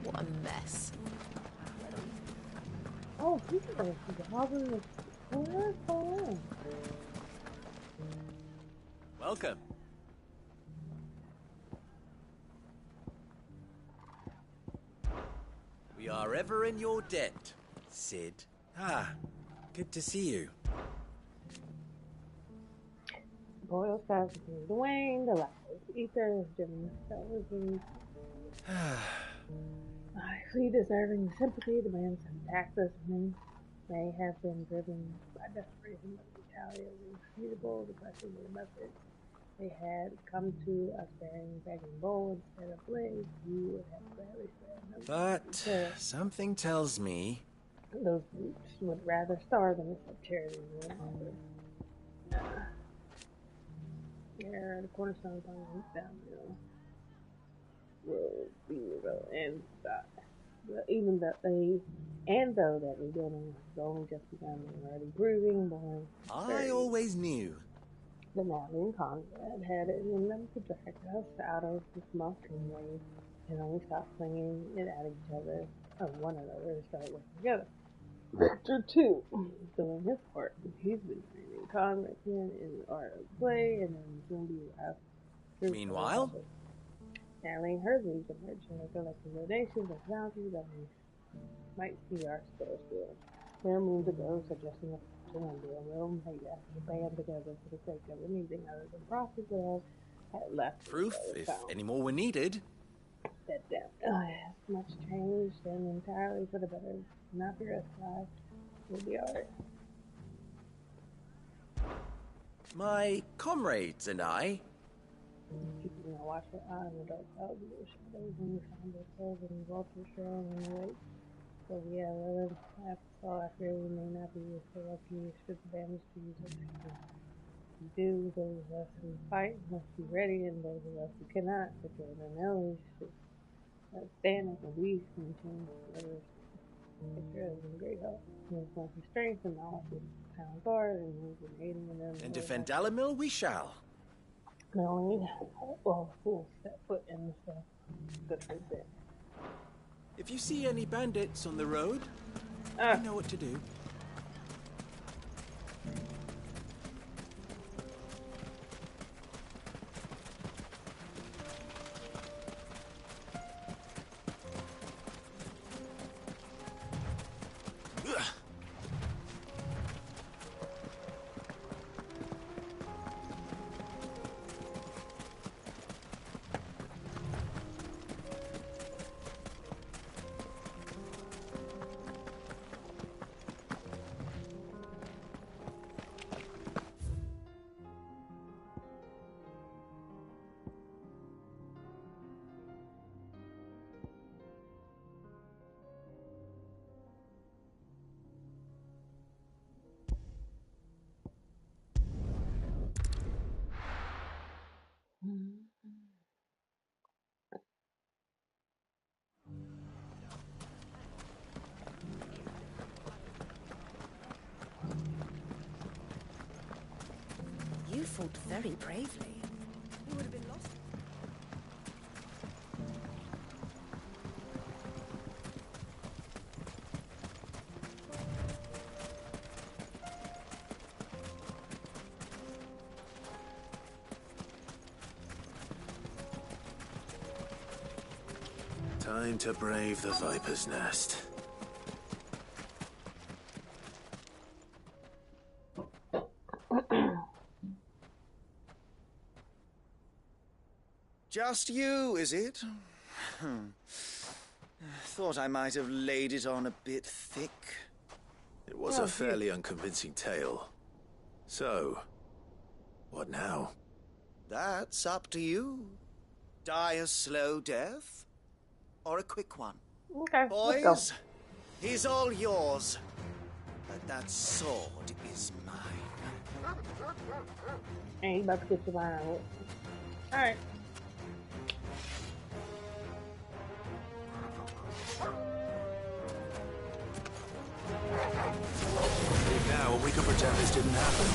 [SPEAKER 11] What a mess.
[SPEAKER 1] Oh, people are bothering. What's going on?
[SPEAKER 10] Welcome. We are ever in your debt, Sid. Ah, good to see you.
[SPEAKER 1] Boyle Skies between Dwayne, the Last Ether, Jim Sullivan. Actually deserving of sympathy, the man's taxes may have been driven by desperation, but the brutality of the irrefutable, depressing the methods they had come to us bearing begging bowl instead of blades, you would have gladly spared them.
[SPEAKER 12] But something tells me
[SPEAKER 1] those groups would rather starve than accept charity than offer. Yeah, the cornerstone time downhill will be real and stop. But even though that rebuilding has only just begun and already proving born.
[SPEAKER 12] I always knew.
[SPEAKER 1] The Natalie and Conrad had it in them to drag us out of this mushroom wave and only stop clinging it at each other or one another and start working together. Victor too, doing his part. He's been training Conrad in the art of play and then he's going to be
[SPEAKER 12] Meanwhile?
[SPEAKER 1] Darlene Hurley, the merchant, are collecting donations and bounties that might see our store still. Clear moves ago, suggesting a potential deal. Will may ask the band together for the sake of anything other than profit. Well, had left
[SPEAKER 12] Proof, if any more were needed.
[SPEAKER 1] That down. Oh, yeah, much changed and entirely for the better. Not for us, guys. We'll be alright.
[SPEAKER 12] My comrades and I.
[SPEAKER 1] Keeping a watchful eye on the dark clouds of the shadows when we found ourselves in vulture showing in the lake. So yeah, well, after we may not be so lucky to strip the damage to use it. We do, those of us who fight must be ready, and those of us who cannot, but Jordan and Ellie should stand up and we can change others. Picture has been great help. There's one for strength and knowledge of town guard, and we've been aiding in them.
[SPEAKER 12] And defend Dalimil we shall.
[SPEAKER 1] No need. Well, we'll step foot in the stuff. Good for that.
[SPEAKER 12] If you see any bandits on the road, you know what to do.
[SPEAKER 11] You fought very bravely. You would have been lost.
[SPEAKER 4] Time to brave the Viper's Nest.
[SPEAKER 12] Just you, is it? Thought I might have laid it on a bit thick.
[SPEAKER 4] It was a fairly unconvincing tale. So, what now?
[SPEAKER 12] That's up to you. Die a slow death, or a quick one.
[SPEAKER 1] Okay,
[SPEAKER 12] boys,
[SPEAKER 1] let's go.
[SPEAKER 12] He's all yours. But that sword is mine.
[SPEAKER 1] Ain't you about to get your mind on it. Alright.
[SPEAKER 4] Now we can pretend this didn't happen.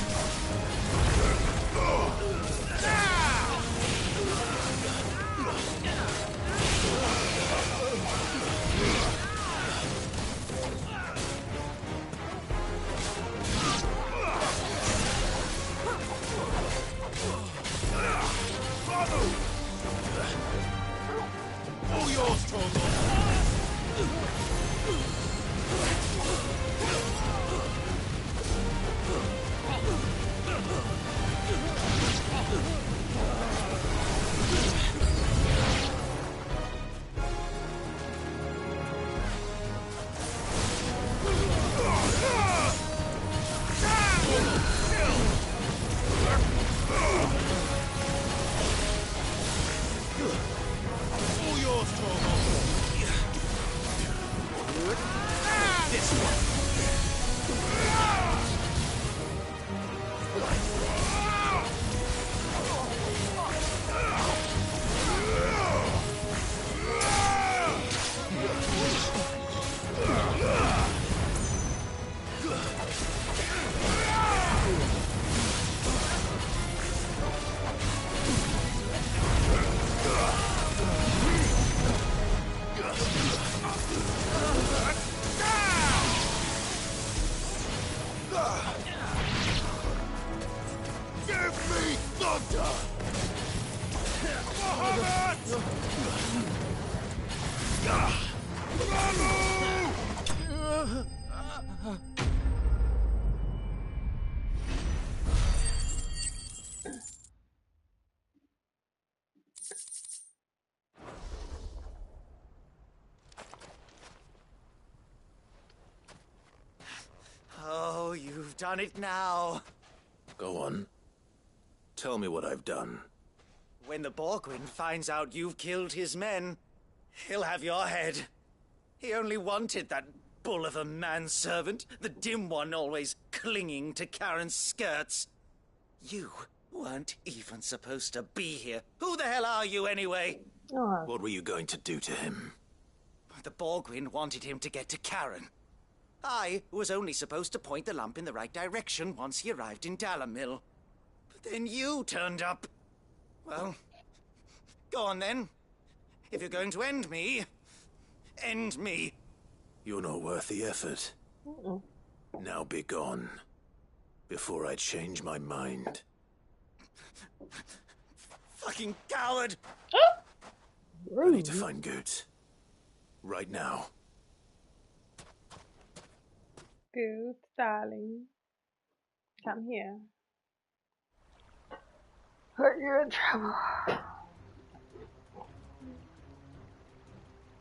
[SPEAKER 14] All yours, Torgal.
[SPEAKER 12] Oh, you've done it now.
[SPEAKER 4] Go on. Tell me what I've done.
[SPEAKER 12] When the Borgwyn finds out you've killed his men, he'll have your head. He only wanted that bull of a manservant, the dim one always clinging to Karen's skirts. You weren't even supposed to be here. Who the hell are you anyway?
[SPEAKER 4] What were you going to do to him?
[SPEAKER 12] The Borgwyn wanted him to get to Karen. I was only supposed to point the lamp in the right direction once he arrived in Dalamil. But then you turned up. Well, go on then. If you're going to end me, end me.
[SPEAKER 4] You're not worth the effort. Now be gone, before I change my mind.
[SPEAKER 12] Fucking coward!
[SPEAKER 4] I need to find Goots. Right now.
[SPEAKER 1] Good, darling. Come here. You're in trouble.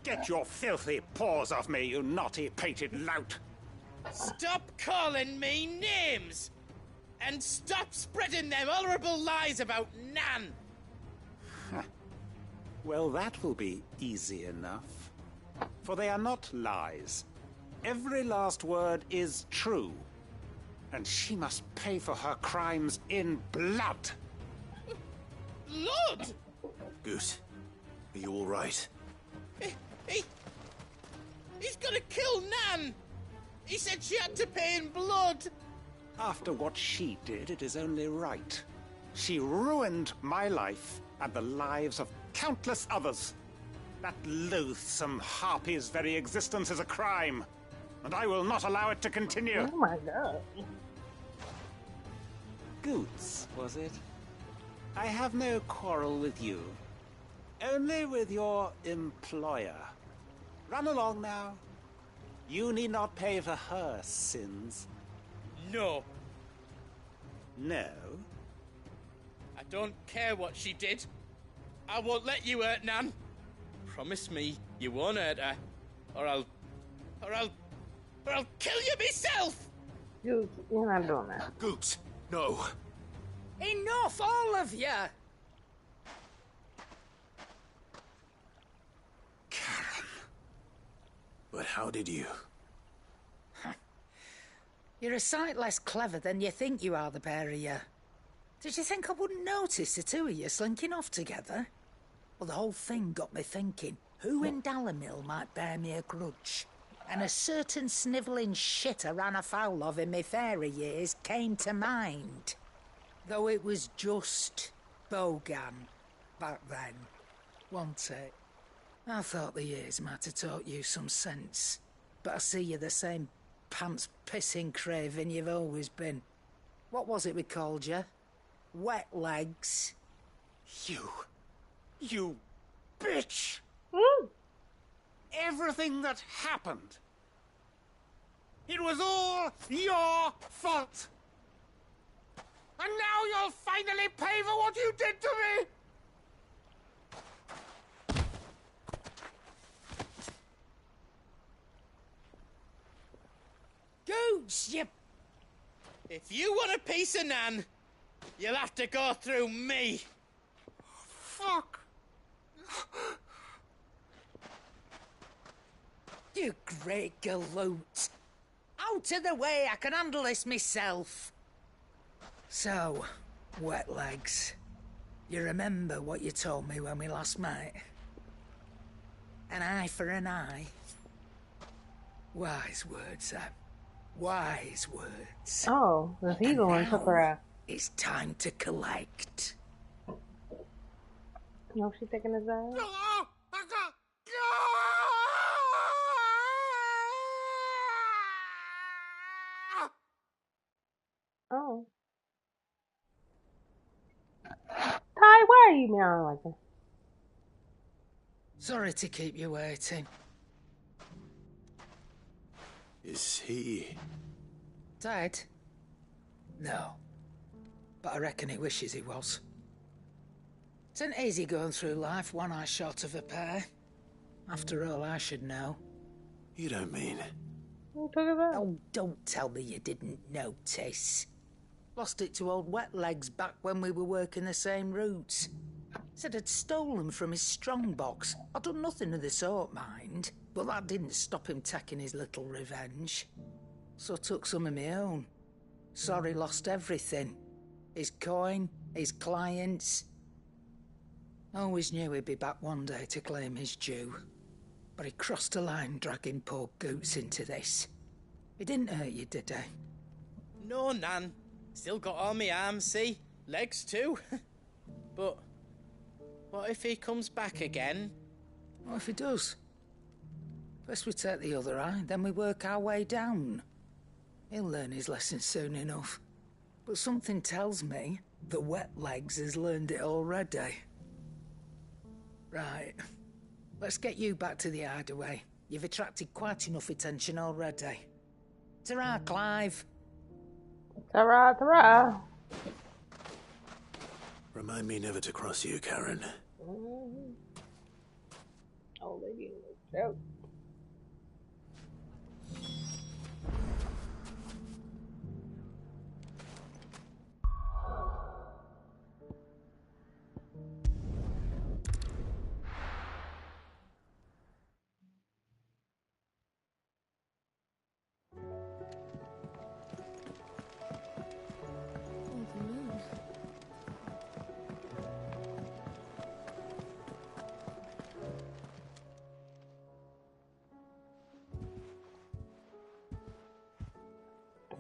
[SPEAKER 14] Get your filthy paws off me, you naughty-pated lout!
[SPEAKER 17] Stop calling me names! And stop spreading them horrible lies about Nan!
[SPEAKER 14] Well, that will be easy enough. For they are not lies. Every last word is true. And she must pay for her crimes in blood.
[SPEAKER 17] Blood?
[SPEAKER 4] Goose, are you all right?
[SPEAKER 17] He's gonna kill Nan! He said she had to pay in blood!
[SPEAKER 14] After what she did, it is only right. She ruined my life and the lives of countless others. That loathsome harpy's very existence is a crime, and I will not allow it to continue.
[SPEAKER 1] Oh my god.
[SPEAKER 14] Goots, was it? I have no quarrel with you. Only with your employer. Run along now. You need not pay for her sins.
[SPEAKER 17] No.
[SPEAKER 14] No?
[SPEAKER 17] I don't care what she did. I won't let you hurt Nan. Promise me you won't hurt her, or I'll kill you myself!
[SPEAKER 1] Goot, you're not doing that.
[SPEAKER 4] Goot, no.
[SPEAKER 21] Enough, all of you!
[SPEAKER 4] Karen. But how did you?
[SPEAKER 21] You're a sight less clever than you think you are, the pair of you. Did you think I wouldn't notice the two of you slinking off together? Well, the whole thing got me thinking, who in Dalamil might bear me a grudge? And a certain snivelling shit I ran afoul of in my fairy years came to mind. Though it was just Bogan back then, wasn't it? I thought the years might have taught you some sense, but I see you're the same pants-pissing craven you've always been. What was it we called you? Wet legs?
[SPEAKER 14] You bitch! Everything that happened, it was all your fault! And now you'll finally pay for what you did to me!
[SPEAKER 17] Gooch, you... If you want a piece of Nan, you'll have to go through me.
[SPEAKER 14] Fuck!
[SPEAKER 21] You great galoot. Out of the way, I can handle this myself. So, wet legs, you remember what you told me when we last met? An eye for an eye. Wise words, Sam. Wise words.
[SPEAKER 1] Oh, the evil one took her out.
[SPEAKER 21] It's time to collect.
[SPEAKER 1] No, she's taking his ass. Oh. Ty, why are you meowing like that?
[SPEAKER 21] Sorry to keep you waiting.
[SPEAKER 4] Is he...
[SPEAKER 21] Dead? No. But I reckon he wishes he was. It ain't easy going through life one eye short of a pair. After all, I should know.
[SPEAKER 4] You don't mean...
[SPEAKER 21] Oh, don't tell me you didn't notice. Lost it to old Wet Legs back when we were working the same routes. Said I'd stolen from his strongbox. I'd done nothing of the sort, mind. But that didn't stop him taking his little revenge. So I took some of my own. Sorry, lost everything. His coin, his clients. Always knew he'd be back one day to claim his due. But he crossed a line dragging poor Goots into this. He didn't hurt you, did he?
[SPEAKER 17] No, Nan. Still got all my arms, see? Legs too. But what if he comes back again?
[SPEAKER 21] What if he does? First we take the other eye, then we work our way down. He'll learn his lesson soon enough. But something tells me that Wet Legs has learned it already. Right. Let's get you back to the hideaway. You've attracted quite enough attention already. Ta-ra, Clive.
[SPEAKER 1] Ta-ra, ta-ra.
[SPEAKER 4] Remind me never to cross you, Karen.
[SPEAKER 1] Oh, lady, joke.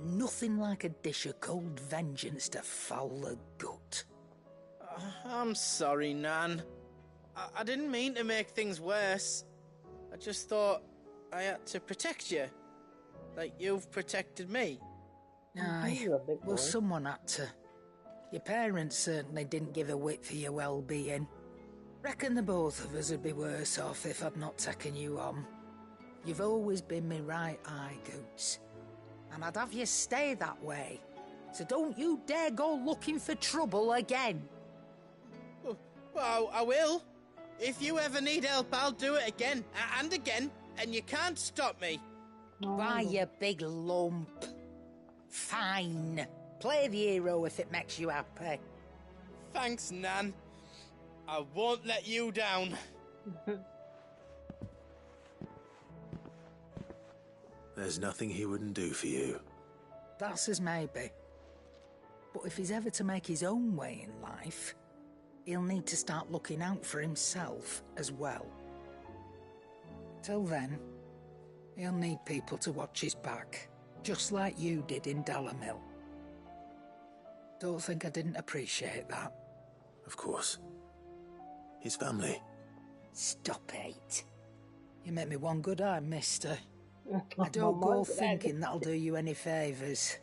[SPEAKER 21] Nothing like a dish of cold vengeance to foul the gut.
[SPEAKER 17] I'm sorry, Nan. I didn't mean to make things worse. I just thought I had to protect you. Like you've protected me.
[SPEAKER 21] Aye, well, someone had to. Your parents certainly didn't give a whit for your well-being. Reckon the both of us would be worse off if I'd not taken you on. You've always been me right eye, Goots. And I'd have you stay that way. So don't you dare go looking for trouble again.
[SPEAKER 17] Well, I will. If you ever need help, I'll do it again and again, and you can't stop me.
[SPEAKER 21] Why, you big lump. Fine. Play the hero if it makes you happy.
[SPEAKER 17] Thanks, Nan. I won't let you down.
[SPEAKER 4] There's nothing he wouldn't do for you.
[SPEAKER 21] That's as maybe. But if he's ever to make his own way in life, he'll need to start looking out for himself as well. Till then, he'll need people to watch his back, just like you did in Dalimil. Don't think I didn't appreciate that.
[SPEAKER 4] Of course. His family.
[SPEAKER 21] Stop it. You make me one good eye, mister. I don't go thinking that'll do you any favours.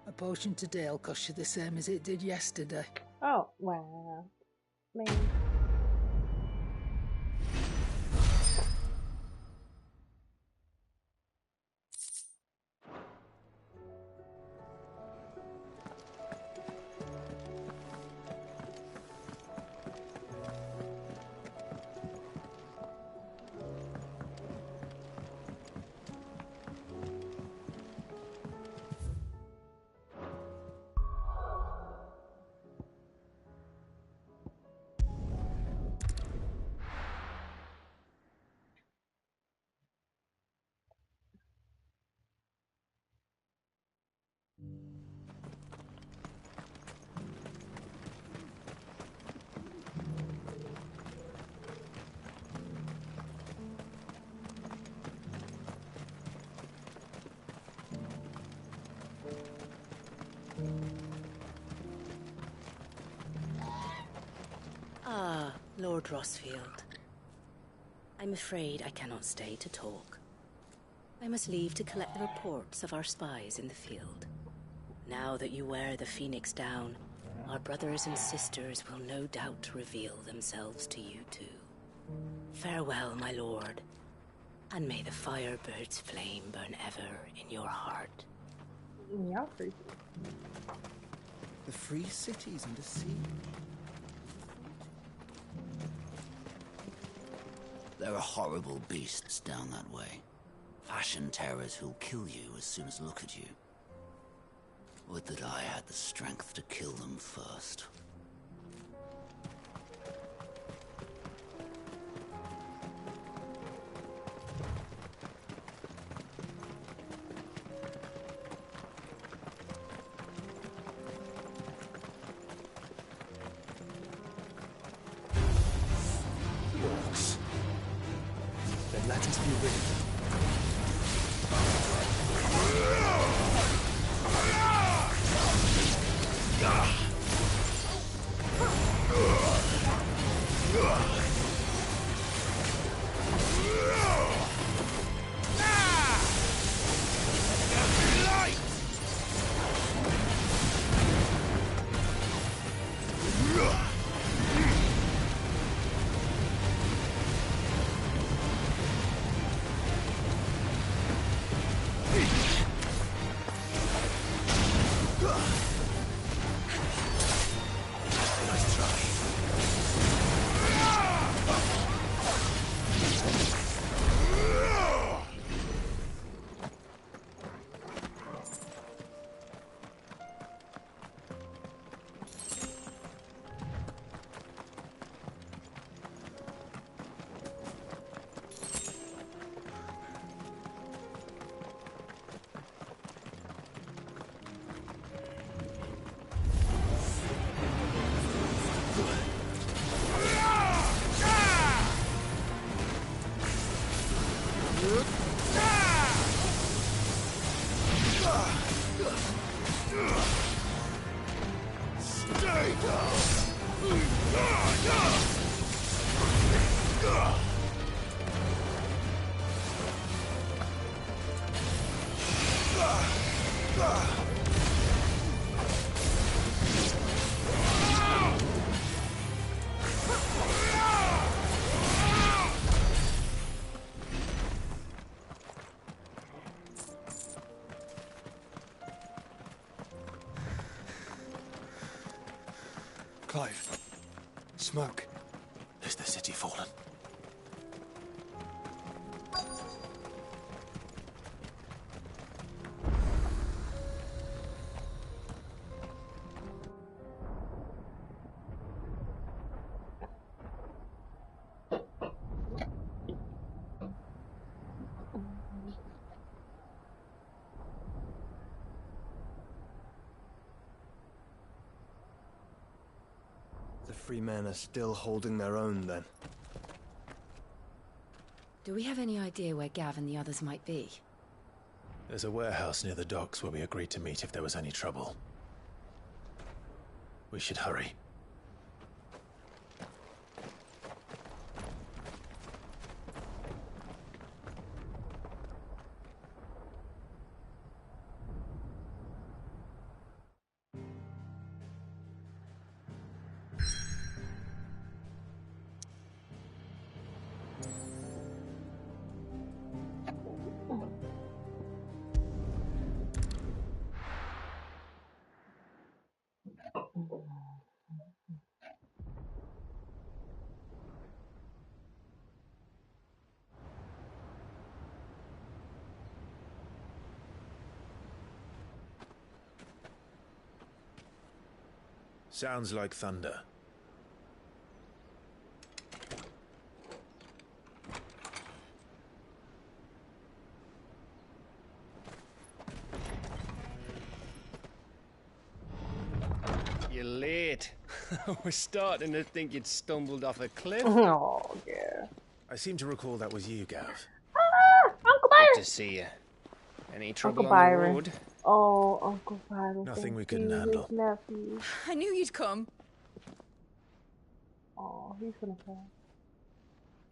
[SPEAKER 21] A potion today will cost you the same as it did yesterday.
[SPEAKER 1] Oh, wow. Man.
[SPEAKER 6] Ah, Lord Rossfield. I'm afraid I cannot stay to talk. I must leave to collect the reports of our spies in the field. Now that you wear the Phoenix down, our brothers and sisters will no doubt reveal themselves to you too. Farewell, my lord, and may the Firebird's flame burn ever in your heart.
[SPEAKER 1] Yeah, creepy.
[SPEAKER 15] The free city's under siege.
[SPEAKER 18] There are horrible beasts down that way. Fashion terrors who'll kill you as soon as look at you. Would that I had the strength to kill them first.
[SPEAKER 15] Then let us be ready. Clive. Smoke.
[SPEAKER 4] Is the city fallen?
[SPEAKER 15] The free men are still holding their own, then.
[SPEAKER 5] Do we have any idea where Gav and the others might be?
[SPEAKER 4] There's a warehouse near the docks where we agreed to meet if there was any trouble. We should hurry. Sounds like thunder.
[SPEAKER 23] You're late. I was starting to think you'd stumbled off a cliff.
[SPEAKER 1] Oh, yeah.
[SPEAKER 4] I seem to recall that was you, Gav.
[SPEAKER 1] Uncle Byron!
[SPEAKER 23] Good to see you. Any trouble
[SPEAKER 1] Uncle
[SPEAKER 23] on
[SPEAKER 1] Byron.
[SPEAKER 23] the road?
[SPEAKER 1] Oh, Uncle Byron.
[SPEAKER 4] Nothing
[SPEAKER 1] thank
[SPEAKER 4] we couldn't
[SPEAKER 1] you,
[SPEAKER 4] handle.
[SPEAKER 1] his nephew.
[SPEAKER 3] I knew you'd come.
[SPEAKER 1] Oh, he's gonna cry.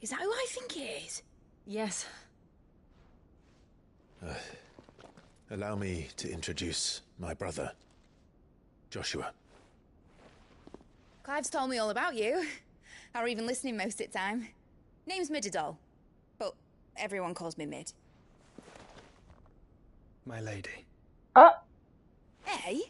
[SPEAKER 3] Is that who I think it is?
[SPEAKER 5] Yes.
[SPEAKER 4] Allow me to introduce my brother, Joshua.
[SPEAKER 8] Clive's told me all about you. Or even listening most of the time. Name's Midadol, but everyone calls me Mid.
[SPEAKER 15] My lady.
[SPEAKER 8] Hey?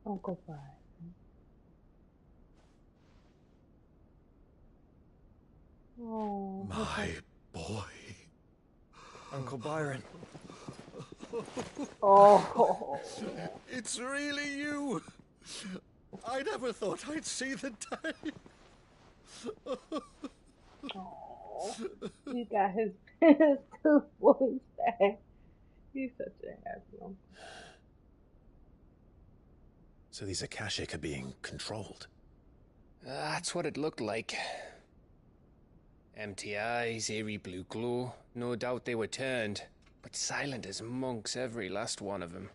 [SPEAKER 1] Uncle Byron. Oh.
[SPEAKER 9] My boy.
[SPEAKER 15] Uncle Byron.
[SPEAKER 1] Oh.
[SPEAKER 7] It's really you. I never thought I'd see the day.
[SPEAKER 1] Oh. He got his two boys back. He's such a happy uncle.
[SPEAKER 4] So these Akashic are being controlled?
[SPEAKER 23] That's what it looked like. Empty eyes, eerie blue glow. No doubt they were turned, but silent as monks, every last one of them.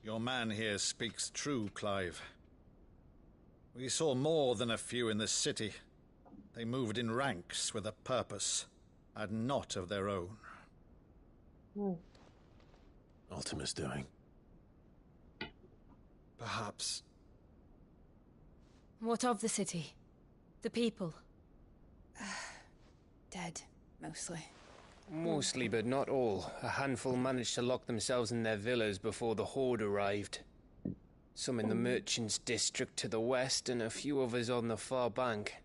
[SPEAKER 16] Your man here speaks true, Clive. We saw more than a few in the city. They moved in ranks with a purpose, and not of their own.
[SPEAKER 4] Ultima's doing.
[SPEAKER 15] Perhaps.
[SPEAKER 11] What of the city? The people?
[SPEAKER 8] Dead, mostly.
[SPEAKER 23] Mostly, but not all. A handful managed to lock themselves in their villas before the Horde arrived. Some in the Merchants' District to the west, and a few others on the far bank.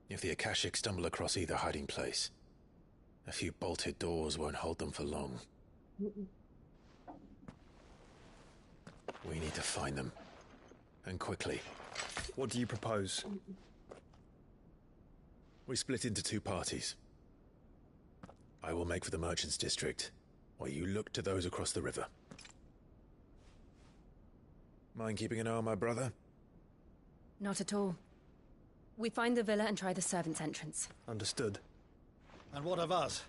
[SPEAKER 4] If the Akashic stumble across either hiding place, a few bolted doors won't hold them for long. We need to find them. And quickly.
[SPEAKER 15] What do you propose?
[SPEAKER 4] We split into two parties. I will make for the Merchants' District, while you look to those across the river. Mind keeping an eye on my brother?
[SPEAKER 11] Not at all. We find the villa and try the servants' entrance.
[SPEAKER 15] Understood.
[SPEAKER 16] And what of us?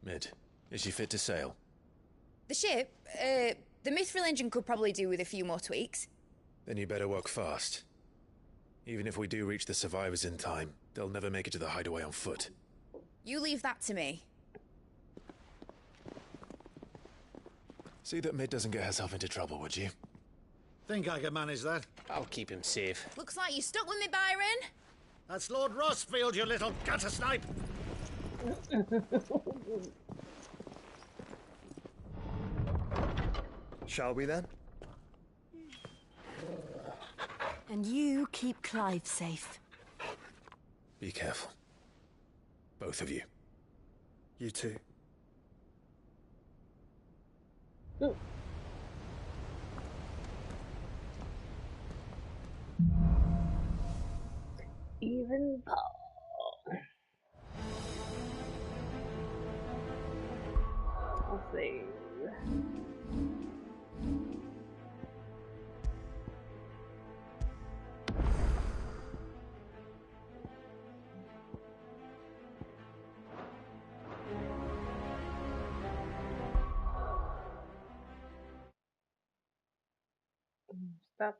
[SPEAKER 4] Mid, is she fit to sail?
[SPEAKER 8] The ship, the Mithril engine could probably do with a few more tweaks.
[SPEAKER 4] Then you better work fast. Even if we do reach the survivors in time, they'll never make it to the hideaway on foot.
[SPEAKER 8] You leave that to me.
[SPEAKER 4] See that Mid doesn't get herself into trouble, would you?
[SPEAKER 16] Think I can manage that?
[SPEAKER 23] I'll keep him safe.
[SPEAKER 8] Looks like you stuck with me, Byron.
[SPEAKER 16] That's Lord Rossfield, you little gutter snipe!
[SPEAKER 15] Shall we then?
[SPEAKER 11] And you keep Clive safe.
[SPEAKER 4] Be careful. Both of you.
[SPEAKER 15] You too.
[SPEAKER 1] Even though. We'll see. Stop